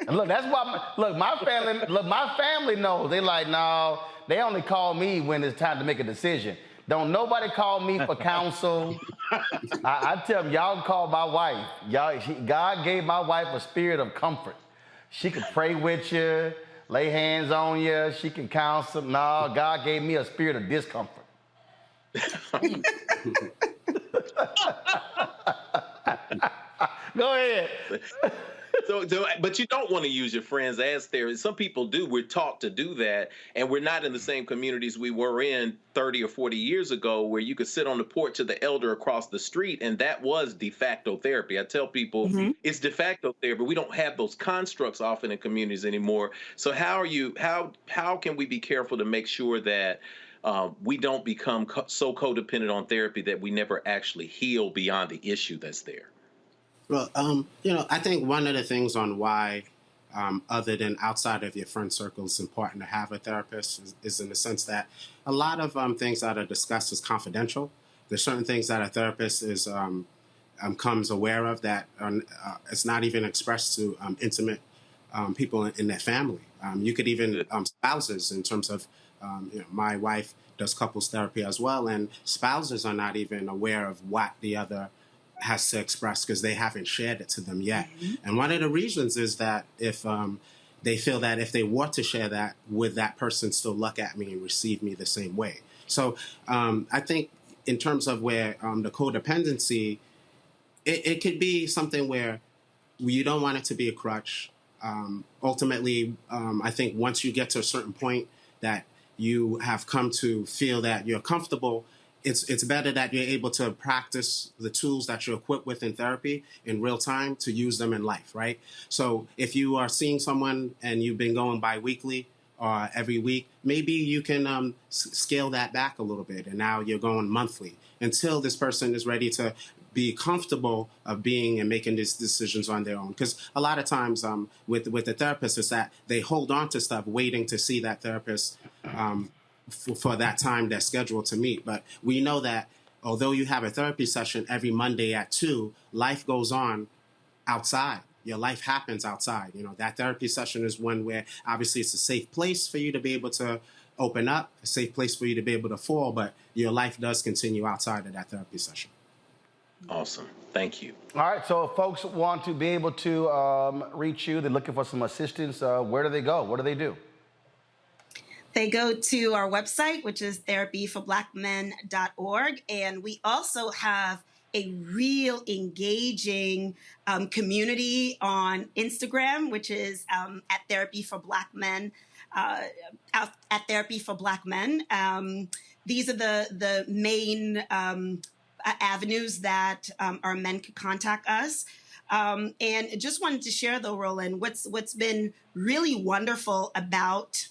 And look, that's why. My family knows. They like, no. They only call me when it's time to make a decision. Don't nobody call me for counsel. I tell them, y'all call my wife. God gave my wife a spirit of comfort. She can pray with you, lay hands on you. She can counsel. No, God gave me a spirit of discomfort. Go ahead. But you don't want to use your friends as therapists. Some people do. We're taught to do that, and we're not in the same communities we were in 30 or 40 years ago, where you could sit on the porch of the elder across the street, and that was de facto therapy. I tell people it's de facto therapy. We don't have those constructs often in communities anymore. So how can we be careful to make sure that we don't become so codependent on therapy that we never actually heal beyond the issue that's there? Well, I think one of the things on why, other than outside of your friend circle, it's important to have a therapist is in the sense that a lot of things that are discussed is confidential. There's certain things that a therapist comes aware of that it's not even expressed to intimate people in their family. You could even spouses, in terms of my wife does couples therapy as well, and spouses are not even aware of what the other has to express because they haven't shared it to them yet. And one of the reasons is that if they feel that if they want to share that, would that person still look at me and receive me the same way? So I think in terms of where the codependency, it could be something where you don't want it to be a crutch. Ultimately, I think once you get to a certain point that you have come to feel that you're comfortable, it's better that you're able to practice the tools that you're equipped with in therapy in real time to use them in life, right? So if you are seeing someone and you've been going bi-weekly or every week, maybe you can scale that back a little bit, and now you're going monthly until this person is ready to be comfortable of being and making these decisions on their own. Because a lot of times with the therapist is that they hold on to stuff waiting to see that therapist for that time they're scheduled to meet. But we know that although you have a therapy session every Monday at 2, life goes on outside. Your life happens outside. You know, that therapy session is one where obviously it's a safe place for you to be able to open up, a safe place for you to be able to fall, but your life does continue outside of that therapy session. Awesome. Thank you. All right, so if folks want to be able to reach you, they're looking for some assistance, where do they go? What do they do? They go to our website, which is therapyforblackmen.org. And we also have a real engaging community on Instagram, which is at Therapy for Black Men, at Therapy for Black Men. These are the main avenues that our men could contact us. And just wanted to share, though, Roland, what's been really wonderful about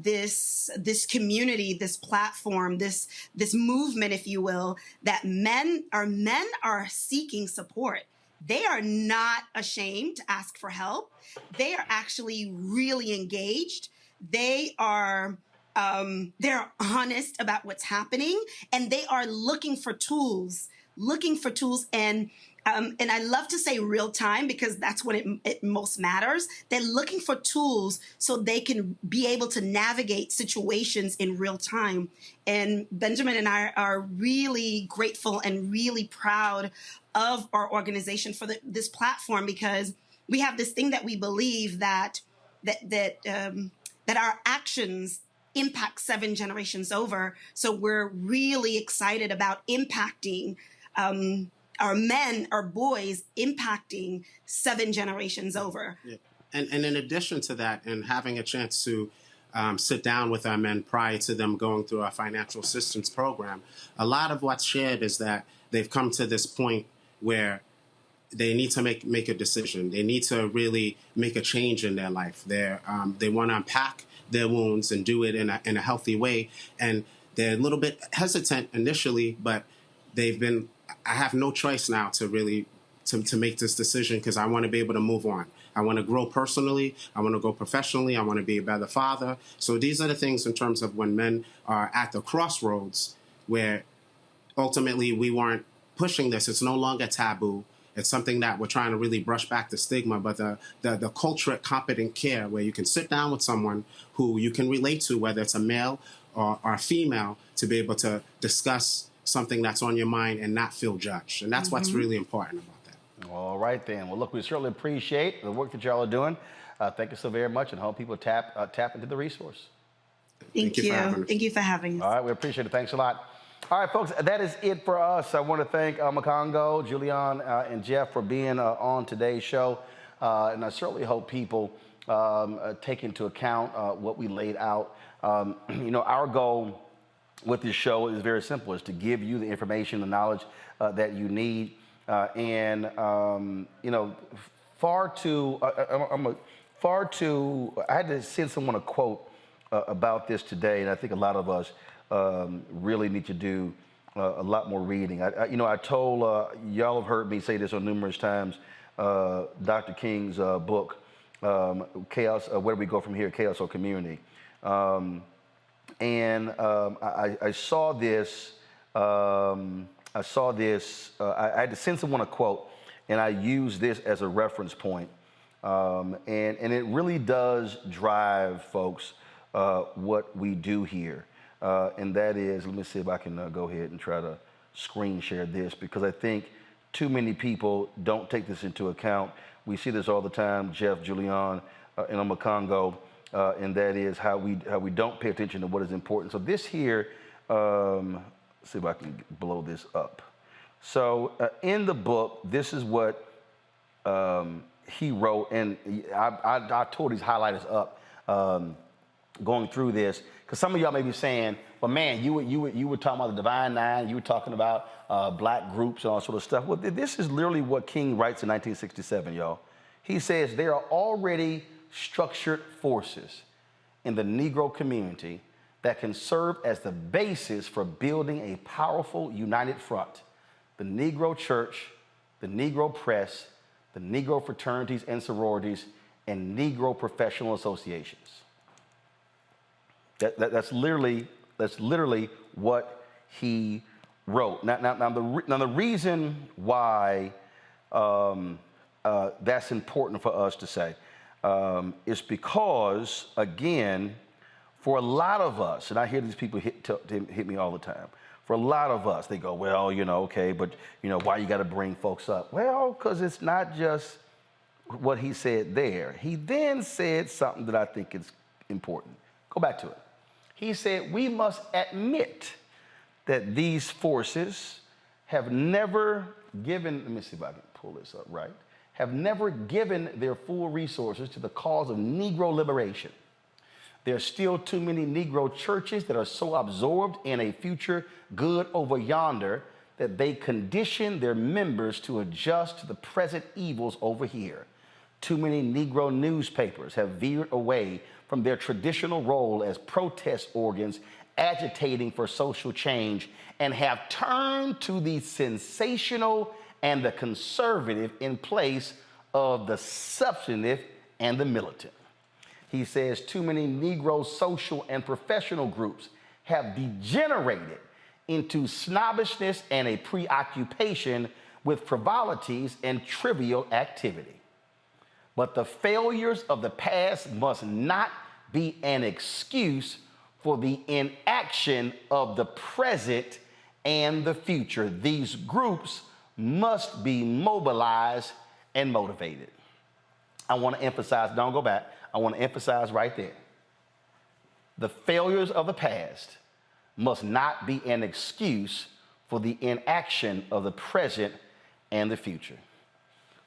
this community, this platform, this movement, if you will, that men are seeking support. They are not ashamed to ask for help. They are actually really engaged. They're honest about what's happening, and they are looking for tools. And I love to say real time because that's when it most matters. They're looking for tools so they can be able to navigate situations in real time. And Benjamin and I are really grateful and really proud of our organization for this platform, because we have this thing that we believe that our actions impact 7 generations over. So we're really excited about impacting our men, our boys, impacting 7 generations over. Yeah. And in addition to that, and having a chance to sit down with our men prior to them going through our financial assistance program, a lot of what's shared is that they've come to this point where they need to make a decision. They need to really make a change in their life. They want to unpack their wounds and do it in a healthy way. And they're a little bit hesitant initially, but I have no choice now to really to make this decision, because I want to be able to move on. I want to grow personally. I want to grow professionally. I want to be a better father. So these are the things in terms of when men are at the crossroads where ultimately we weren't pushing this. It's no longer taboo. It's something that we're trying to really brush back the stigma, but the culture at competent care, where you can sit down with someone who you can relate to, whether it's a male or a female, to be able to discuss something that's on your mind and not feel judged. And that's what's really important about that. All right, then. Well, look, we certainly appreciate the work that y'all are doing. Thank you so very much, and hope people tap into the resource. Thank you. Thank you for having us. All right, we appreciate it. Thanks a lot. All right, folks, that is it for us. I want to thank Makongo, Julian, and Jeff for being on today's show. And I certainly hope people take into account what we laid out. Our goal with this show is very simple: is to give you the information, the knowledge that you need. I had to send someone a quote about this today, and I think a lot of us really need to do a lot more reading. I told y'all have heard me say this on numerous times. Dr. King's book, Chaos. Where do we go from here? Chaos or Community? I saw this. I had to send someone a quote, and I used this as a reference point. And it really does drive, folks, what we do here. And that is, let me see if I can go ahead and try to screen share this, because I think too many people don't take this into account. We see this all the time, Jeff, Julian, and Makongo, and that is how we don't pay attention to what is important. So this here, let's see if I can blow this up. So in the book, this is what he wrote, and I tore these highlighters up going through this, because some of y'all may be saying, well, man, you were talking about the Divine Nine, you were talking about black groups and all sort of stuff. Well, this is literally what King writes in 1967, y'all. He says, there are already structured forces in the Negro community that can serve as the basis for building a powerful, united front the Negro Church, the Negro Press, the Negro fraternities and sororities, and Negro professional associations. That's literally what he wrote. Now the reason why that's important for us to say is because, again, for a lot of us, and I hear these people hit me all the time. For a lot of us, they go, well, okay, but why you got to bring folks up? Well, because it's not just what he said there. He then said something that I think is important. Go back to it. He said, we must admit that these forces have never given, let me see if I can pull this up right, have never given their full resources to the cause of Negro liberation. There are still too many Negro churches that are so absorbed in a future good over yonder that they condition their members to adjust to the present evils over here. Too many Negro newspapers have veered away from their traditional role as protest organs agitating for social change and have turned to the sensational and the conservative in place of the substantive and the militant. He says too many Negro social and professional groups have degenerated into snobbishness and a preoccupation with frivolities and trivial activity. But the failures of the past must not be an excuse for the inaction of the present and the future. These groups must be mobilized and motivated. I want to emphasize, don't go back, I want to emphasize right there. The failures of the past must not be an excuse for the inaction of the present and the future.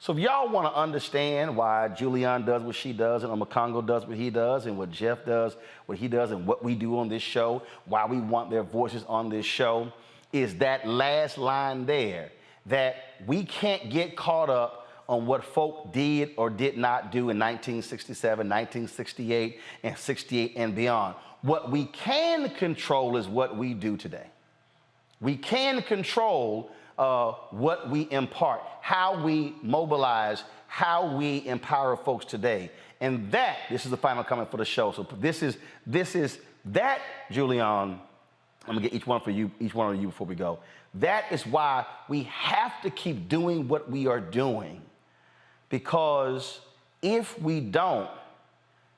So if y'all want to understand why Julianne does what she does and Omakongo does what he does and what Jeff does what he does and what we do on this show, why we want their voices on this show, is that last line there, that we can't get caught up on what folk did or did not do in 1967, 1968, and 68 and beyond. What we can control is what we do today. We can control what we impart, how we mobilize, how we empower folks today. And this is the final comment for the show. So this is that, Julianne. I'm gonna get each one of you before we go. That is why we have to keep doing what we are doing. Because if we don't,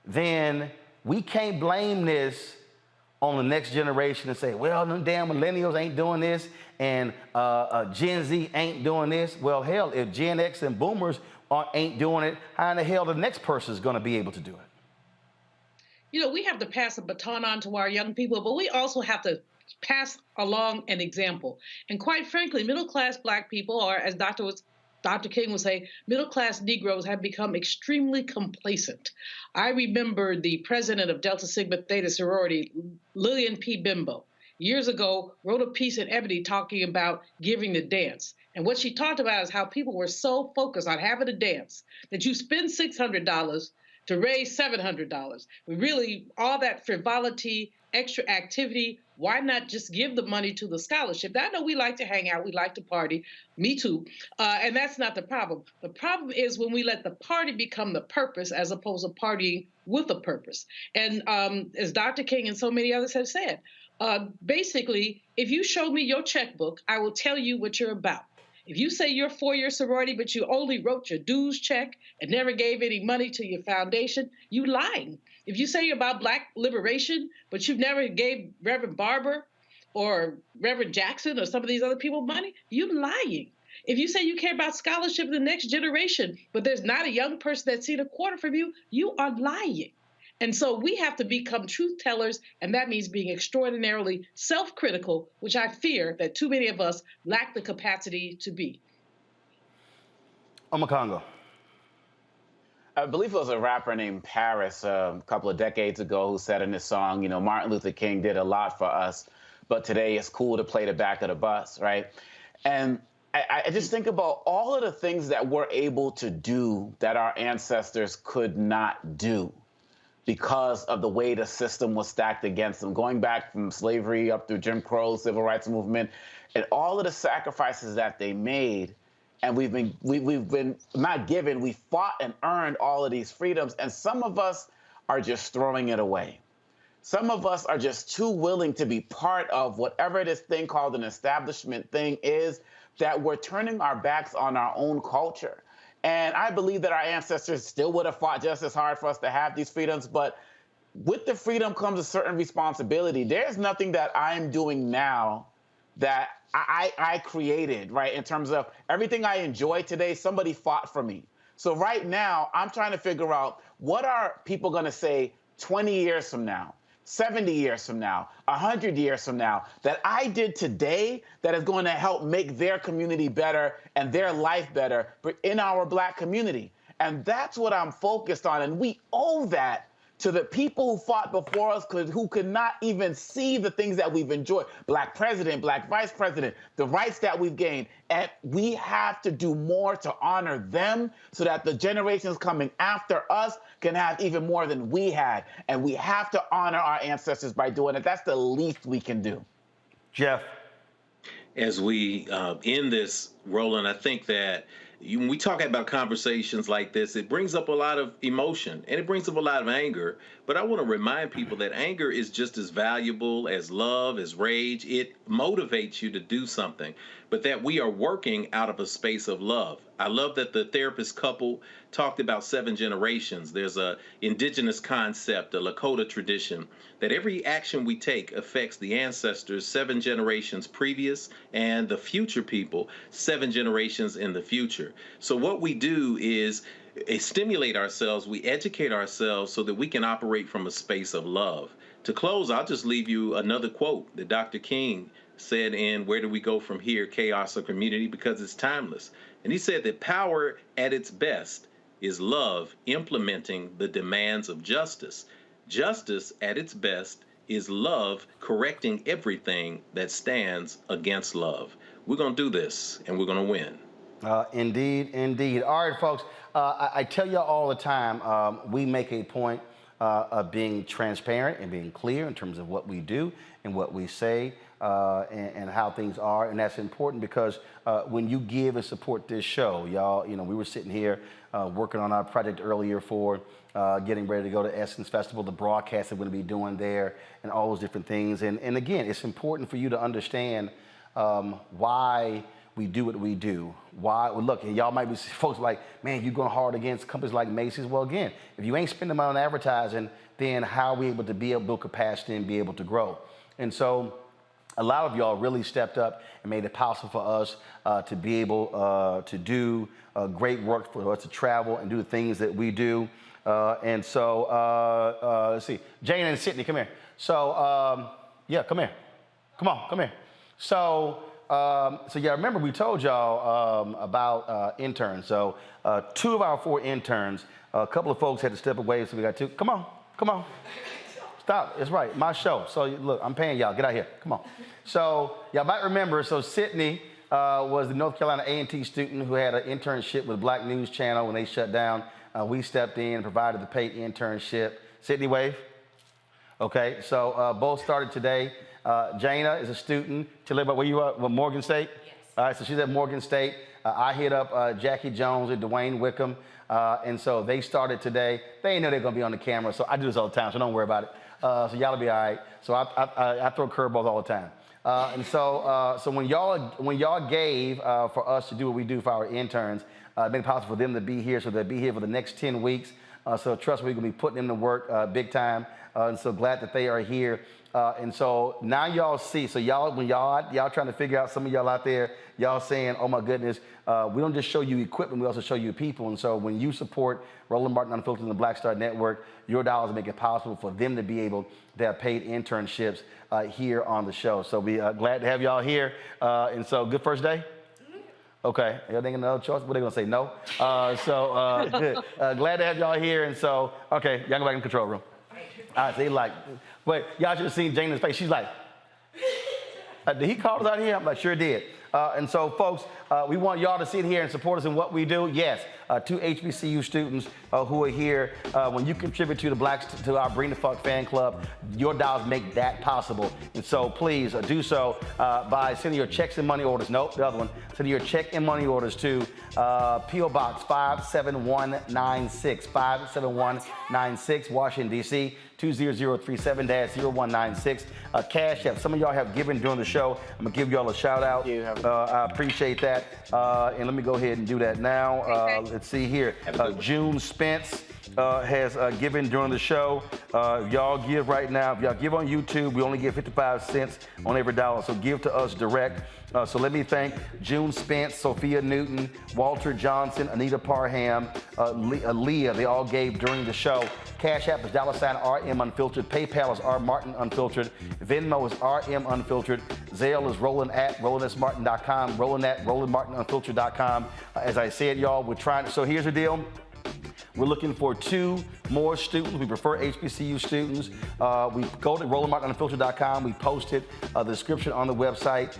then we can't blame this on the next generation and say, well, them damn millennials ain't doing this and Gen Z ain't doing this. Well, hell, if Gen X and boomers ain't doing it, how in the hell the next person is going to be able to do it? We have to pass a baton on to our young people, but we also have to pass along an example. And quite frankly, middle-class Black people, or as Dr. King would say, middle-class Negroes have become extremely complacent. I remember the president of Delta Sigma Theta sorority, Lillian P. Bimbo, years ago wrote a piece in Ebony talking about giving the dance. And what she talked about is how people were so focused on having a dance that you spend $600 to raise $700. Really, all that frivolity, extra activity, why not just give the money to the scholarship? Now, I know we like to hang out, we like to party, me too, and that's not the problem. The problem is when we let the party become the purpose as opposed to partying with a purpose. And as Dr. King and so many others have said, basically, if you show me your checkbook, I will tell you what you're about. If you say you're for your sorority, but you only wrote your dues check and never gave any money to your foundation, you lying. If you say you're about Black liberation, but you never gave Reverend Barber or Reverend Jackson or some of these other people money, you lying. If you say you care about scholarship in the next generation, but there's not a young person that's seen a quarter from you, you are lying. And so we have to become truth tellers, and that means being extraordinarily self-critical, which I fear that too many of us lack the capacity to be. Omakongo. I believe it was a rapper named Paris a couple of decades ago who said in his song, Martin Luther King did a lot for us, but today it's cool to play the back of the bus, right? And I just think about all of the things that we're able to do that our ancestors could not do. because of the way the system was stacked against them, going back from slavery up through Jim Crow, civil rights movement, and all of the sacrifices that they made. And we've been not given, we fought and earned all of these freedoms. And some of us are just throwing it away. Some of us are just too willing to be part of whatever this thing called an establishment thing is, that we're turning our backs on our own culture. And I believe that our ancestors still would have fought just as hard for us to have these freedoms, but with the freedom comes a certain responsibility. There's nothing that I'm doing now that I created, right? In terms of everything I enjoy today, somebody fought for me. So right now, I'm trying to figure out, what are people gonna say 20 years from now, 70 years from now, 100 years from now, that I did today that is going to help make their community better and their life better in our Black community. And that's what I'm focused on. And we owe that to the people who fought before us, who could not even see the things that we've enjoyed. Black president, Black vice president, the rights that we've gained. And we have to do more to honor them so that the generations coming after us can have even more than we had. And we have to honor our ancestors by doing it. That's the least we can do. Jeff. As we end this, Roland, I think that when we talk about conversations like this, it brings up a lot of emotion and it brings up a lot of anger. But I want to remind people that anger is just as valuable as love, as rage. It motivates you to do something, but that we are working out of a space of love. I love that the therapist couple talked about 7 generations. There's a indigenous concept, a Lakota tradition, that every action we take affects the ancestors 7 generations previous and the future people 7 generations in the future. So what we do is stimulate ourselves, we educate ourselves so that we can operate from a space of love. To close, I'll just leave you another quote that Dr. King said in Where Do We Go From Here, Chaos or Community, because it's timeless. And he said that power at its best is love implementing the demands of justice. Justice at its best is love correcting everything that stands against love. We're going to do this, and we're going to win. Indeed, indeed. All right, folks, I tell you all the time, we make a point of being transparent and being clear in terms of what we do and what we say and how things are. And that's important because when you give and support this show, y'all, you know, we were sitting here working on our project earlier for getting ready to go to Essence Festival, the broadcast that we're going to be doing there and all those different things. And again, it's important for you to understand why we do what we do. Why? Well, look, y'all might be folks like, man, you going hard against companies like Macy's. Well, again, if you ain't spending money on advertising, then how are we able to build capacity and be able to grow? And so a lot of y'all really stepped up and made it possible for us to be able to do great work, for us to travel and do the things that we do. And so, let's see, Jane and Sydney, come here. So, yeah, come here. Come here. So yeah, remember we told y'all about interns. So 2 of our 4 interns, a couple of folks had to step away, so we got 2. Come on. Stop, it's right, my show. So look, I'm paying y'all, get out here, come on. So y'all might remember, so Sydney was the North Carolina A&T student who had an internship with Black News Channel when they shut down. We stepped in and provided the paid internship. Sydney, wave. Okay, so both started today. Jana is a student. Tell everybody where you are, Morgan State? Yes. All right, so she's at Morgan State. I hit up Jackie Jones and Dwayne Wickham, and so they started today. They didn't know they were going to be on the camera, so I do this all the time, so don't worry about it. So y'all will be all right. So I throw curveballs all the time. And so when y'all gave for us to do what we do for our interns, it made it possible for them to be here, so they'll be here for the next 10 weeks. So trust me, we're going to be putting them to work big time. And so glad that they are here. And so now y'all see, so when y'all trying to figure out, some of y'all out there, y'all saying, oh my goodness, we don't just show you equipment, we also show you people. And so when you support Roland Martin Unfiltered and the Black Star Network, your dollars make it possible for them to be able to have paid internships here on the show. So we glad to have y'all here. And so good first day? Okay, y'all thinking another choice? What are they gonna say, no? Good. Glad to have y'all here. And so, okay, y'all go back in the control room. All right, so but y'all should have seen Jana's face. She's like, did he call us out here? I'm like, sure did. And so, folks, we want y'all to sit here and support us in what we do. Yes, to HBCU students who are here, when you contribute to our Bring the Fuck fan club, your dollars make that possible. And so please do so by sending your checks and money orders. Nope, the other one. Sending your check and money orders to P.O. Box 57196, 57196, Washington, D.C., 20037-0196. Cash App. Some of y'all have given during the show. I'm going to give y'all a shout out. I appreciate that. And let me go ahead and do that now. Let's see here. June Spence has given during the show. Y'all give right now. If y'all give on YouTube, we only give 55 cents on every dollar. So give to us direct. So let me thank June Spence, Sophia Newton, Walter Johnson, Anita Parham, Leah. They all gave during the show. Cash App is $RM Unfiltered. PayPal is R Martin Unfiltered. Venmo is RM Unfiltered. Zelle is Roland@RolandSMartin.com. Roland@RolandMartinUnfiltered.com. As I said, y'all, we're trying. So here's the deal. We're looking for 2 more students. We prefer HBCU students. We go to RolandMartinUnfiltered.com. We posted the description on the website.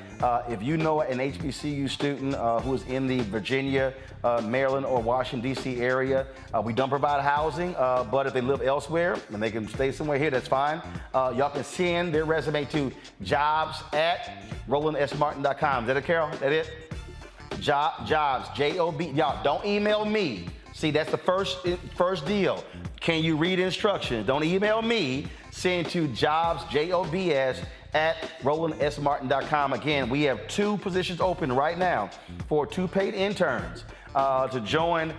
If you know an HBCU student who is in the Virginia, Maryland, or Washington, D.C. area, we don't provide housing, but if they live elsewhere and they can stay somewhere here, that's fine. Y'all can send their resume to jobs@RolandSMartin.com. Is that it, Carol? That it? Jobs, J-O-B. Y'all, don't email me. See, that's the first deal. Can you read instructions? Don't email me. Send to jobs, J-O-B-S, @RolandSMartin.com. Again, we have 2 positions open right now for 2 paid interns to join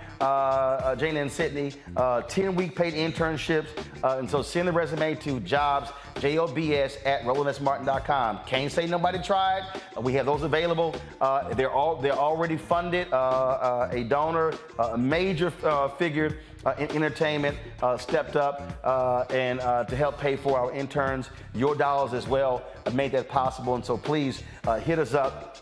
Jane and Sydney, 10-week paid internships. And so send the resume to jobs, J-O-B-S, @RolandSMartin.com. Can't say nobody tried. We have those available. They're already funded. A donor, a major figure in entertainment stepped up and to help pay for our interns. Your dollars as well made that possible. And so please hit us up.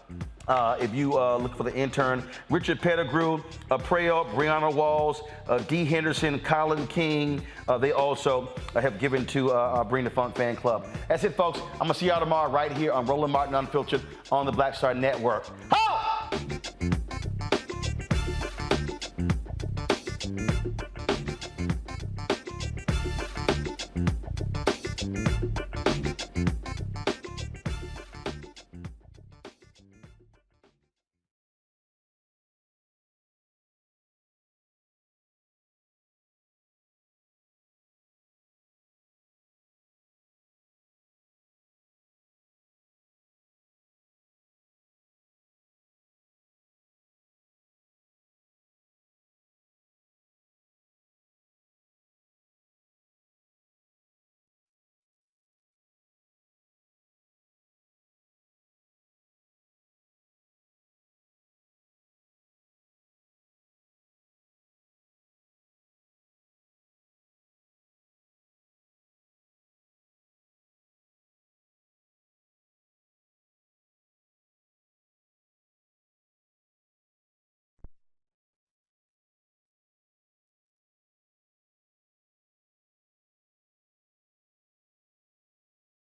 If you look for the intern, Richard Pettigrew, Preo, Brianna Walls, D. Henderson, Colin King, they also have given to our Bring the Funk fan club. That's it, folks. I'm going to see y'all tomorrow right here on Roland Martin Unfiltered on the Black Star Network. Ha!